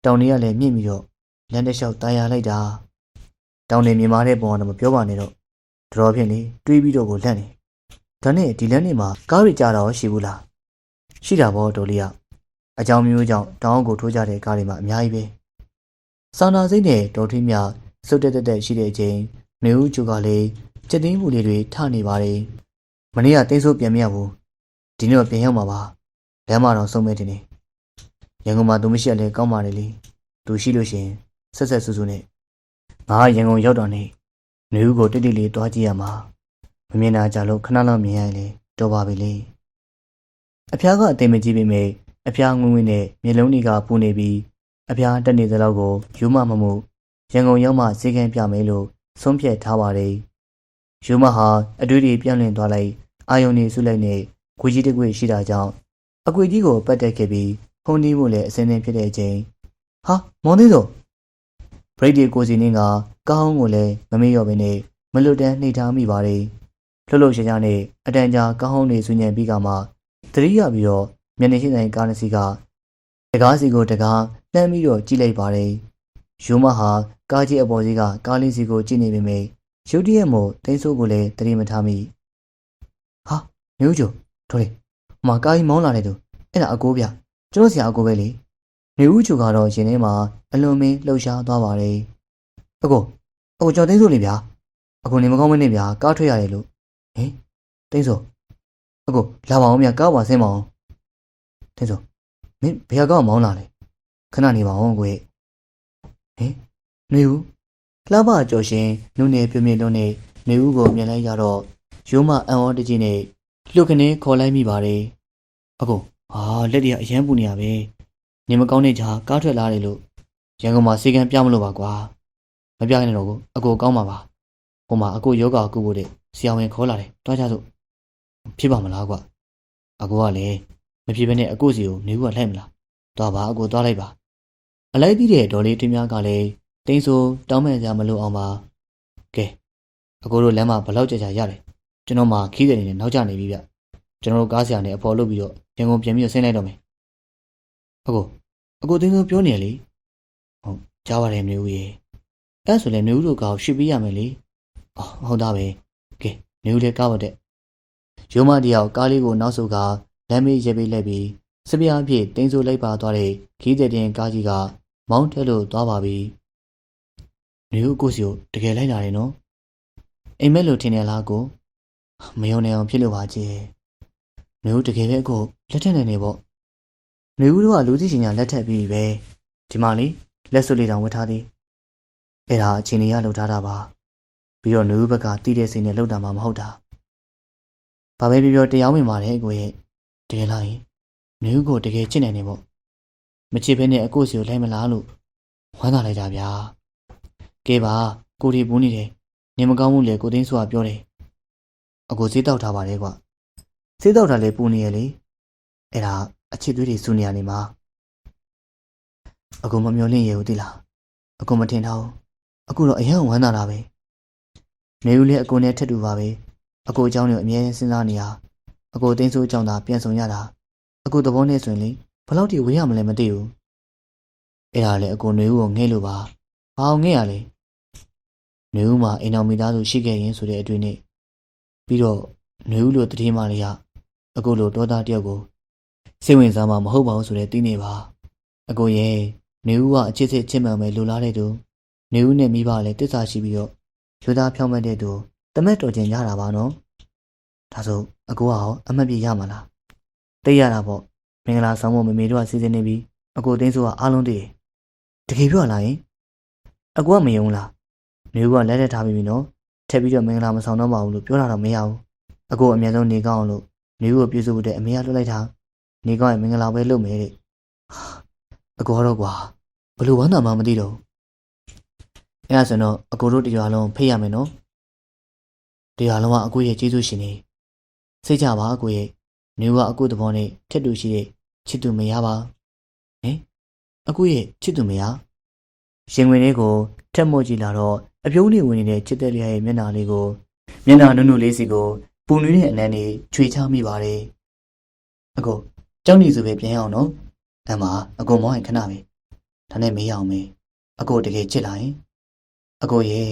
တောင်နေကလည်းမြင့်ပြီးတော့လမ်းတစ်လျှောက်တာယာလိုက်တာတောင်နေမြင်မာတဲ့ပုံကတော့မပြောပါနဲ့တော့တော်ဖြင့်လေတွေးပြီးတော့ကိုလန့်နေဒါနဲ့ဒီလမ်းနေမှာကားရီကြတော့ရှိဘူးလားရှိတာပေါ့ဒေါ်လေးကအကြောင်းမျိုးကြောင့်တောင်ကိုထိုးကြတဲ့ကားတွေမှာအများကြီးပဲစာနာစိတ်နဲ့ဒေါ်ထွေးမြစုတ်တက်ရှိတဲ့အချိန်နေဦးကျူကလည်းချက်သိမ်းမှုလေးတွေထနေပါတယ်မနေ့ကတင်းစိုးပြန်မရဘူးဒီနေ့တော့ပြန်ရောက်မှာပါလမ်းမတော်ဆုံးမဲတင်နေရန်ကုန်မှာသူမရှိရလဲကောင်းပါလေလေသူရှိလို့ရှင်ဆက်ဆက်ဆူဆူနဲ့ငါရန်ကုန်ရောက်တော့နေဦးကိုတိတိလေးတွားကြည့်ရမှာမမြင်တာကြလို့ခဏလောက်မြင်ရရင်လေတော်ပါပြီလေအဖျားကအသိမကြည့်ပေမဲ့အဖျားငွေ့ငွေ့နဲ့မျက်လုံးတွေကပူနေပြီးအဖျားတက်နေသလောက်ကိုယူမမမှုရန်ကုန်ရောက်မှစေကန်းပြမယ်လို့ဆုံးဖြတ်ထားပါတယ်ယူမဟာအတွေ့အကြုံပြန့်လွင့်သွားလိုက်အာယုန်နေစုလိုက်နဲ့ခွေကြီးတစ်ခွေရှိတာကြောင့်အကွေကြီးကိုပတ်တက်ခဲ့ပြီးဖုန်တီးမှုလည်းအစင်းစင်းဖြစ်တဲ့အချိန်ဟာမောင်သေးစောဘရိတ်ဒီကိုစီနင်းကကောင်းကိုလည်းမမေ့ရော့ဘဲနဲ့မလွတ်တမ်းနှိပ်ထားမိပါတယ်လှုပ်လှုပ်ရှားရှားနဲ့အတန်ကြာကောင်းနေဆူညံပြီးကမှသတိရပြီးတော့မျက်နှာရှိတိုင်းကားနှစ်စီးကတကားစီကိုတကားလှမ်းပြီးတော့ကြည့်လိုက်ပါတယ်ယူမဟာကားကြီးအပေါ်စီးကကားလေးစီကိုကြည့်နေပေမဲ့ရုတ်တရက်မို့တင်းဆိုးကိုလည်းသတိမထားမိဟာနေဦးကျော်တော်လေမကားကြီးမောင်းလာတဲ့သူအဲ့ဒါအကိုဗျကျွန်တော်ဆရာအကိုပဲလေနေဦးကျော်ကတော့ရင်ထဲမှာအလွန်မင်းလှုပ်ရှားသွားပါတယ်အကိုကျော်တင်းဆိုးလေဗျာအကိုနေမကောင်းမနေဗျာကားထွက်ရတယ်လို့ဟင်တင်းဆိုးအကိုလာပါအောင်ဗျာကားပါဆင်းပါအောင်တင်းဆိုးမင်းဘယ်ကောက်မောင်းလာလဲခဏနေပါအောင်ကိုရဲ့ဟင်နေဦးလှပကြော်ရှင်နုနေပြမြင့်လုံးနဲ့နေဦးကိုမြင်လိုက်ရတော့ရိုးမအံ့ဩတကြီးနဲ့လှုပ်ခင်းခေါ်လိုက်မိပါတယ်အကိုလက်တွေကအရန်ပူနေရပဲနေမကောင်းတဲ့ကြားကားထွက်လာတယ်လို့ရန်ကုန်မှာစေကံပြမလို့ပါကွာမပြနိုင်တော့ဘူးအကိုကောင်းပါပါဟိုမှာအကိုယောဂကုဖို့တဲ့ဆရာဝန်ခေါ်လာတယ်တွားကြစို့ဖြစ်ပါမလားကွာအကိုကလည်းမဖြစ်ဘဲနဲ့အကိုစီကိုနေဦးကလှည့်မလားတွားပါအကိုတွားလိုက်ပါအလိုက်ပြီးတဲ့ဒေါ်လေးတင်းများကလည်းတင်းဆိုတောင်းမဲ့ကြမလို့အောင်ပါကဲအကိုတို့လမ်းမှာဘလောက်ကြာရတယ်ကျွန်တော်မှခီးတယ်နေနဲ့နောက်ကျနေပြီဗျကျွန်တော်တို့ကားဆရာနဲ့အဖော်လုပ်ပြီးတော့ရန်ကုန်ပြန်ပြီးတော့ဆင်းလိုက်တော့မယ်အကိုတင်းဆိုပြောနေရလေဟုတ်ကြားပါတယ်မျိုးကြီးအဲ့ဆိုလည်းမျိုးတို့ကောက်ရှစ်ပေးရမယ်လေဟုတ်တာပဲကဲမျိုးလေးကားပါတဲ့ရုံးမတယောက်ကားလေးကိုနောက်ဆုတ်ကလမ်းမေးရဲပေးလိုက်ပြီးစပြားအဖြစ်တင်းဆိုလိုက်ပါသွားတဲ့ခီးတဲ့တင်ကားကြီးကမောင်းထဲလို့သွားပါပြီမျိုးကိုစီကိုတကယ်လိုက်လာတယ်နော်အိမ်မက်လို့ထင်တယ်လားကိုမယုံနိုင်အောင်ဖြစ်လို့ပါကြည်မျိုးတကယ်ပဲကိုလက်ထက်နေနေပေါ့မျိုးတို့ကလူသိရှင်ညာလက်ထက်ပြီးပဲဒီမှာလေလက်စွပ်လေးတောင်ဝတ်ထားသည်အဲ့ဒါအချင်းကြီးကလှုပ်ထားတာပါပြီးတော့မျိုးဘက်ကတီးတဲ့စိတ်နဲ့လှုပ်တာမှမဟုတ်တာဘာပဲပြောတရားဝင်ပါတယ်ကိုရဲ့တကယ်လားရင်မျိုးကိုတကယ်ချစ်နေနေပေါ့မချစ်ဘဲနဲ့အကိုစီကိုလိုက်မလားလို့ဝမ်းသာလိုက်တာဗျာကဲပါကိုဒီပူးနေတယ်နေမကောင်းဘူးလေကိုသိန်းစွာပြောတယ်အကိုစေးတောက်ထားပါတယ်ကွာစေးတောက်ထားလေပူနေရလေအဲ့ဒါအချစ်သွေးတွေစူနေရနေမှာအကိုမမျောလင့်ရဘူးတိလားအကိုမထင်ထားဘူးအခုတော့အယံဝမ်းသာတာပဲနေဦးလေးအကိုနဲ့ထက်တူပါပဲအကိုအကြောင်းကိုအမြဲစဉ်းစားနေရအကိုသိန်းစွာအကြောင်းသာပြန်ဆောင်ရတာအကိုသဘောနဲ့ဆိုရင်လေဘယ်လောက်ထိဝေးရမလဲမသိဘူးအဲ့ဒါလေအကိုနေဦးကိုငဲ့လို့ပါဘာအောင်ငဲ့ရလဲနေဦးမှာအိမ်တော်မိသားစုရှိခဲ့ရင်ဆိုတဲ့အတွေ့နဲ့ပြီးတော့နေဦးလိုတတိမလေးကအကိုလိုတောသားတယောက်ကိုစိတ်ဝင်စားမှမဟုတ်ပါဘူးဆိုတဲ့သိနေပါအကိုရဲ့နေဦးကအချစ်စစ်ချစ်မှန်ပဲလိုလားတဲ့သူနေဦးနဲ့မိဘလည်းတစ္ဆာရှိပြီးတော့ ယူသားဖြောင်းမဲ့တဲ့သူတမက်တော်ချင်းရတာပါနော်ဒါဆိုအကိုကရောအမှတ်ပြရမှာလားသိရတာပေါ့မင်္ဂလာဆောင်ဖို့မမေတို့ကစီစဉ်နေပြီအကိုသိန်းစိုးကအားလုံးတည်တကယ်ပြောလာရင်အကိုကမယုံလားမျိုးကလက်လက်ထားပြီးပြီနော်ထပ်ပြီးတော့မင်္ဂလာမဆောင်တော့ပါဘူးလို့ပြောတာတော့မရဘူးအကိုအမြဲဆုံးနေကောင်းအောင်လို့မျိုးကိုပြုစုဖို့တဲ့အမေကလွှတ်လိုက်တာနေကောင်းရင်မင်္ဂလာပဲလုပ်မယ်တဲ့အကိုတော့ကွာဘလို့ဝမ်းသာမှမသိတော့အဲ့ဒါဆိုတော့အကိုတို့တရားလုံးဖိတ်ရမယ်နော်တရားလုံးကအကိုရဲ့ကျေးဇူးရှင်နေစိတ်ကြပါအကိုရဲ့မျိုးကအကိုသဘောနဲ့ထက်တူရှိတဲ့ချစ်သူမရပါဟင်အကိုရဲ့ချစ်သူမရရှင်ဝင်လေးကိုထက်မို့ကြည့်လာတော့အပြုံးလေးဝင်နေတဲ့ချစ်တဲ့လျာရဲ့မျက်နှာလေးကိုမျက်နှာနုနုလေးစီကိုပူနွေးတဲ့အနံနေချွေချမိပါတယ်အကိုကြောက်နေစုပဲပြန်ရအောင်နော်အမအကိုမောင်းရင်ခဏပဲဒါနဲ့မေးရအောင်မေးအကိုတကယ်ချစ်လာရင်အကိုရဲ့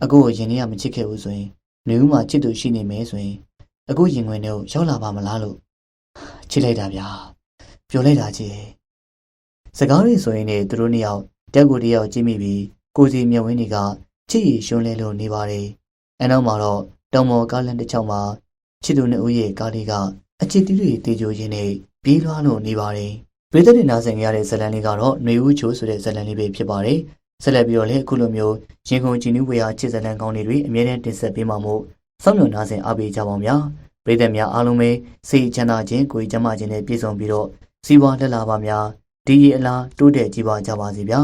အကိုကိုရင်ထဲကမချစ်ခဲ့ဘူးဆိုရင်နေဦးမှာချစ်သူရှိနေမယ်ဆိုရင်အကိုရင်ဝင်တော့ရောက်လာပါမလားလို့ချစ်လိုက်တာဗျာပြောလိုက်တာချစ်စကားတွေဆိုရင်လည်းသူတို့နှစ်ယောက်တက်ကိုတယောက်ကြည့်မိပြီးကိုစီမြဝင်းတွေကချစ်ရည်ရှုံးလဲလို့နေပါတယ်အဲနောက်မှာတော့တောင်ပေါ်ကားလမ်းတစ်ချောင်းမှာချစ်သူနှစ်ဦးရဲ့ကားလေးကအချစ်တီးတွေတေးကြိုရင်းနဲ့ပြေးလွှားလို့နေပါတယ်ပြည်သက်တင်နာဆင်ရတဲ့ဇလန်လေးကတော့ຫນွေဦးချိုးဆိုတဲ့ဇလန်လေးပဲဖြစ်ပါတယ်ဆက်လက်ပြီးတော့လည်းအခုလိုမျိုးရင်ကုန်ကြည်နူးဝေအားချစ်ဇလန်ကောင်းတွေအမြဲတမ်းတင်ဆက်ပေးမှာမို့စောင့်မျှော်နာဆင်အားပေးကြပါဦးဗျာပြည်သက်များအားလုံးပဲစိတ်ချမ်းသာခြင်းကိုယ်ကျန်းမာခြင်းနဲ့ပြည့်စုံပြီးတော့စီးပွားလက်လာပါများဒီရီအလားတိုးတက်ကြည်ပါကြပါစေဗျာ